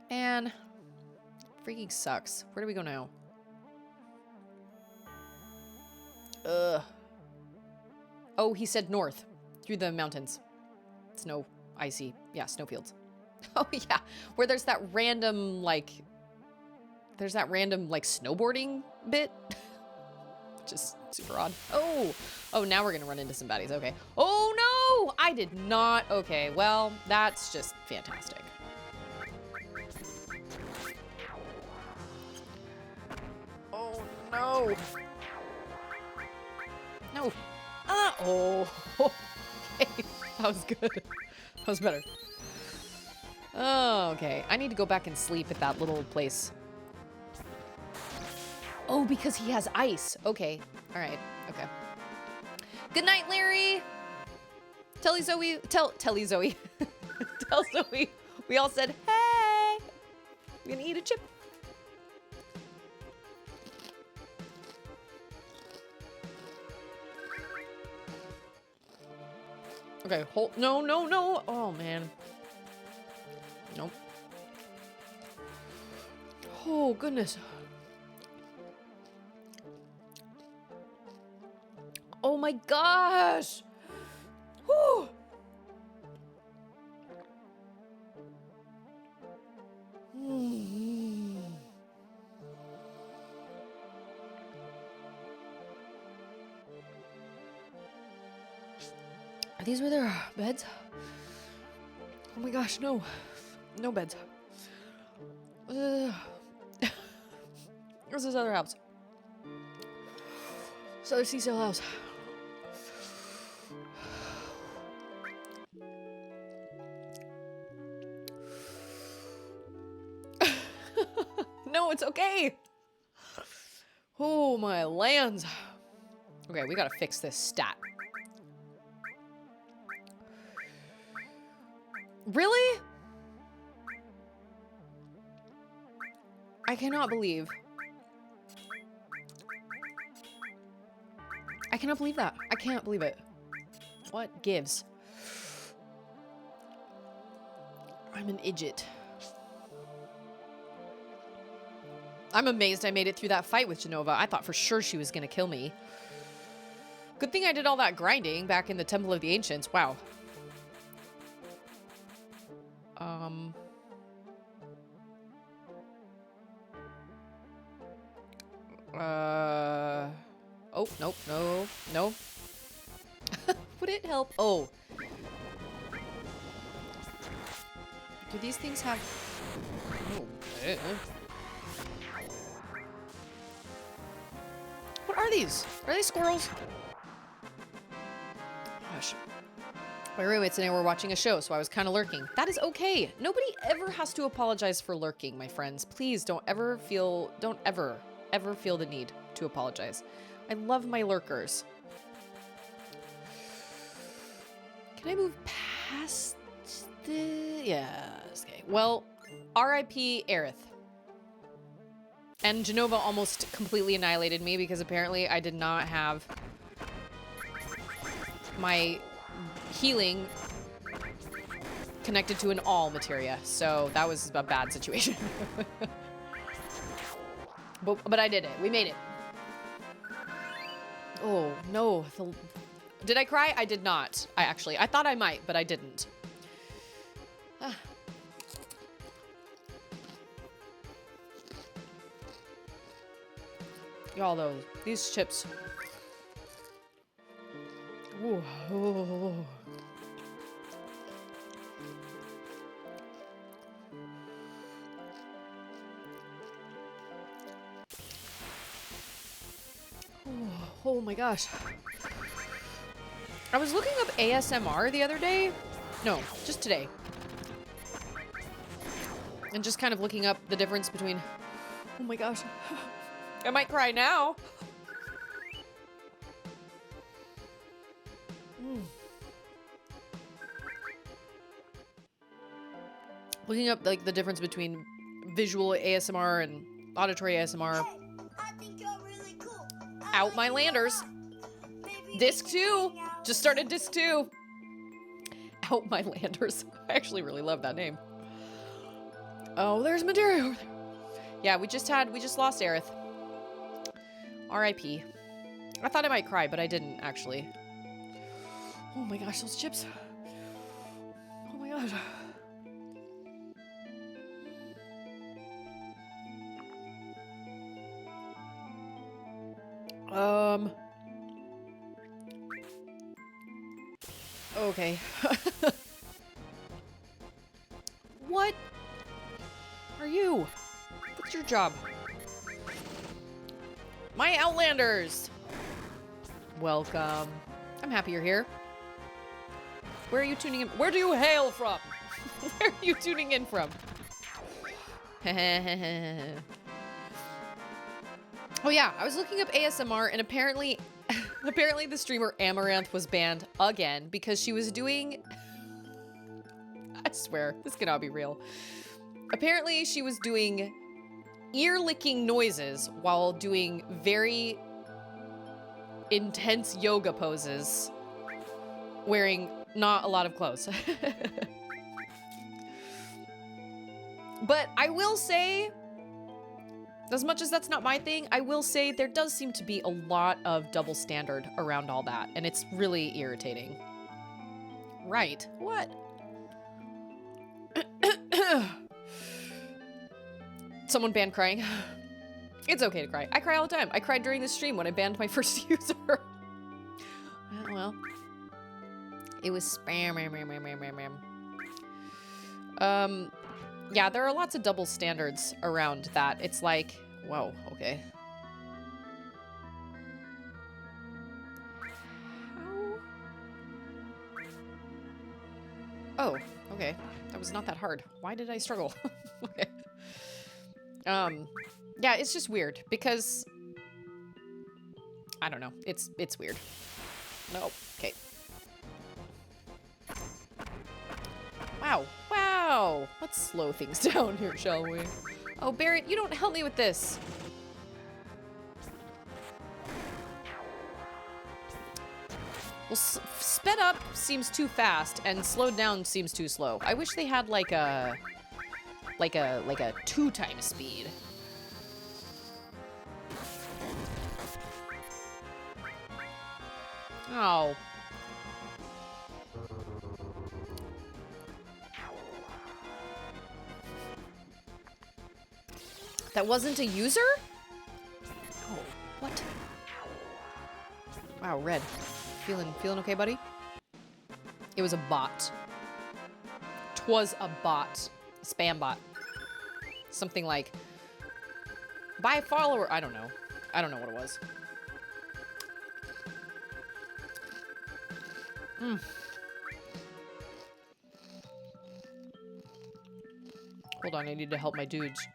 Man, freaking sucks. Where do we go now? Oh, he said north through the mountains. Snow, icy, yeah, snowfields. Oh yeah, where there's that random like snowboarding bit, which is super odd. Oh, now we're gonna run into some baddies. Okay. Oh no, I did not. Okay, well, that's just fantastic. Oh no. No. Oh. Okay. That was good. That was better. Oh, okay. I need to go back and sleep at that little place. Oh, because he has ice. Okay. All right. Okay. Good night, Larry. Tell Zoe. Tell Zoe. Tell Zoe. We all said, hey. I'm gonna eat a chip. Okay, hold. No, no, no. Oh, man. Nope. Oh, goodness. Oh, my gosh. Whew. Are these where there are beds? Oh my gosh, no. No beds. Where's this other house? This other seasale house. No, it's okay. Oh, my lands. Okay, we gotta fix this stat. Really? I cannot believe. I cannot believe that. I can't believe it. What gives? I'm an idiot. I'm amazed I made it through that fight with Genova. I thought for sure she was gonna kill me. Good thing I did all that grinding back in the Temple of the Ancients. Wow. Oh, nope, no, no. Would it help? Oh. Do these things have... Oh. What are these? Are they squirrels? Gosh. My roommates and I were watching a show, so I was kind of lurking. That is okay. Nobody ever has to apologize for lurking, my friends. Please don't ever feel the need to apologize. I love my lurkers. Can I move past the... Yeah, okay. Well, R.I.P. Aerith. And Genova almost completely annihilated me because apparently I did not have my healing connected to an all materia. So that was a bad situation. But I did it. We made it. Oh, no. Did I cry? I did not. I thought I might, but I didn't. Y'all, though, these chips Ooh. Oh. Oh my gosh. I was looking up ASMR the other day. No, just today. And just kind of looking up the difference between... Oh my gosh. I might cry now. Looking up like the difference between visual ASMR and auditory ASMR. Hey, I think you're really cool. Out my landers. Maybe Disc 2. hang out. Just started disc 2. Out my landers. I actually really love that name. Oh, there's Madeira over there. Yeah, we just lost Aerith. R.I.P. I thought I might cry, but I didn't actually. Oh my gosh, those chips. Oh my gosh. Okay. What are you? What's your job? My Outlanders! Welcome. I'm happy you're here. Where are you tuning in? Where do you hail from? Where are you tuning in from? Oh yeah, I was looking up ASMR and apparently the streamer Amaranth was banned again because she was doing... I swear, this cannot be real. Apparently she was doing ear-licking noises while doing very intense yoga poses, wearing not a lot of clothes. But I will say, as much as that's not my thing, I will say there does seem to be a lot of double standard around all that, and it's really irritating. Right. What? Someone banned crying. It's okay to cry. I cry all the time. I cried during the stream when I banned my first user. Well, it was spam. Yeah, there are lots of double standards around that. It's like, whoa, okay. How? Oh, okay. That was not that hard. Why did I struggle? Okay. Yeah, it's just weird because I don't know. It's weird. No. Okay. Wow. Wow. Let's slow things down here, shall we? Oh, Barrett, you don't help me with this. Well, sped up seems too fast and slowed down seems too slow. I wish they had like a 2 times speed. Oh. That wasn't a user? Oh, what? Wow, Red. Feeling okay, buddy? It was a bot. 'Twas a bot. Spam bot. Something like buy follower. I don't know. I don't know what it was. Hold on, I need to help my dudes.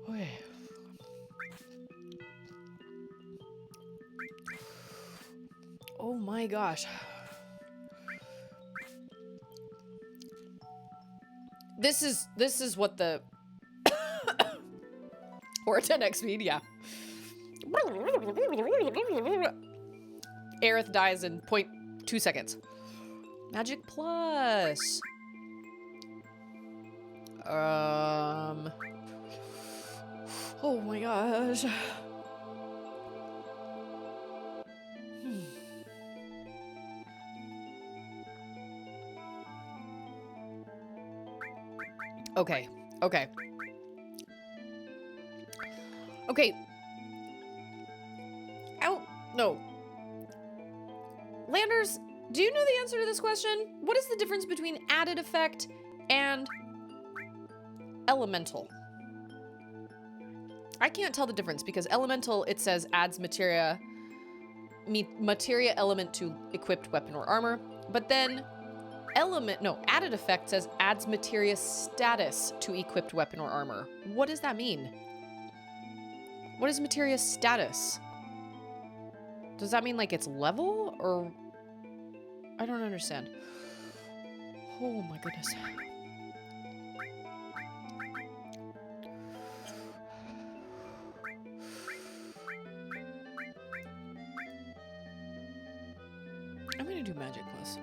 Okay. Oh my gosh. This is what the or a 10x speed, yeah. Aerith dies in 0.2 seconds. Magic plus. Oh my gosh. Okay. Okay. Okay. Ow. No. Landers, do you know the answer to this question? What is the difference between added effect and elemental? I can't tell the difference because elemental, it says adds materia element to equipped weapon or armor. But then added effect says adds materia status to equipped weapon or armor. What does that mean? What is materia status? Does that mean like it's level or? I don't understand. Oh my goodness. I'm gonna do magic plus.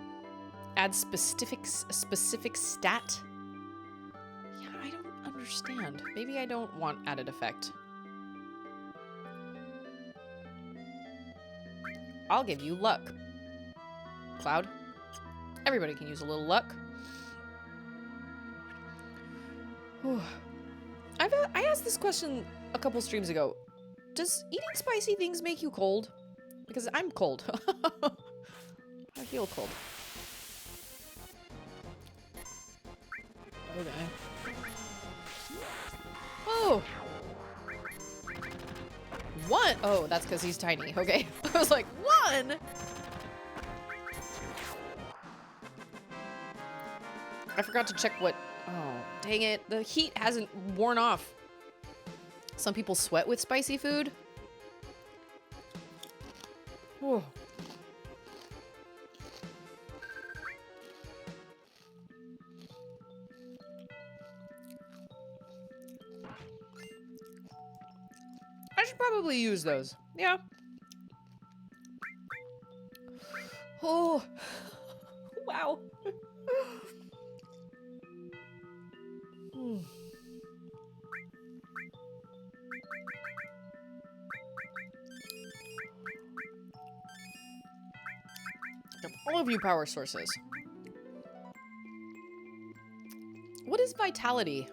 Add specific stat. Yeah, I don't understand. Maybe I don't want added effect. I'll give you luck. Cloud. Everybody can use a little luck. Whew. I asked this question a couple streams ago. Does eating spicy things make you cold? Because I'm cold. I feel cold. Okay. Oh! One! Oh, that's because he's tiny. Okay. I was like, one! I forgot to check what... Oh, dang it. The heat hasn't worn off. Some people sweat with spicy food. Oh. I should probably use those. Yeah. Oh. Wow. All of you power sources. What is vitality?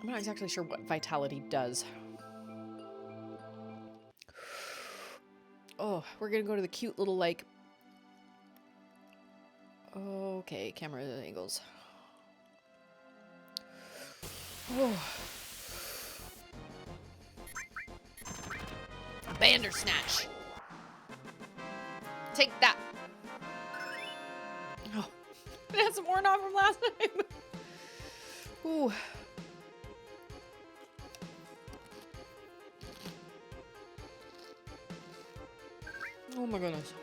I'm not exactly sure what vitality does. Oh, we're gonna go to the cute little, like... Okay, camera angles. Oh. Bandersnatch. Take that. Oh, it hasn't worn off from last time. Ooh. Oh my goodness.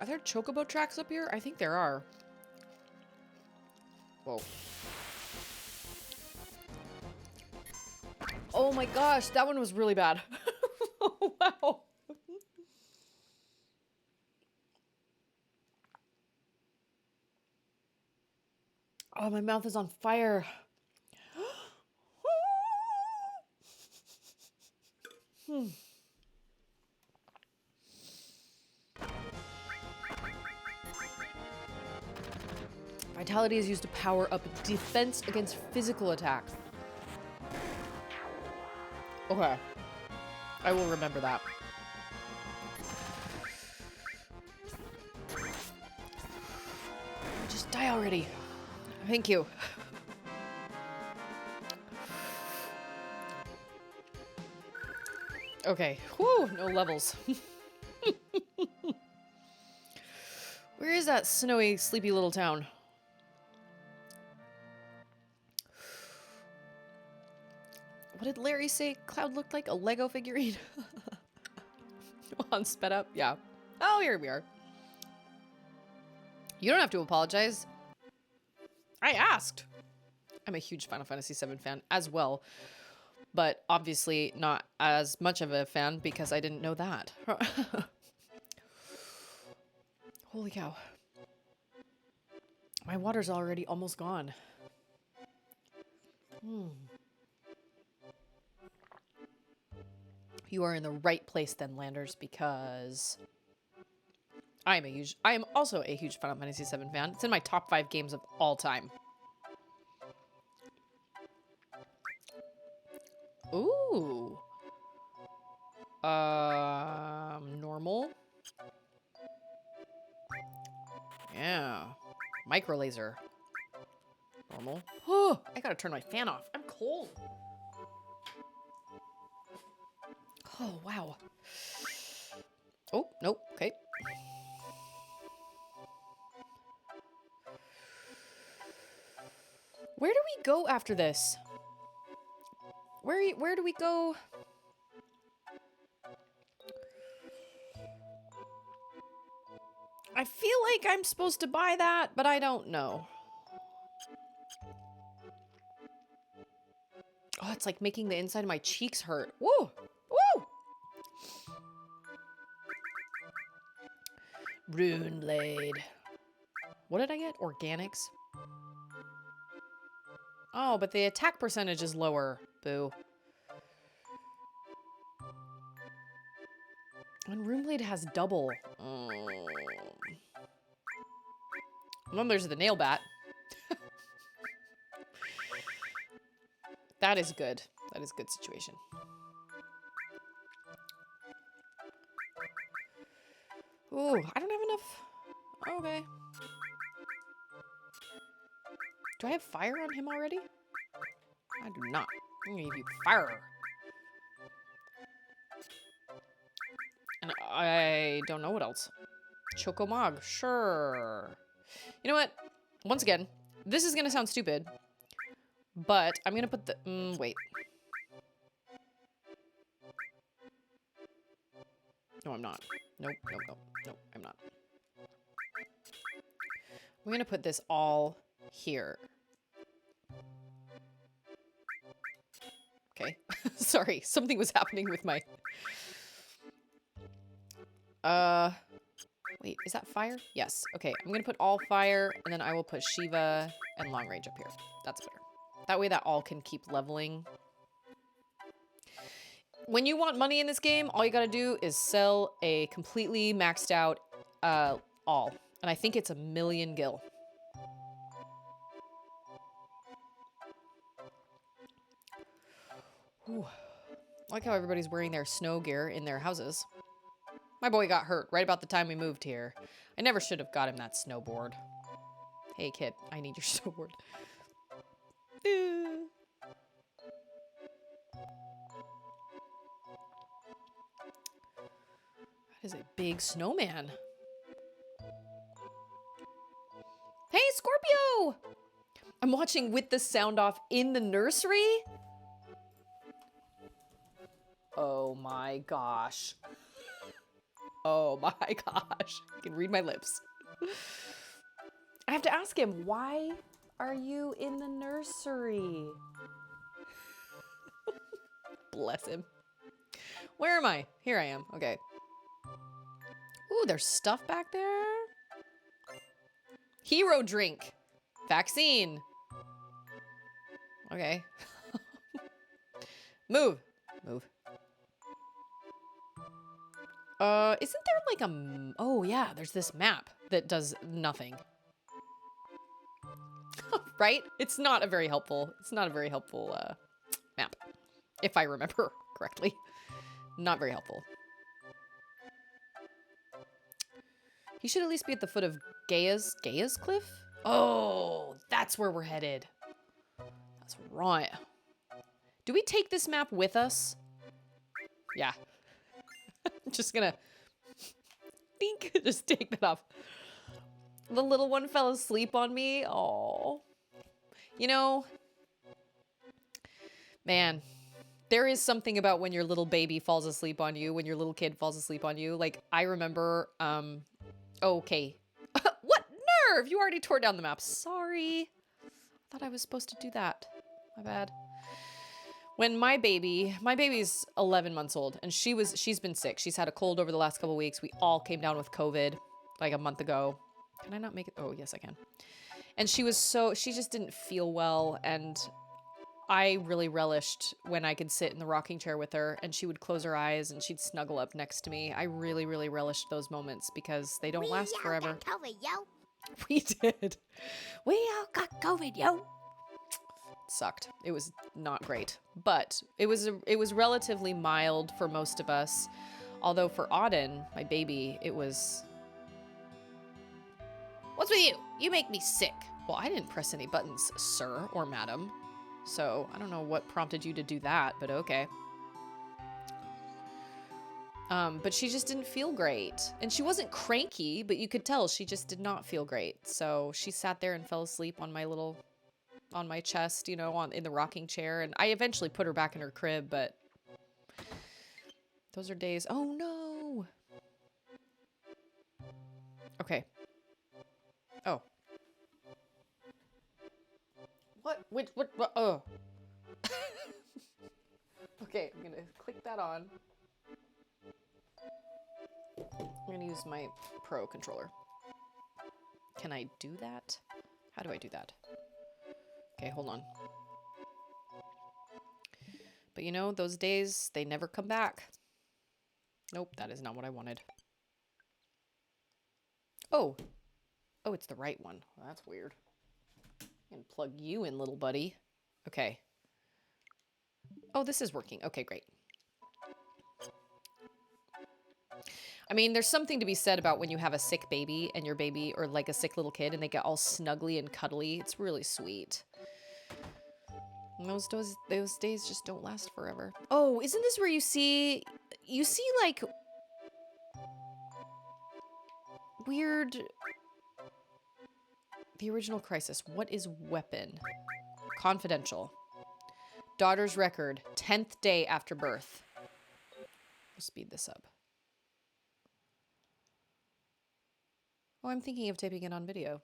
Are there chocobo tracks up here? I think there are. Whoa. Oh my gosh, that one was really bad. Oh, wow. Oh, my mouth is on fire. Vitality is used to power up defense against physical attack. Okay. I will remember that. Just die already. Thank you. Okay. Whew, no levels. Where is that snowy, sleepy little town? What did Larry say Cloud looked like? A Lego figurine? On sped up? Yeah. Oh, here we are. You don't have to apologize. I asked. I'm a huge Final Fantasy VII fan as well. But obviously not as much of a fan because I didn't know that. Holy cow. My water's already almost gone. You are in the right place then, Landers, because I am also a huge Final Fantasy VII fan. It's in my top 5 games of all time. Ooh. Normal. Yeah. Micro laser. Normal. Oh, I gotta turn my fan off. I'm cold. Oh, wow. Oh, nope. Okay. Where do we go after this? Where do we go? I feel like I'm supposed to buy that, but I don't know. Oh, it's like making the inside of my cheeks hurt. Woo! Woo! Rune Blade. What did I get? Organics. Oh, but the attack percentage is lower. Boo. And Rune Blade has double. And then there's the nail bat. That is good. That is a good situation. Ooh, I don't have enough. Okay. Do I have fire on him already? I do not. I'm gonna give you fire. And I don't know what else. Chocomog, sure. You know what? Once again, this is gonna sound stupid, but I'm gonna put the... wait. No, I'm not. Nope, nope, nope. Nope, I'm not. I'm gonna put this all here. Okay. Sorry, something was happening with my... Wait, is that fire? Yes. Okay, I'm gonna put all fire, and then I will put Shiva and long range up here. That's better. That way that all can keep leveling. When you want money in this game, all you gotta do is sell a completely maxed out all. And I think it's 1,000,000 gil. Ooh. I like how everybody's wearing their snow gear in their houses. My boy got hurt right about the time we moved here. I never should have got him that snowboard. Hey, kid, I need your snowboard. That is a big snowman. Hey, Scorpio! I'm watching with the sound off in the nursery. Oh my gosh. Oh my gosh. I can read my lips. I have to ask him, why are you in the nursery? Bless him. Where am I? Here I am. Okay. Ooh, there's stuff back there. Hero drink. Vaccine. Okay. Move. Move. Isn't there like a... Oh, yeah, there's this map that does nothing. Right? It's not a very helpful map. If I remember correctly. Not very helpful. He should at least be at the foot of Gaia's cliff? Oh, that's where we're headed. That's right. Do we take this map with us? Yeah. I'm just gonna think, just take that off. The little one fell asleep on me. Oh, you know, man, there is something about when your little baby falls asleep on you, when your little kid falls asleep on you. Like, I remember, okay. What nerve? You already tore down the map. Sorry. I thought I was supposed to do that. My bad. When my baby's 11 months old, and she's been sick. She's had a cold over the last couple weeks. We all came down with COVID like a month ago. Can I not make it? Oh, yes, I can. And she just didn't feel well. And I really relished when I could sit in the rocking chair with her and she would close her eyes and she'd snuggle up next to me. I really, really relished those moments because they don't last forever. Got COVID, yo. We did. We all got COVID, yo. Sucked. It was not great, but it was relatively mild for most of us. Although for Auden, my baby, it was. What's with you? You make me sick. Well, I didn't press any buttons, sir or madam. So I don't know what prompted you to do that, but okay. But she just didn't feel great. And she wasn't cranky, but you could tell she just did not feel great. So she sat there and fell asleep on my chest, you know, in the rocking chair. And I eventually put her back in her crib, but those are days. Oh no. Okay. Oh. What? Oh. Okay, I'm gonna click that on. I'm gonna use my Pro controller. Can I do that? How do I do that? Okay, hold on. But you know, those days, they never come back. Nope, that is not what I wanted. Oh. Oh, it's the right one. Well, that's weird. I'm gonna plug you in, little buddy. Okay. Oh, this is working. Okay, great. I mean, there's something to be said about when you have a sick baby and your baby, or like a sick little kid, and they get all snuggly and cuddly. It's really sweet. And those days just don't last forever. Oh, isn't this where you see like weird, the original Crisis. What is weapon? Confidential. Daughter's record, 10th day after birth. We'll speed this up. Oh, I'm thinking of taping it on video.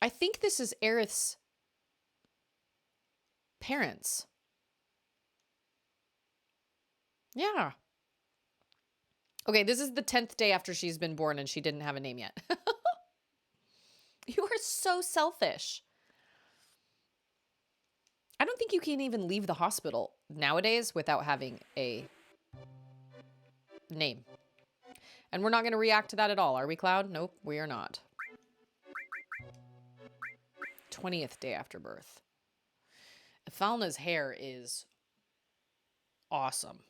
I think this is Aerith's parents. Yeah. Okay, this is the 10th day after she's been born and she didn't have a name yet. You are so selfish. I don't think you can even leave the hospital nowadays without having a name. And we're not going to react to that at all, are we, Cloud? Nope, we are not. 20th day after birth. Falna's hair is awesome.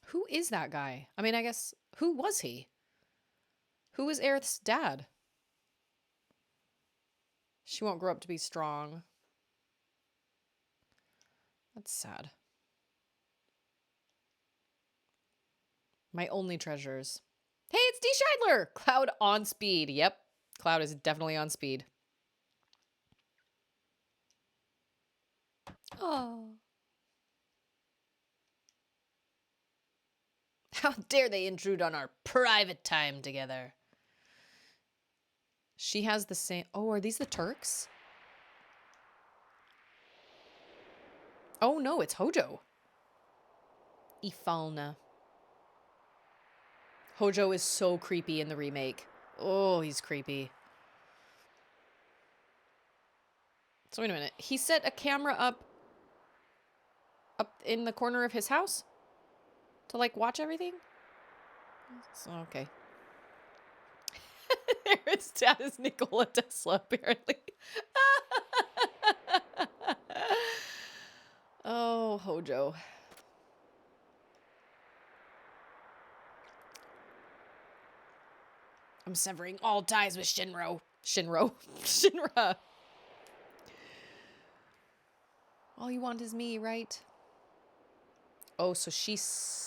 Who is that guy? I mean, I guess, who was he? Who was Aerith's dad? She won't grow up to be strong. That's sad. My only treasures. Hey, it's D. Scheidler! Cloud on speed. Yep. Cloud is definitely on speed. Oh. How dare they intrude on our private time together? She has the same... Oh, are these the Turks? Oh, no, it's Hojo. Ifalna. Hojo is so creepy in the remake. Oh, he's creepy. So wait a minute. He set a camera up in the corner of his house to like watch everything? So, okay. Aaron's dad is Nikola Tesla, apparently. Oh, Hojo. I'm severing all ties with Shinra. Shinra. All you want is me, right? Oh, so she's...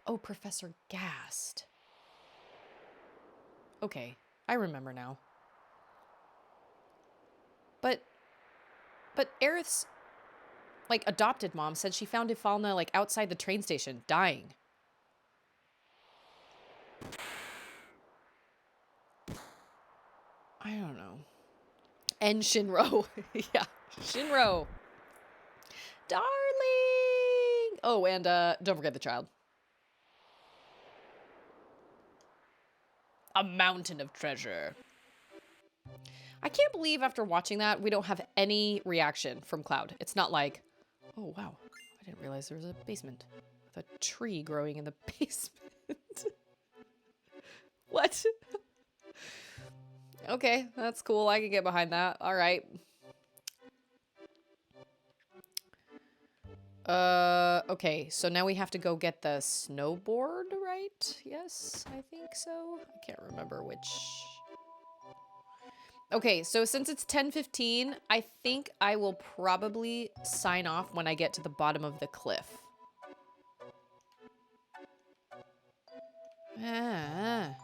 Oh, Professor Gast. Okay, I remember now. But Aerith's, like, adopted mom said she found Ifalna, like, outside the train station, dying. I don't know. And Shinro. Yeah, Shinro. Darling! Oh, and don't forget the child. A mountain of treasure. I can't believe after watching that, we don't have any reaction from Cloud. It's not like, oh, wow. I didn't realize there was a basement with a tree growing in the basement. What? Okay, that's cool. I can get behind that. All right. Okay, so now we have to go get the snowboard, right? Yes, I think so. I can't remember which. Okay, so since it's 10:15, I think I will probably sign off when I get to the bottom of the cliff. Ah.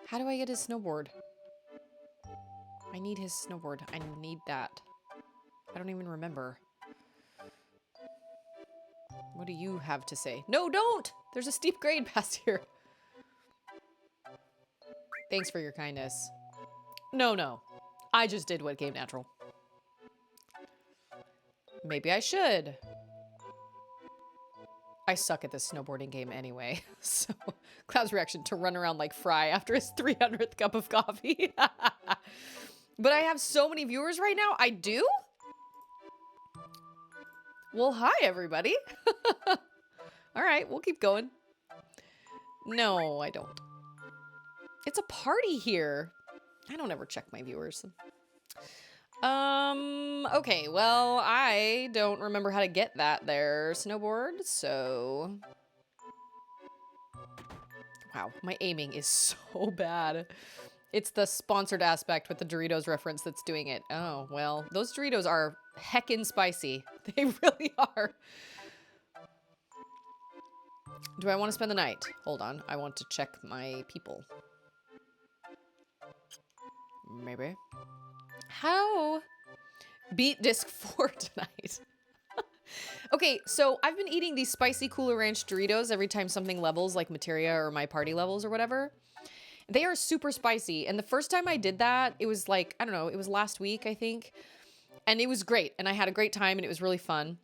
How do I get his snowboard? I need his snowboard. I need that. I don't even remember. What do you have to say? No, don't! There's a steep grade past here. Thanks for your kindness. No, no. I just did what came natural. Maybe I should. I suck at this snowboarding game anyway. So, Cloud's reaction to run around like Fry after his 300th cup of coffee. But I have so many viewers right now. I do? Well, hi, everybody. All right, we'll keep going. No, I don't. It's a party here. I don't ever check my viewers. Okay, well, I don't remember how to get that there snowboard, so... Wow, my aiming is so bad. It's the sponsored aspect with the Doritos reference that's doing it. Oh, well, those Doritos are heckin' spicy. They really are. Do I want to spend the night? Hold on, I want to check my people. Maybe. How? Beat disc 4 tonight. Okay, so I've been eating these spicy Cooler Ranch Doritos every time something levels, like Materia or my party levels or whatever. They are super spicy. And the first time I did that, it was like, I don't know, it was last week, I think. And it was great. And I had a great time and it was really fun.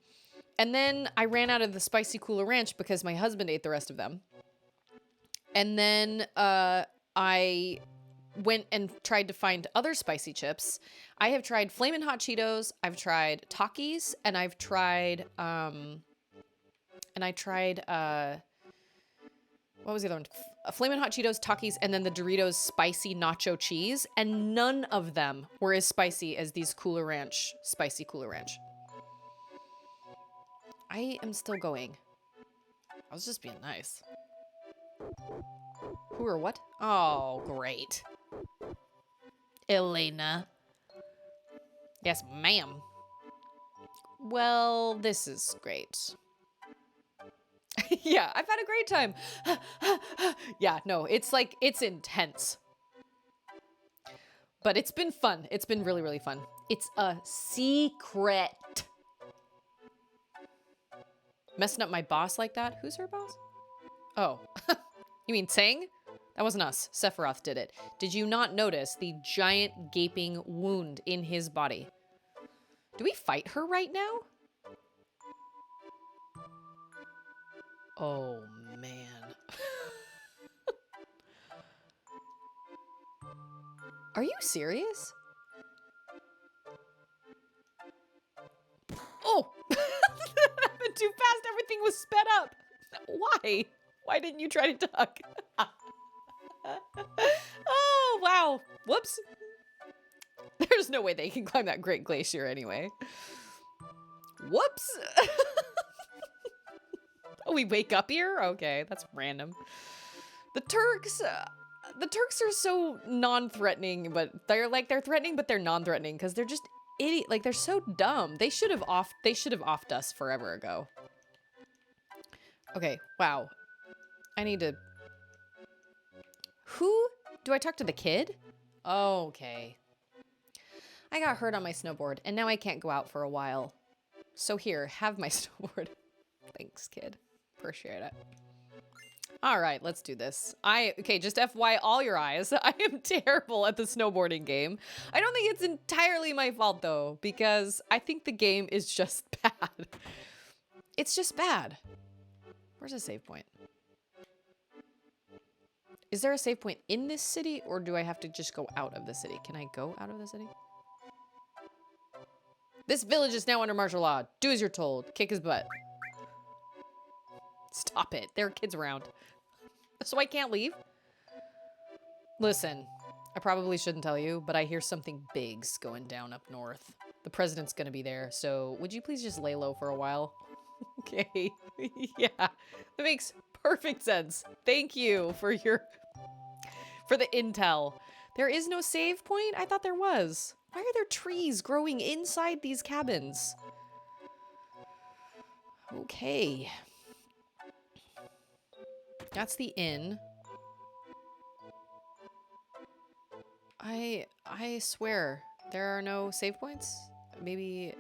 And then I ran out of the spicy Cooler Ranch because my husband ate the rest of them. And then I went and tried to find other spicy chips. I have tried Flamin' Hot Cheetos, I've tried Takis, and I've tried, what was the other one? Flamin' Hot Cheetos, Takis, and then the Doritos Spicy Nacho Cheese, and none of them were as spicy as these Cooler Ranch, Spicy Cooler Ranch. I am still going. I was just being nice. Who or what? Oh, great. Elena. Yes, ma'am. Well, this is great. Yeah, I've had a great time. Yeah, no, it's like, it's intense. But it's been fun. It's been really, really fun. It's a secret. Messing up my boss like that? Who's her boss? Oh. You mean Tsang? That wasn't us. Sephiroth did it. Did you not notice the giant gaping wound in his body? Do we fight her right now? Oh, man. Are you serious? Oh! That happened too fast. Everything was sped up. Why? Why didn't you try to duck? Oh, wow. Whoops. There's no way they can climb that Great Glacier anyway. Whoops. Oh, we wake up here? Okay, that's random. The Turks are so non-threatening, but they're threatening, but they're non-threatening because they're just idiot. Like, they're so dumb. They should have offed us forever ago. Okay, wow. I need to... Who? Do I talk to the kid? Okay. I got hurt on my snowboard, and now I can't go out for a while. So here, have my snowboard. Thanks, kid. Appreciate it. All right, let's do this. Okay, just FY all your eyes. I am terrible at the snowboarding game. I don't think it's entirely my fault though, because I think the game is just bad. It's just bad. Where's a save point? Is there a save point in this city, or do I have to just go out of the city? Can I go out of the city? This village is now under martial law. Do as you're told. Kick his butt. Stop it. There are kids around. So I can't leave? Listen, I probably shouldn't tell you, but I hear something big's going down up north. The president's gonna be there, so would you please just lay low for a while? Okay. Yeah, that makes perfect sense. Thank you for the intel. There is no save point? I thought there was. Why are there trees growing inside these cabins? Okay. That's the inn. I swear there are no save points. Maybe.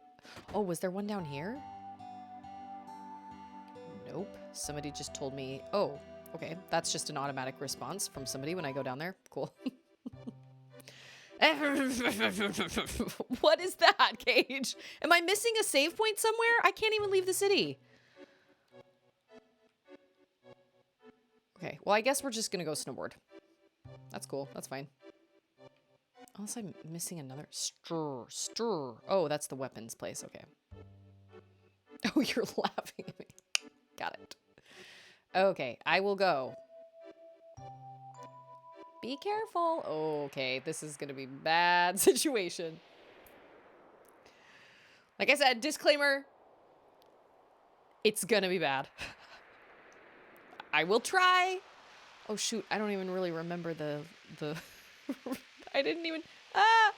Oh, was there one down here? Nope. Somebody just told me. Oh, okay. That's just an automatic response from somebody when I go down there. Cool. What is that, Cage? Am I missing a save point somewhere? I can't even leave the city. Okay, well, I guess we're just gonna go snowboard. That's cool. That's fine. Unless I'm missing another. Stir. Oh, that's the weapons place. Okay. Oh, you're laughing at me. Got it. Okay, I will go. Be careful. Okay, this is gonna be a bad situation. Like I said, disclaimer. It's gonna be bad. I will try. Oh shoot, I don't even really remember the I didn't even I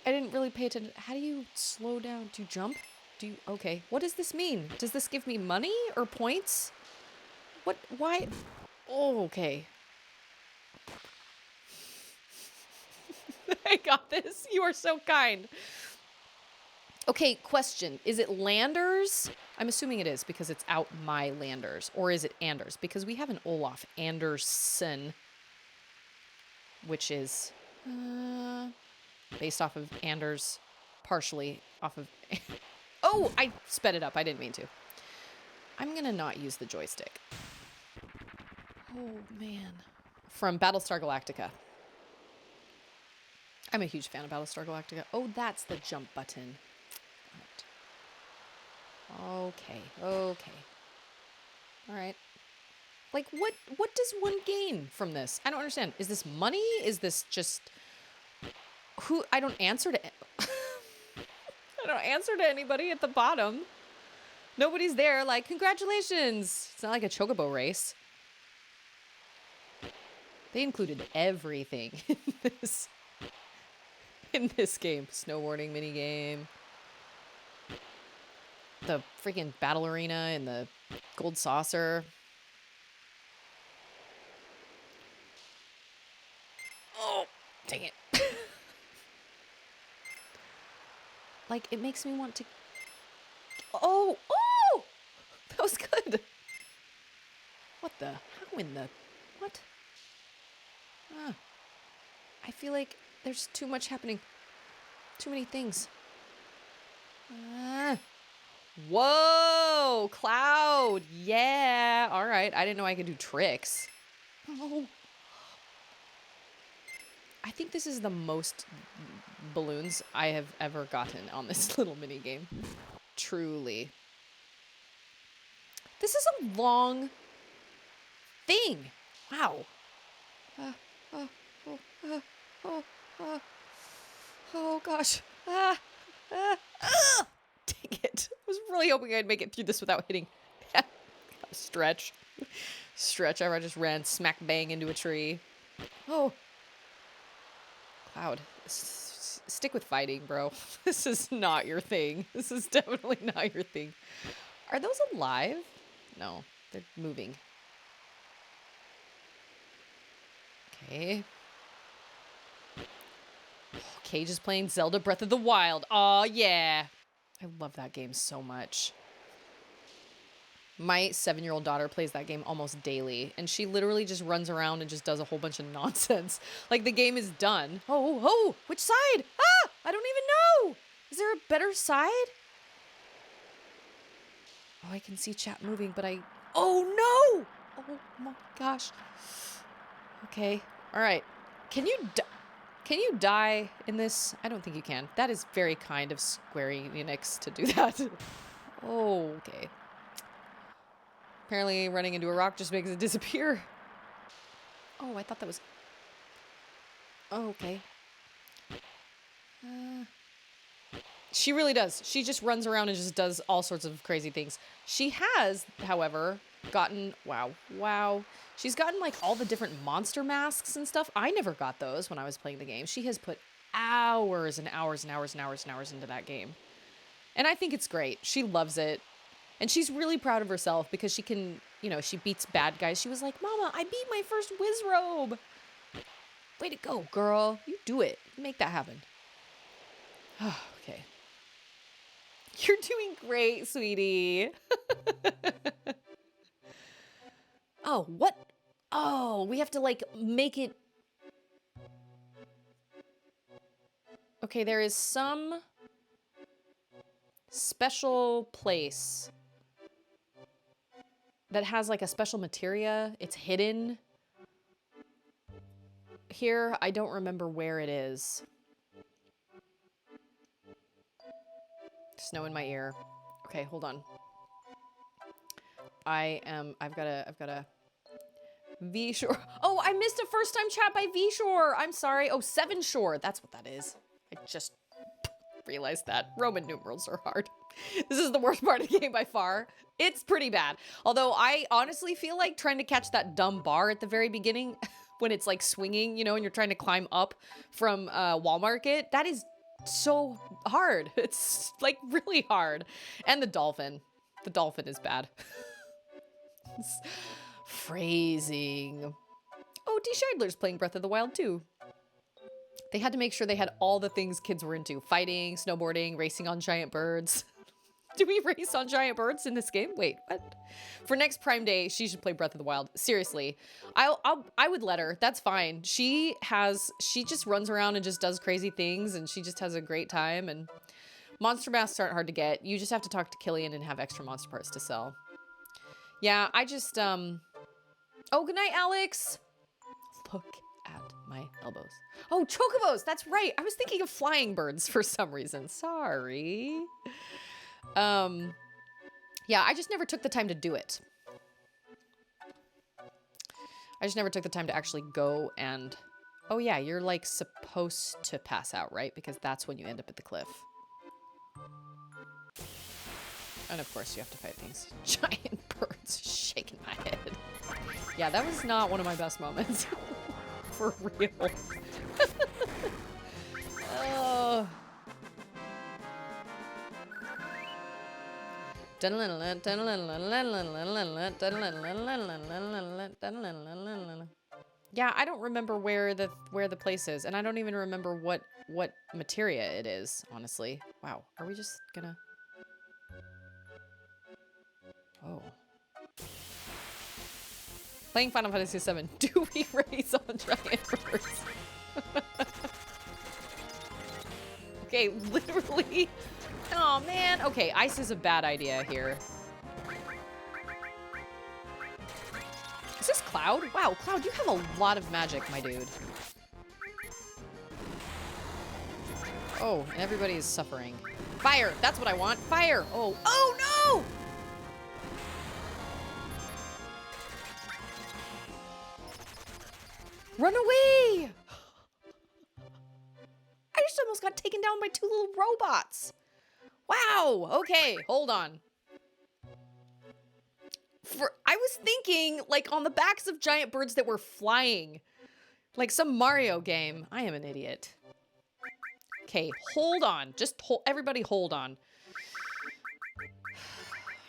didn't really pay attention. How do you slow down? Do you jump? Do you okay. What does this mean? Does this give me money or points? What why? Oh, okay. I got this. You are so kind. Okay, question. Is it Landers? I'm assuming it is because it's out my Landers. Or is it Anders? Because we have an Olaf Anderson, which is based off of Anders, partially off of... Oh, I sped it up. I didn't mean to. I'm going to not use the joystick. Oh, man. From Battlestar Galactica. I'm a huge fan of Battlestar Galactica. Oh, that's the jump button. Okay. All right. Like, what does one gain from this? I don't understand. Is this money? Is this just... I don't answer to... I don't answer to anybody at the bottom. Nobody's there like, congratulations. It's not like a chocobo race. They included everything in this game. Snowboarding minigame. The freaking battle arena and the gold saucer. Oh, dang it. Like, it makes me want to... Oh! That was good. What the... How in the... What? I feel like there's too much happening. Too many things. Whoa! Cloud! Yeah! Alright, I didn't know I could do tricks. Oh. I think this is the most balloons I have ever gotten on this little mini game. Truly. This is a long thing. Wow. Oh gosh. Dang it. I was really hoping I'd make it through this without hitting. Stretch. I just ran smack bang into a tree. Oh. Cloud. Stick with fighting, bro. This is not your thing. This is definitely not your thing. Are those alive? No, they're moving. Okay. Cage is playing Zelda Breath of the Wild. Oh, yeah. I love that game so much. My 7-year-old daughter plays that game almost daily, and she literally just runs around and just does a whole bunch of nonsense. Like, the game is done. Oh, which side? Ah, I don't even know. Is there a better side? Oh, I can see chat moving, but oh no! Oh my gosh. Okay, all right. Can you die in this? I don't think you can. That is very kind of Square Enix to do that. Oh, okay. Apparently running into a rock just makes it disappear. Oh, I thought that was... Oh, okay. She really does. She just runs around and just does all sorts of crazy things. She has, however, gotten... Wow. She's gotten, like, all the different monster masks and stuff. I never got those when I was playing the game. She has put hours and hours and hours and hours and hours into that game. And I think it's great. She loves it. And she's really proud of herself because she can, you know, she beats bad guys. She was like, Mama, I beat my first Wizrobe. Way to go, girl. You do it. Make that happen. Okay. You're doing great, sweetie. Oh, what? Oh, we have to, like, make it... Okay, there is some special place that has, like, a special materia. It's hidden here. I don't remember where it is. Snow in my ear. Okay, hold on. I've got a V-Shore. Oh, I missed a first time chat by V-Shore. I'm sorry. Oh, 7 Shore. That's what that is. I just realized that. Roman numerals are hard. This is the worst part of the game by far. It's pretty bad. Although I honestly feel like trying to catch that dumb bar at the very beginning when it's like swinging, you know, and you're trying to climb up from Wall Market, that is so hard. It's like really hard. And the dolphin. The dolphin is bad. Phrasing. Oh, D. Scheidler's playing Breath of the Wild too. They had to make sure they had all the things kids were into. Fighting, snowboarding, racing on giant birds. Do we race on giant birds in this game? Wait, what? For next Prime Day, she should play Breath of the Wild. Seriously. I would let her. That's fine. She just runs around and just does crazy things, and she just has a great time, and monster masks aren't hard to get. You just have to talk to Killian and have extra monster parts to sell. Yeah, I just, oh, good night, Alex. Look at my elbows. Oh, chocobos. That's right. I was thinking of flying birds for some reason. Sorry. Yeah, I just never took the time to do it. I just never took the time to actually go and... Oh yeah, you're like supposed to pass out, right? Because that's when you end up at the cliff. And of course you have to fight things. Giant birds shaking my head. Yeah, that was not one of my best moments. For real. Oh. Yeah, I don't remember where the place is, and I don't even remember what materia it is, honestly. Wow, are we just gonna... Oh. Playing Final Fantasy VII. Do we race on giant birds? Okay, literally. Oh man. Okay, ice is a bad idea here. Is this Cloud? Wow, Cloud, you have a lot of magic, my dude. Oh, and everybody is suffering. Fire! That's what I want. Fire! Oh. Oh no! Run away! I just almost got taken down by 2 little robots. Wow. Okay, hold on. I was thinking, like, on the backs of giant birds that were flying. Like some Mario game. I am an idiot. Okay, hold on. Just hold. Everybody hold on.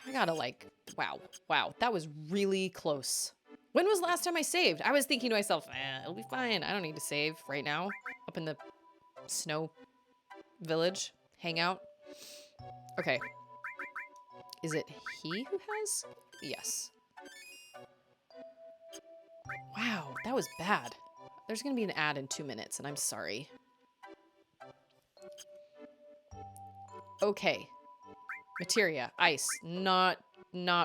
I gotta, like, wow. Wow, that was really close. When was the last time I saved? I was thinking to myself, it'll be fine. I don't need to save right now. Up in the snow village. Hang out. Okay. Is it he who has? Yes. Wow, that was bad. There's gonna be an ad in 2 minutes, and I'm sorry. Okay. Materia, ice, not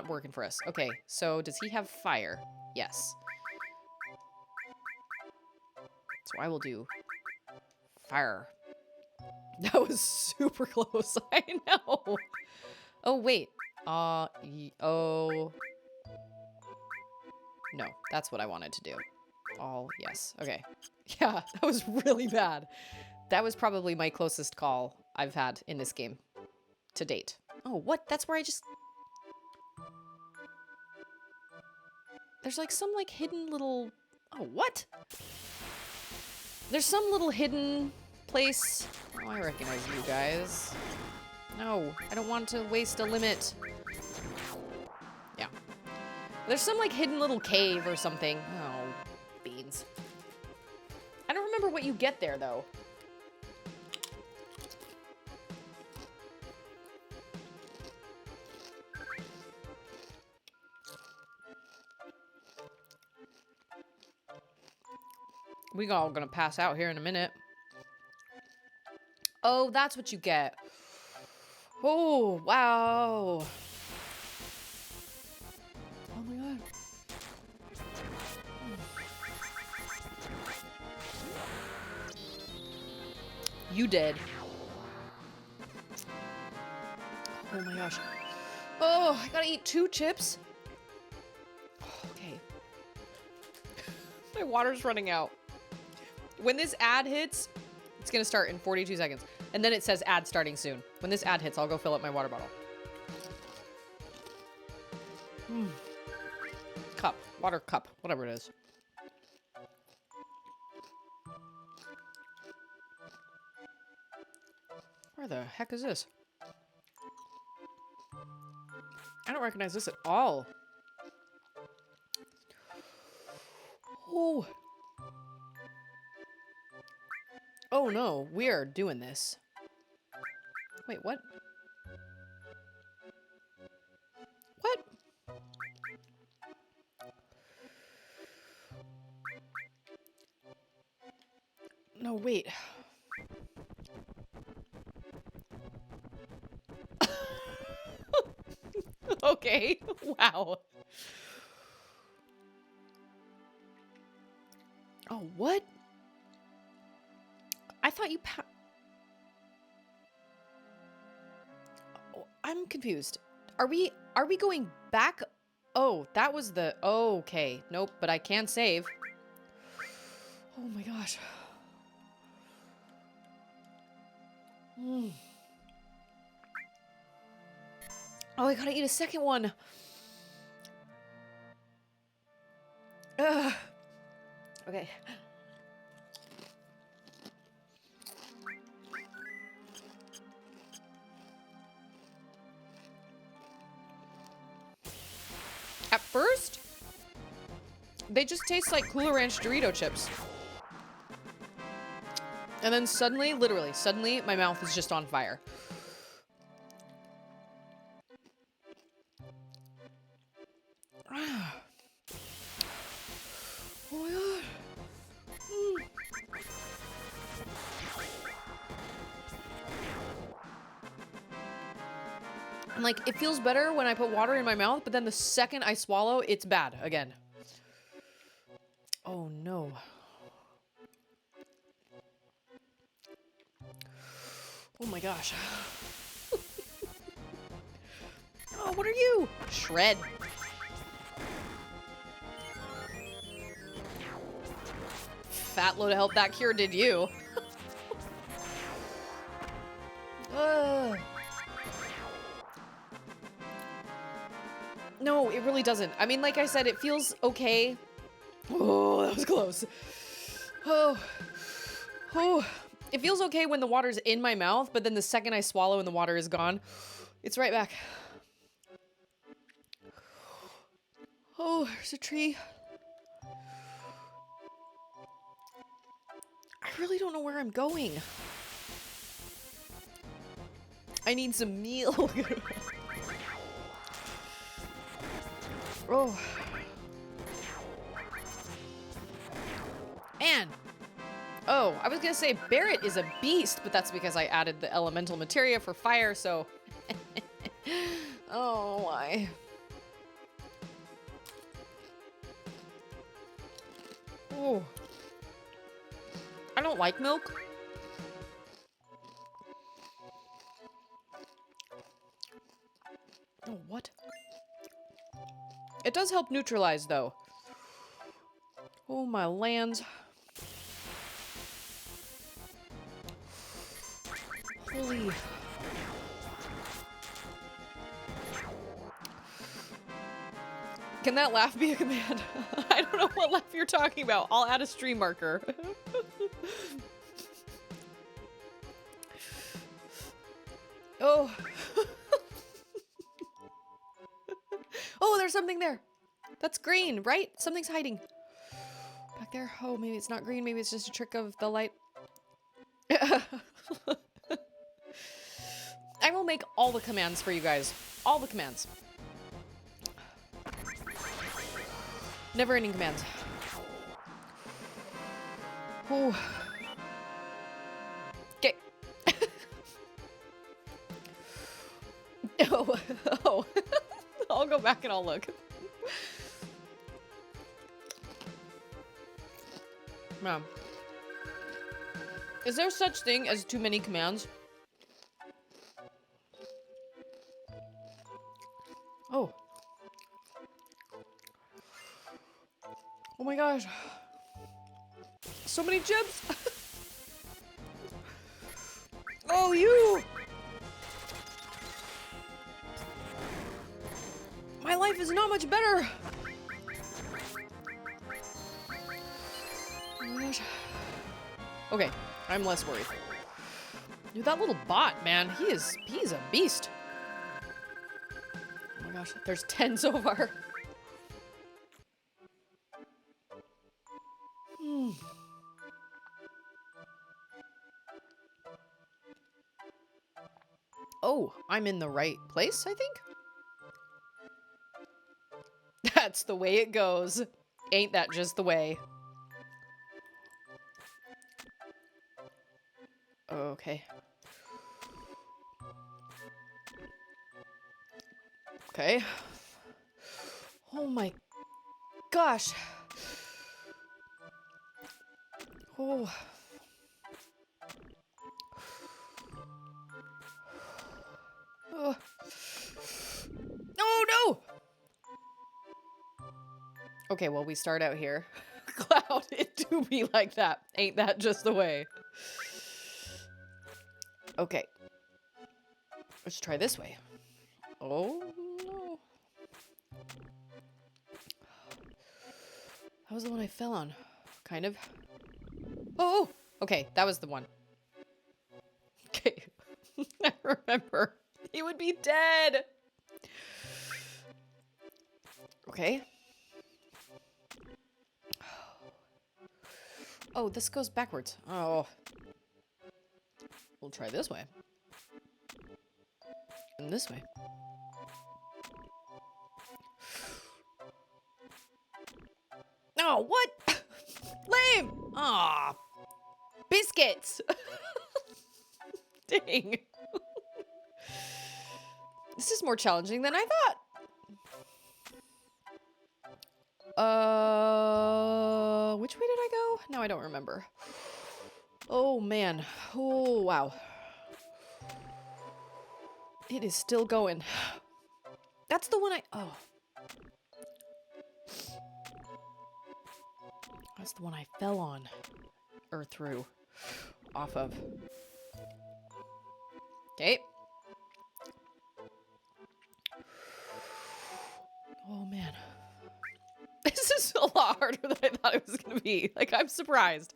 working for us. Okay, so does he have fire? Yes. So I will do fire. That was super close. I know. Oh, wait. Oh. No, that's what I wanted to do. All, yes. Okay. Yeah, that was really bad. That was probably my closest call I've had in this game to date. Oh, what? That's where I just... There's like some like hidden little... Oh, what? There's some little hidden place. Oh, I recognize you guys. No, I don't want to waste a limit. Yeah. There's some like hidden little cave or something. Oh, beans. I don't remember what you get there though. We all gonna pass out here in a minute. Oh, that's what you get. Oh, wow. Oh my god. You did. Oh my gosh. Oh, I gotta eat 2 chips. Okay. My water's running out. When this ad hits, it's gonna start in 42 seconds. And then it says ad starting soon. When this ad hits, I'll go fill up my water bottle. Cup. Water cup. Whatever it is. Where the heck is this? I don't recognize this at all. Oh. Oh no, we are doing this. Wait, what? What? No, wait. Okay, wow. Oh, what? I thought you Oh, I'm confused. Are we going back? Oh, that was the... Oh, okay. Nope, but I can save. Oh my gosh. Oh, I gotta eat a second one. Ugh. Okay. At first, they just taste like Cooler Ranch Dorito chips. And then suddenly, literally, suddenly, my mouth is just on fire. Oh my god. And like, it feels better when I put water in my mouth, but then the second I swallow, it's bad again. Oh no. Oh my gosh. Oh, what are you? Shred. Fat load of help that cure did you. No, it really doesn't. I mean, like I said, it feels okay. Oh, that was close. Oh. Oh. It feels okay when the water's in my mouth, but then the second I swallow and the water is gone, it's right back. Oh, there's a tree. I really don't know where I'm going. I need some meal. Oh. And oh, I was gonna say Barrett is a beast, but that's because I added the elemental materia for fire, so oh why? Oh. I don't like milk. Oh, what? It does help neutralize, though. Oh, my lands. Holy. Can that laugh be a command? I don't know what laugh you're talking about. I'll add a stream marker. Oh. Oh, there's something there. That's green, right? Something's hiding. Back there. Oh, maybe it's not green. Maybe it's just a trick of the light. I will make all the commands for you guys. All the commands. Never ending commands. Oh. Okay. Oh. Oh. I'll go back and I'll look. Ma'am. Is there such thing as too many commands? Oh. Oh my gosh. So many chips. Oh, you. My life is not much better. Oh my gosh. Okay, I'm less worried. Dude, that little bot, man, he's a beast. Oh my gosh, there's 10 so far. Oh, I'm in the right place, I think? That's the way it goes. Ain't that just the way? Okay. Okay. Oh my gosh. Oh. Oh. Oh no! Okay, well, we start out here. Cloud, it do be like that. Ain't that just the way? Okay. Let's try this way. Oh, no. That was the one I fell on. Kind of. Oh! Okay, that was the one. Okay. I remember. He would be dead! Okay. Oh, this goes backwards. Oh. We'll try this way. And this way. Oh, what? Lame! Aw. Biscuits! Dang. This is more challenging than I thought. Which way did I go? No, I don't remember. Oh, man. Oh, wow. It is still going. That's the one oh. That's the one I fell on. Or through. Off of. Okay. Oh, man. This is a lot harder than I thought it was going to be. Like, I'm surprised.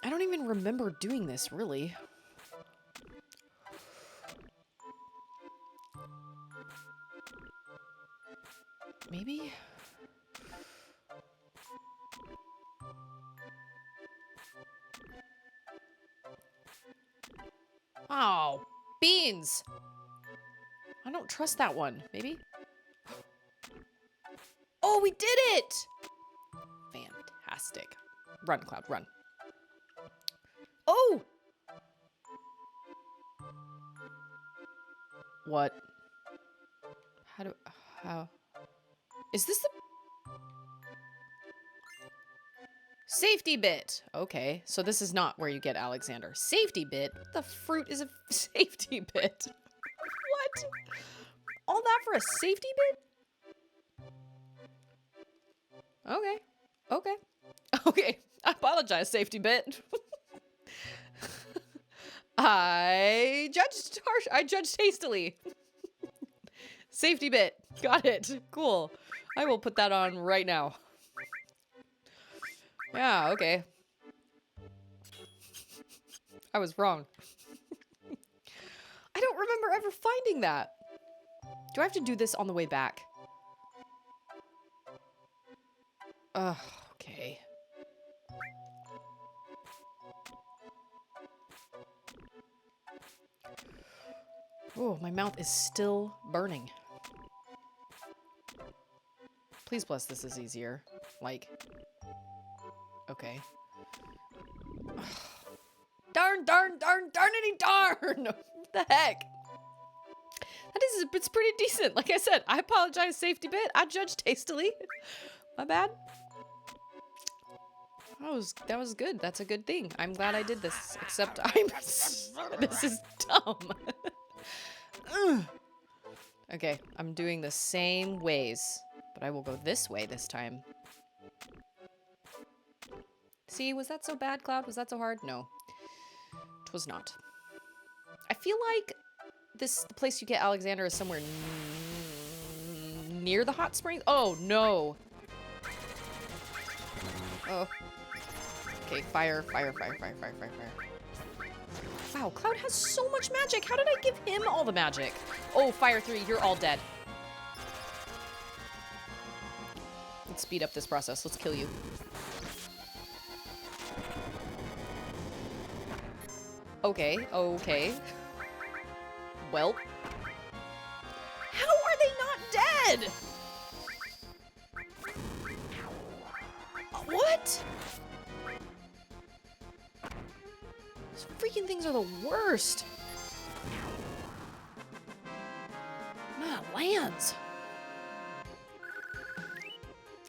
I don't even remember doing this, really. Maybe? Oh, beans! I don't trust that one. Maybe? Oh, we did it! Fantastic. Run, Cloud, run. Oh! What? How? Is this the safety bit? Okay, so this is not where you get Alexander. Safety bit? What the fruit is a safety bit? What? All that for a safety bit? Okay. Okay. Okay. I apologize, safety bit. I judged hastily. Safety bit. Got it. Cool. I will put that on right now. Yeah, okay. I was wrong. I don't remember ever finding that. Do I have to do this on the way back? Ugh, okay. Oh, my mouth is still burning. Please bless this is easier. Like, okay. Ugh. Darn, darn, darn, darnity darn! What the heck? It's pretty decent. Like I said, I apologize, safety bit. I judged hastily. My bad. That was good. That's a good thing. I'm glad I did this. Except this is dumb. Okay, I'm doing the same ways, but I will go this way this time. See, was that so bad, Cloud? Was that so hard? No. It was not. I feel like the place you get Alexander is somewhere near the hot springs. Oh, no. Oh. Okay, fire, fire, fire, fire, fire, fire, fire. Wow, Cloud has so much magic. How did I give him all the magic? Oh, Fire 3, you're all dead. Let's speed up this process. Let's kill you. Okay, okay. Well. How are they not dead? What? These freaking things are the worst. Not lands.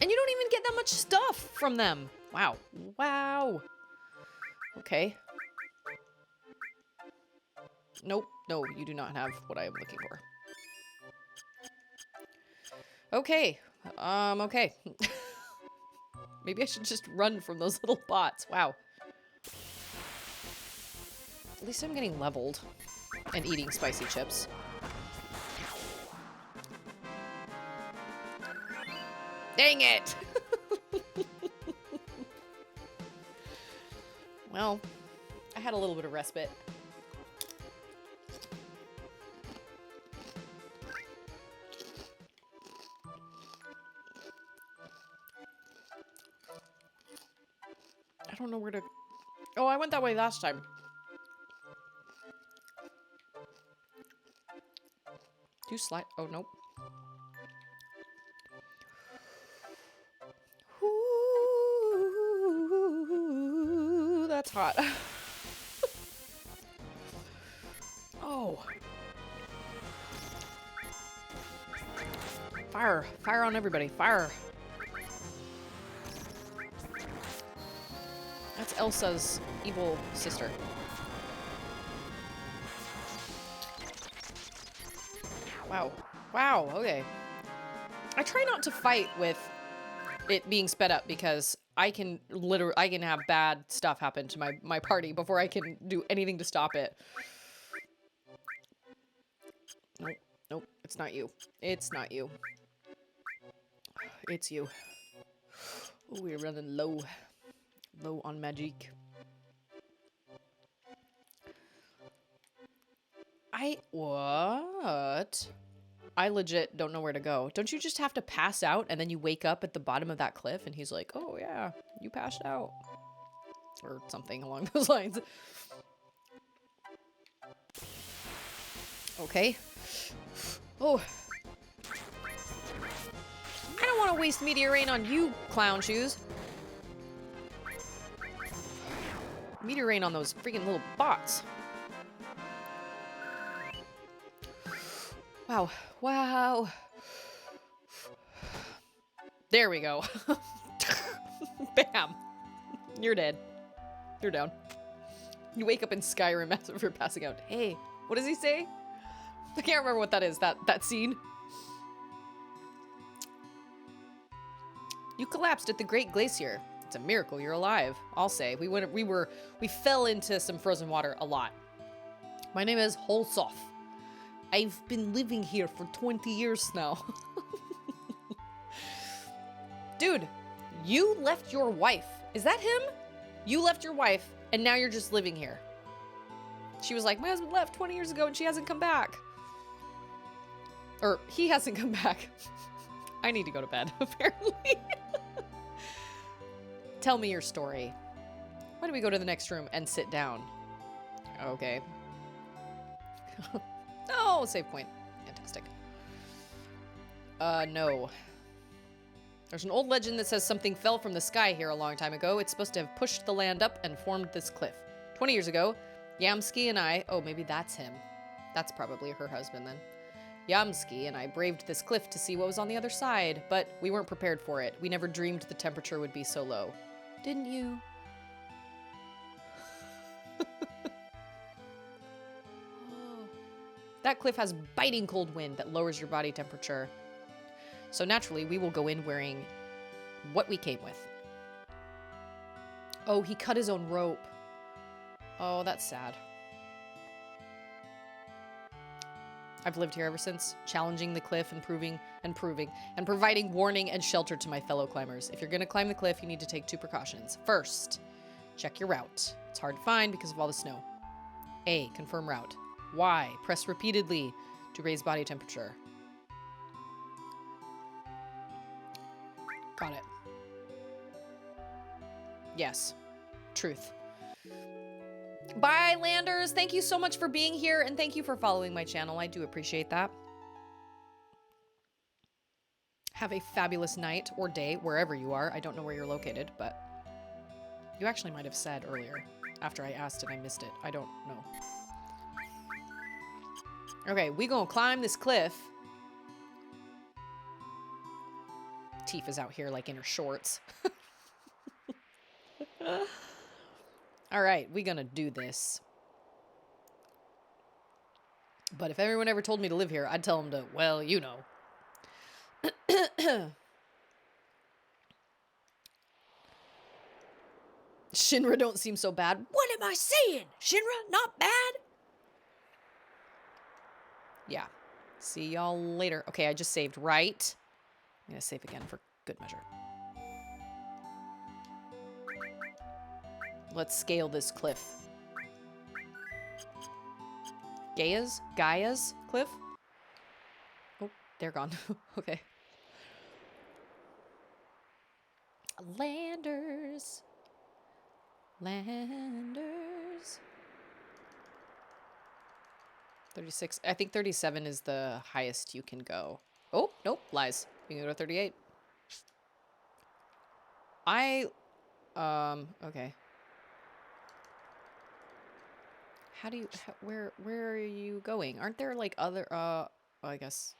And you don't even get that much stuff from them. Wow. Wow. Okay. Nope. No, you do not have what I am looking for. Okay. Okay. Maybe I should just run from those little bots. Wow. At least I'm getting leveled and eating spicy chips. Dang it! Well, I had a little bit of respite. I don't know where to... Oh, I went that way last time. Do you slide? Oh, nope. Ooh, that's hot. Oh. Fire. Fire on everybody. Fire. That's Elsa's evil sister. Wow. Wow, okay. I try not to fight with it being sped up because I can have bad stuff happen to my party before I can do anything to stop it. Nope. Nope. It's not you. It's not you. It's you. Oh, we're running low. Low on magic. What? I legit don't know where to go. Don't you just have to pass out and then you wake up at the bottom of that cliff and he's like, oh yeah, you passed out. Or something along those lines. Okay. Oh. I don't want to gonna waste meteor rain on you, clown shoes. Meteor rain on those freaking little bots. Wow. Wow. There we go. Bam. You're dead. You're down. You wake up in Skyrim after passing out. Hey, what does he say? I can't remember what that is, that scene. You collapsed at the Great Glacier. It's a miracle you're alive, I'll say. We fell into some frozen water a lot. My name is Holsoff. I've been living here for 20 years now. Dude, you left your wife. Is that him? You left your wife, and now you're just living here. She was like, my husband left 20 years ago, and she hasn't come back. Or, he hasn't come back. I need to go to bed, apparently. Tell me your story. Why don't we go to the next room and sit down? Okay. Oh, save point. Fantastic. No. There's an old legend that says something fell from the sky here a long time ago. It's supposed to have pushed the land up and formed this cliff. 20 years ago, Yamsky and I... Oh, maybe that's him. That's probably her husband then. Yamsky and I braved this cliff to see what was on the other side, but we weren't prepared for it. We never dreamed the temperature would be so low. Didn't you? That cliff has biting cold wind that lowers your body temperature. So naturally, we will go in wearing what we came with. Oh, he cut his own rope. Oh, that's sad. I've lived here ever since, challenging the cliff and proving and providing warning and shelter to my fellow climbers. If you're gonna climb the cliff, you need to take 2 precautions. First, check your route. It's hard to find because of all the snow. A, confirm route. Y, press repeatedly to raise body temperature. Got it. Yes. Truth. Bye, Landers. Thank you so much for being here, and thank you for following my channel. I do appreciate that. Have a fabulous night or day, wherever you are. I don't know where you're located, but you actually might have said earlier after I asked and I missed it. I don't know. Okay, we gonna climb this cliff. Tifa is out here like in her shorts. All right, we gonna do this. But if everyone ever told me to live here, I'd tell them to, well, you know. Shinra don't seem so bad. What am I saying? Shinra, not bad? Yeah. See y'all later. Okay, I just saved, right? I'm gonna save again for good measure. Let's scale this cliff. Gaia's cliff? Oh, they're gone. Okay. Landers. 36. I think 37 is the highest you can go. Oh, nope, lies. You can go to 38. Okay. How do you, where are you going? Aren't there like other, well, I guess.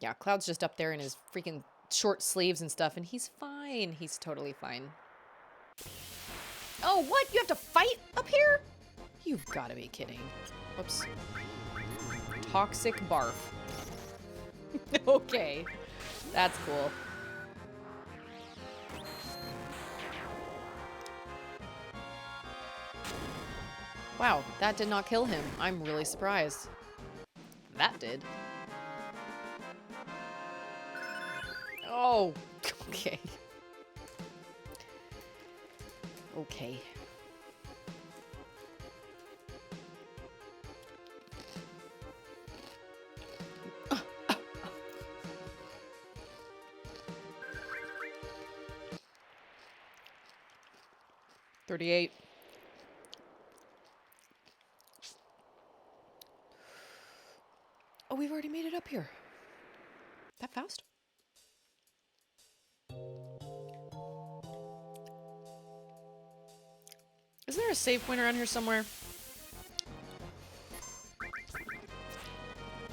Yeah, Cloud's just up there in his freaking short sleeves and stuff, and he's fine. He's totally fine. Oh, what? You have to fight up here? You've got to be kidding. Whoops. Toxic barf. Okay. That's cool. Wow, that did not kill him. I'm really surprised. That did. Oh, okay. Okay. $38. Oh, we've already made it up here. That fast? Isn't there a save point around here somewhere?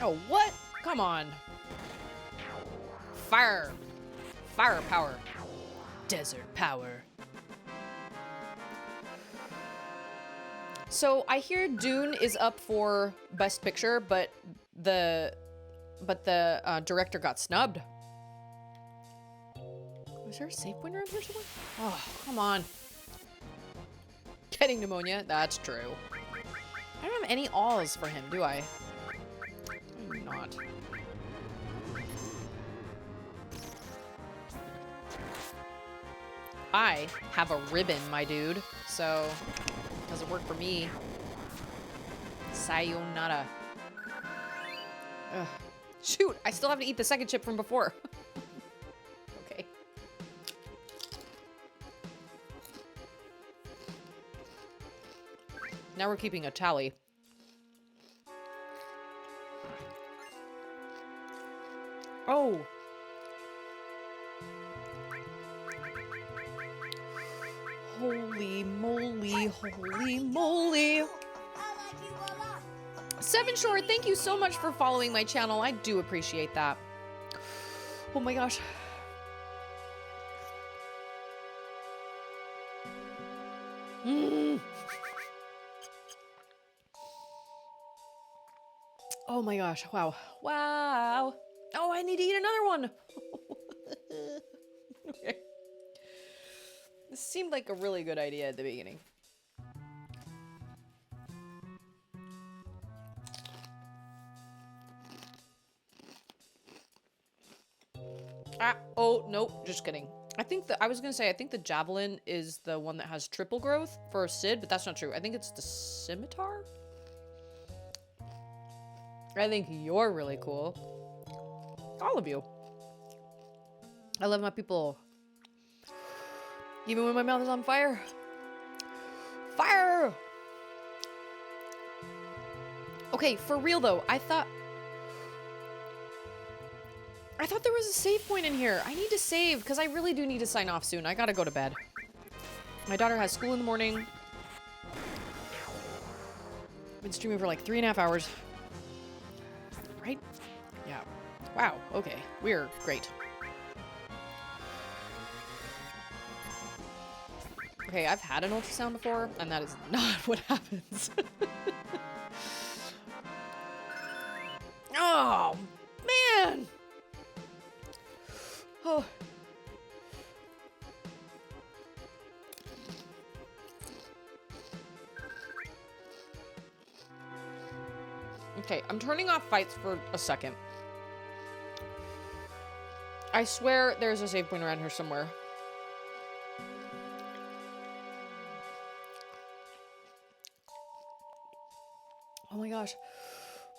Oh, what? Come on. Fire. Fire power. Desert power. So I hear Dune is up for Best Picture, but the director got snubbed. Is there a save point around here somewhere? Oh, come on. Getting pneumonia? That's true. I don't have any alls for him, do I? I do not. I have a ribbon, my dude, so doesn't work for me. Sayonara. Ugh. Shoot, I still have to eat the second chip from before. Okay. Now we're keeping a tally. Oh. Holy moly, holy moly. I like you a lot. Seven Short, thank you so much for following my channel. I do appreciate that. Oh my gosh. Oh my gosh. Wow. Wow. Oh, I need to eat another one. Okay. This seemed like a really good idea at the beginning. Ah, oh, nope, just kidding. I think I was gonna say, I think the javelin is the one that has triple growth for Sid, but that's not true. I think it's the scimitar. I think you're really cool. All of you. I love my people. Even when my mouth is on fire. Fire! Okay, for real though, I thought there was a save point in here. I need to save, because I really do need to sign off soon. I gotta go to bed. My daughter has school in the morning. I've been streaming for like 3.5 hours. Right? Yeah. Wow, okay. We're great. Okay, I've had an ultrasound before, and that is not what happens. Oh, man! Oh. Okay, I'm turning off fights for a second. I swear there's a save point around here somewhere. Oh my gosh.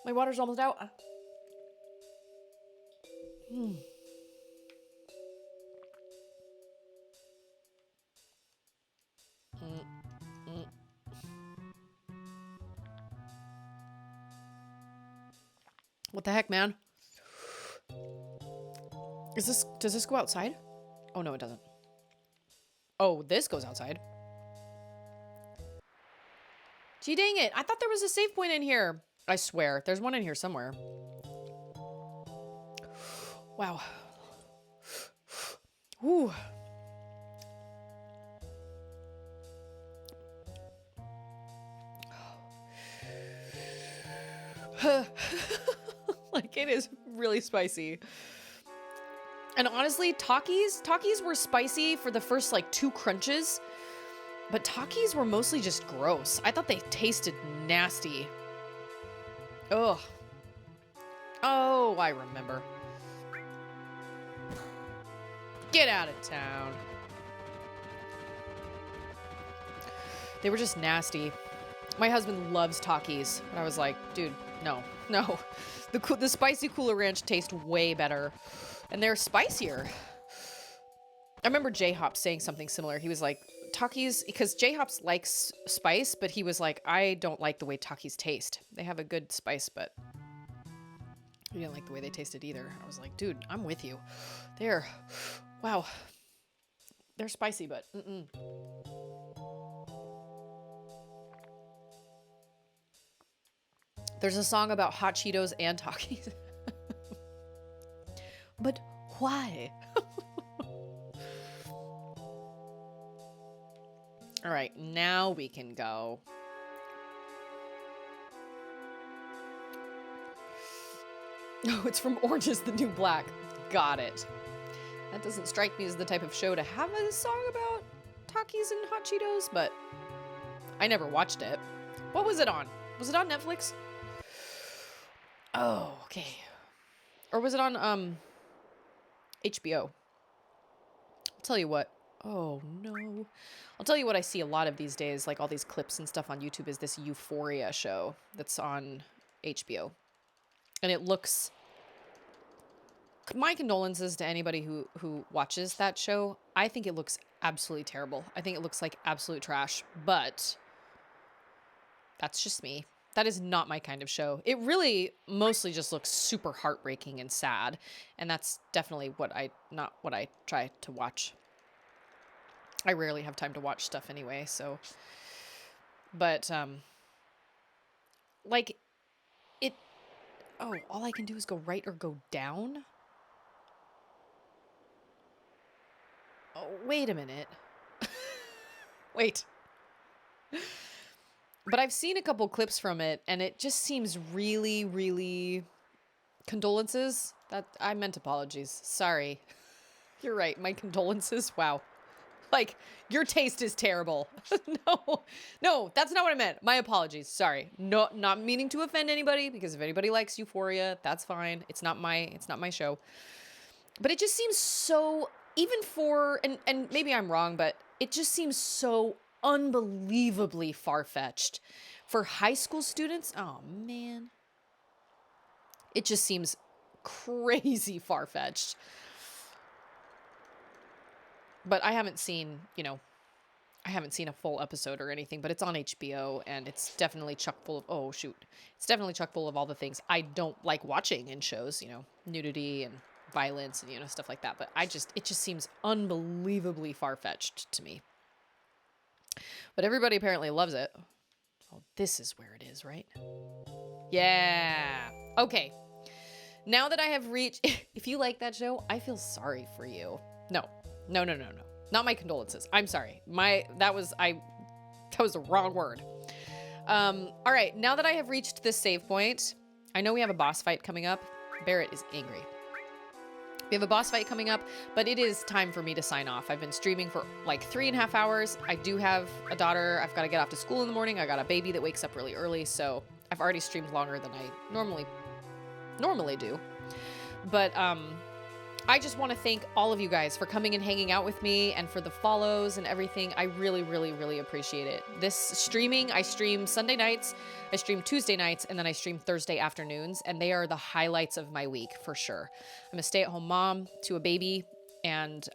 My water's almost out. What the heck, man? Does this go outside? Oh, no, it doesn't. Oh, this goes outside. Gee, dang it. I thought there was a save point in here. I swear. There's one in here somewhere. Wow. Whew. Like, it is really spicy. And honestly, Takis were spicy for the first, like, 2 crunches. But Takis were mostly just gross. I thought they tasted nasty. Ugh. Oh, I remember. Get out of town. They were just nasty. My husband loves Takis. And I was like, dude, no. No. The spicy Cooler Ranch tastes way better. And they're spicier. I remember J-Hop saying something similar. He was like, Takis, because J-Hop likes spice, but he was like, I don't like the way Takis taste. They have a good spice, but I didn't like the way they tasted either. I was like, dude, I'm with you. They're, wow. They're spicy, but mm-mm. There's a song about hot Cheetos and Takis. But why? All right, now we can go. Oh, it's from Orange is the New Black. Got it. That doesn't strike me as the type of show to have a song about Takis and hot Cheetos, but I never watched it. What was it on? Was it on Netflix? Oh, okay. Or was it on HBO? I'll tell you what. Oh, no. I'll tell you what I see a lot of these days, like all these clips and stuff on YouTube, is this Euphoria show that's on HBO. And it looks... My condolences to anybody who watches that show. I think it looks absolutely terrible. I think it looks like absolute trash. But that's just me. That is not my kind of show. It really mostly just looks super heartbreaking and sad. And that's definitely not what I try to watch. I rarely have time to watch stuff anyway, so. But, like, it. Oh, all I can do is go right or go down? Oh, wait a minute. Wait. But I've seen a couple clips from it, and it just seems really, really... Condolences? I meant apologies. Sorry. You're right. My condolences. Wow. Like, your taste is terrible. No, that's not what I meant. My apologies. Sorry. No, not meaning to offend anybody, because if anybody likes Euphoria, that's fine. It's not my show. But it just seems so, even for, and maybe I'm wrong, but it just seems so unbelievably far-fetched for high school students. Oh, man. It just seems crazy far-fetched. But I haven't seen, I haven't seen a full episode or anything, but it's on HBO, and it's definitely chock full of, it's definitely chock full of all the things I don't like watching in shows, nudity and violence and, stuff like that. But it just seems unbelievably far-fetched to me. But everybody apparently loves it. Oh, this is where it is, right? Yeah. Okay. Now that I have reached, if you like that show, I feel sorry for you. No. Not my condolences. I'm sorry. That was the wrong word. All right. Now that I have reached this save point, I know we have a boss fight coming up. Barrett is angry. We have a boss fight coming up, but it is time for me to sign off. I've been streaming for like 3.5 hours. I do have a daughter. I've got to get off to school in the morning. I got a baby that wakes up really early, so I've already streamed longer than I normally do. But I just want to thank all of you guys for coming and hanging out with me and for the follows and everything. I really, really, really appreciate it. This streaming, I stream Sunday nights, I stream Tuesday nights, and then I stream Thursday afternoons, and they are the highlights of my week for sure. I'm a stay-at-home mom to a baby, and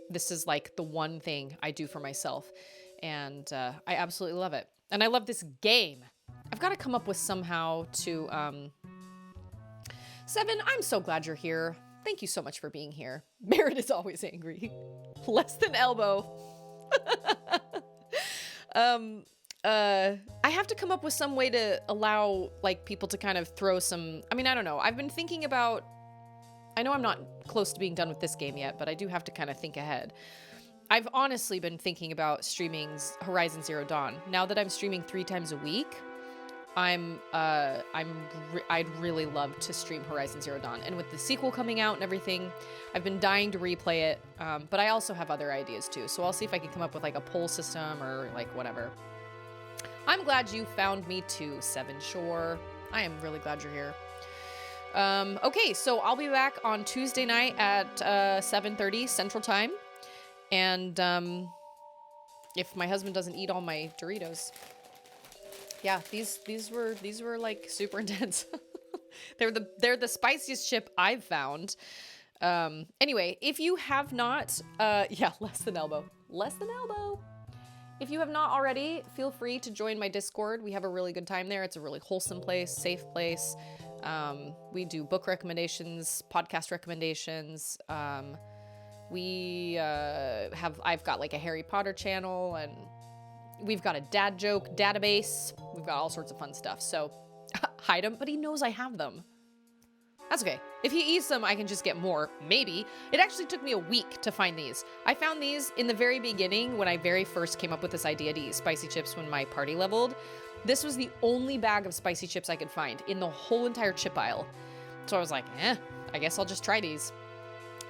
this is like the one thing I do for myself, and I absolutely love it. And I love this game. I've got to come up with somehow to... Seven, I'm so glad you're here. Thank you so much for being here. Barrett is always angry. Less than elbow. I have to come up with some way to allow like people to kind of throw some, I don't know. I've been thinking about, I know I'm not close to being done with this game yet, but I do have to kind of think ahead. I've honestly been thinking about streaming Horizon Zero Dawn. Now that I'm streaming 3 times a week, I'd really love to stream Horizon Zero Dawn. And with the sequel coming out and everything, I've been dying to replay it. But I also have other ideas too. So I'll see if I can come up with like a poll system or like whatever. I'm glad you found me too, Seven Shore. I am really glad you're here. Okay, so I'll be back on Tuesday night at 7:30 Central Time. And if my husband doesn't eat all my Doritos. Yeah, these were like super intense. they're the spiciest chip I've found. Anyway, if you have not, less than elbow. If you have not already, feel free to join my Discord. We have a really good time there. It's a really wholesome place, safe place. We do book recommendations, podcast recommendations. I've got like a Harry Potter channel, and we've got a dad joke database. We've got all sorts of fun stuff. So hide them, but he knows I have them. That's okay. If he eats them, I can just get more. Maybe. It actually took me a week to find these. I found these in the very beginning when I very first came up with this idea to eat spicy chips when my party leveled. This was the only bag of spicy chips I could find in the whole entire chip aisle. So I was like, I guess I'll just try these.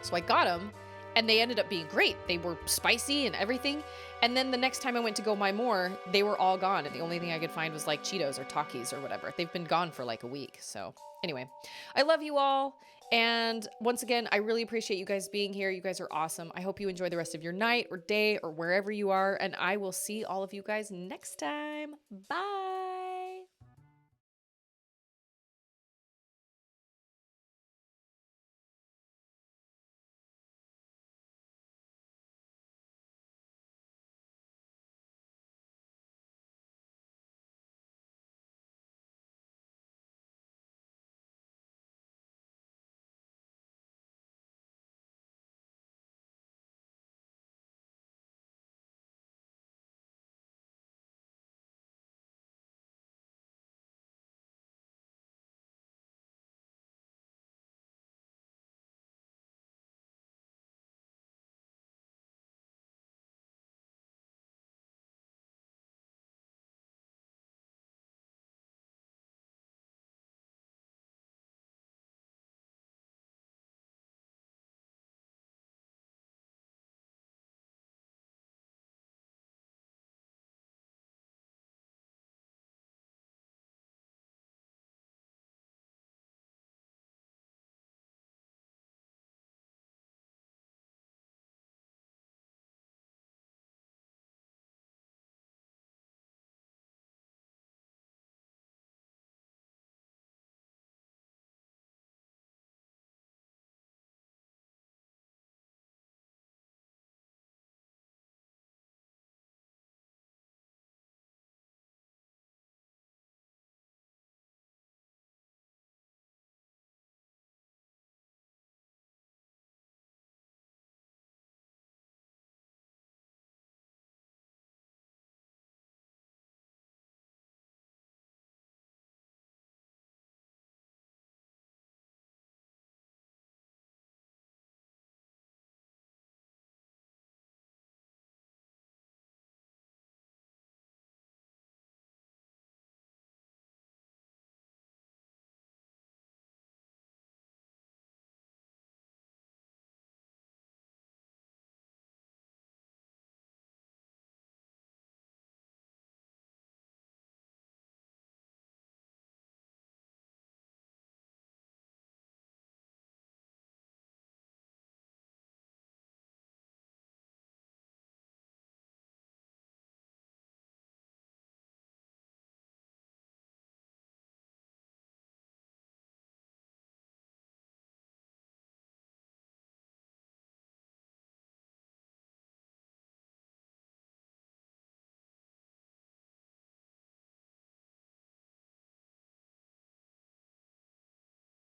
So I got them, and they ended up being great. They were spicy and everything. And then the next time I went to go buy more, they were all gone. And the only thing I could find was like Cheetos or Takis or whatever. They've been gone for like a week. So anyway, I love you all. And once again, I really appreciate you guys being here. You guys are awesome. I hope you enjoy the rest of your night or day or wherever you are. And I will see all of you guys next time. Bye.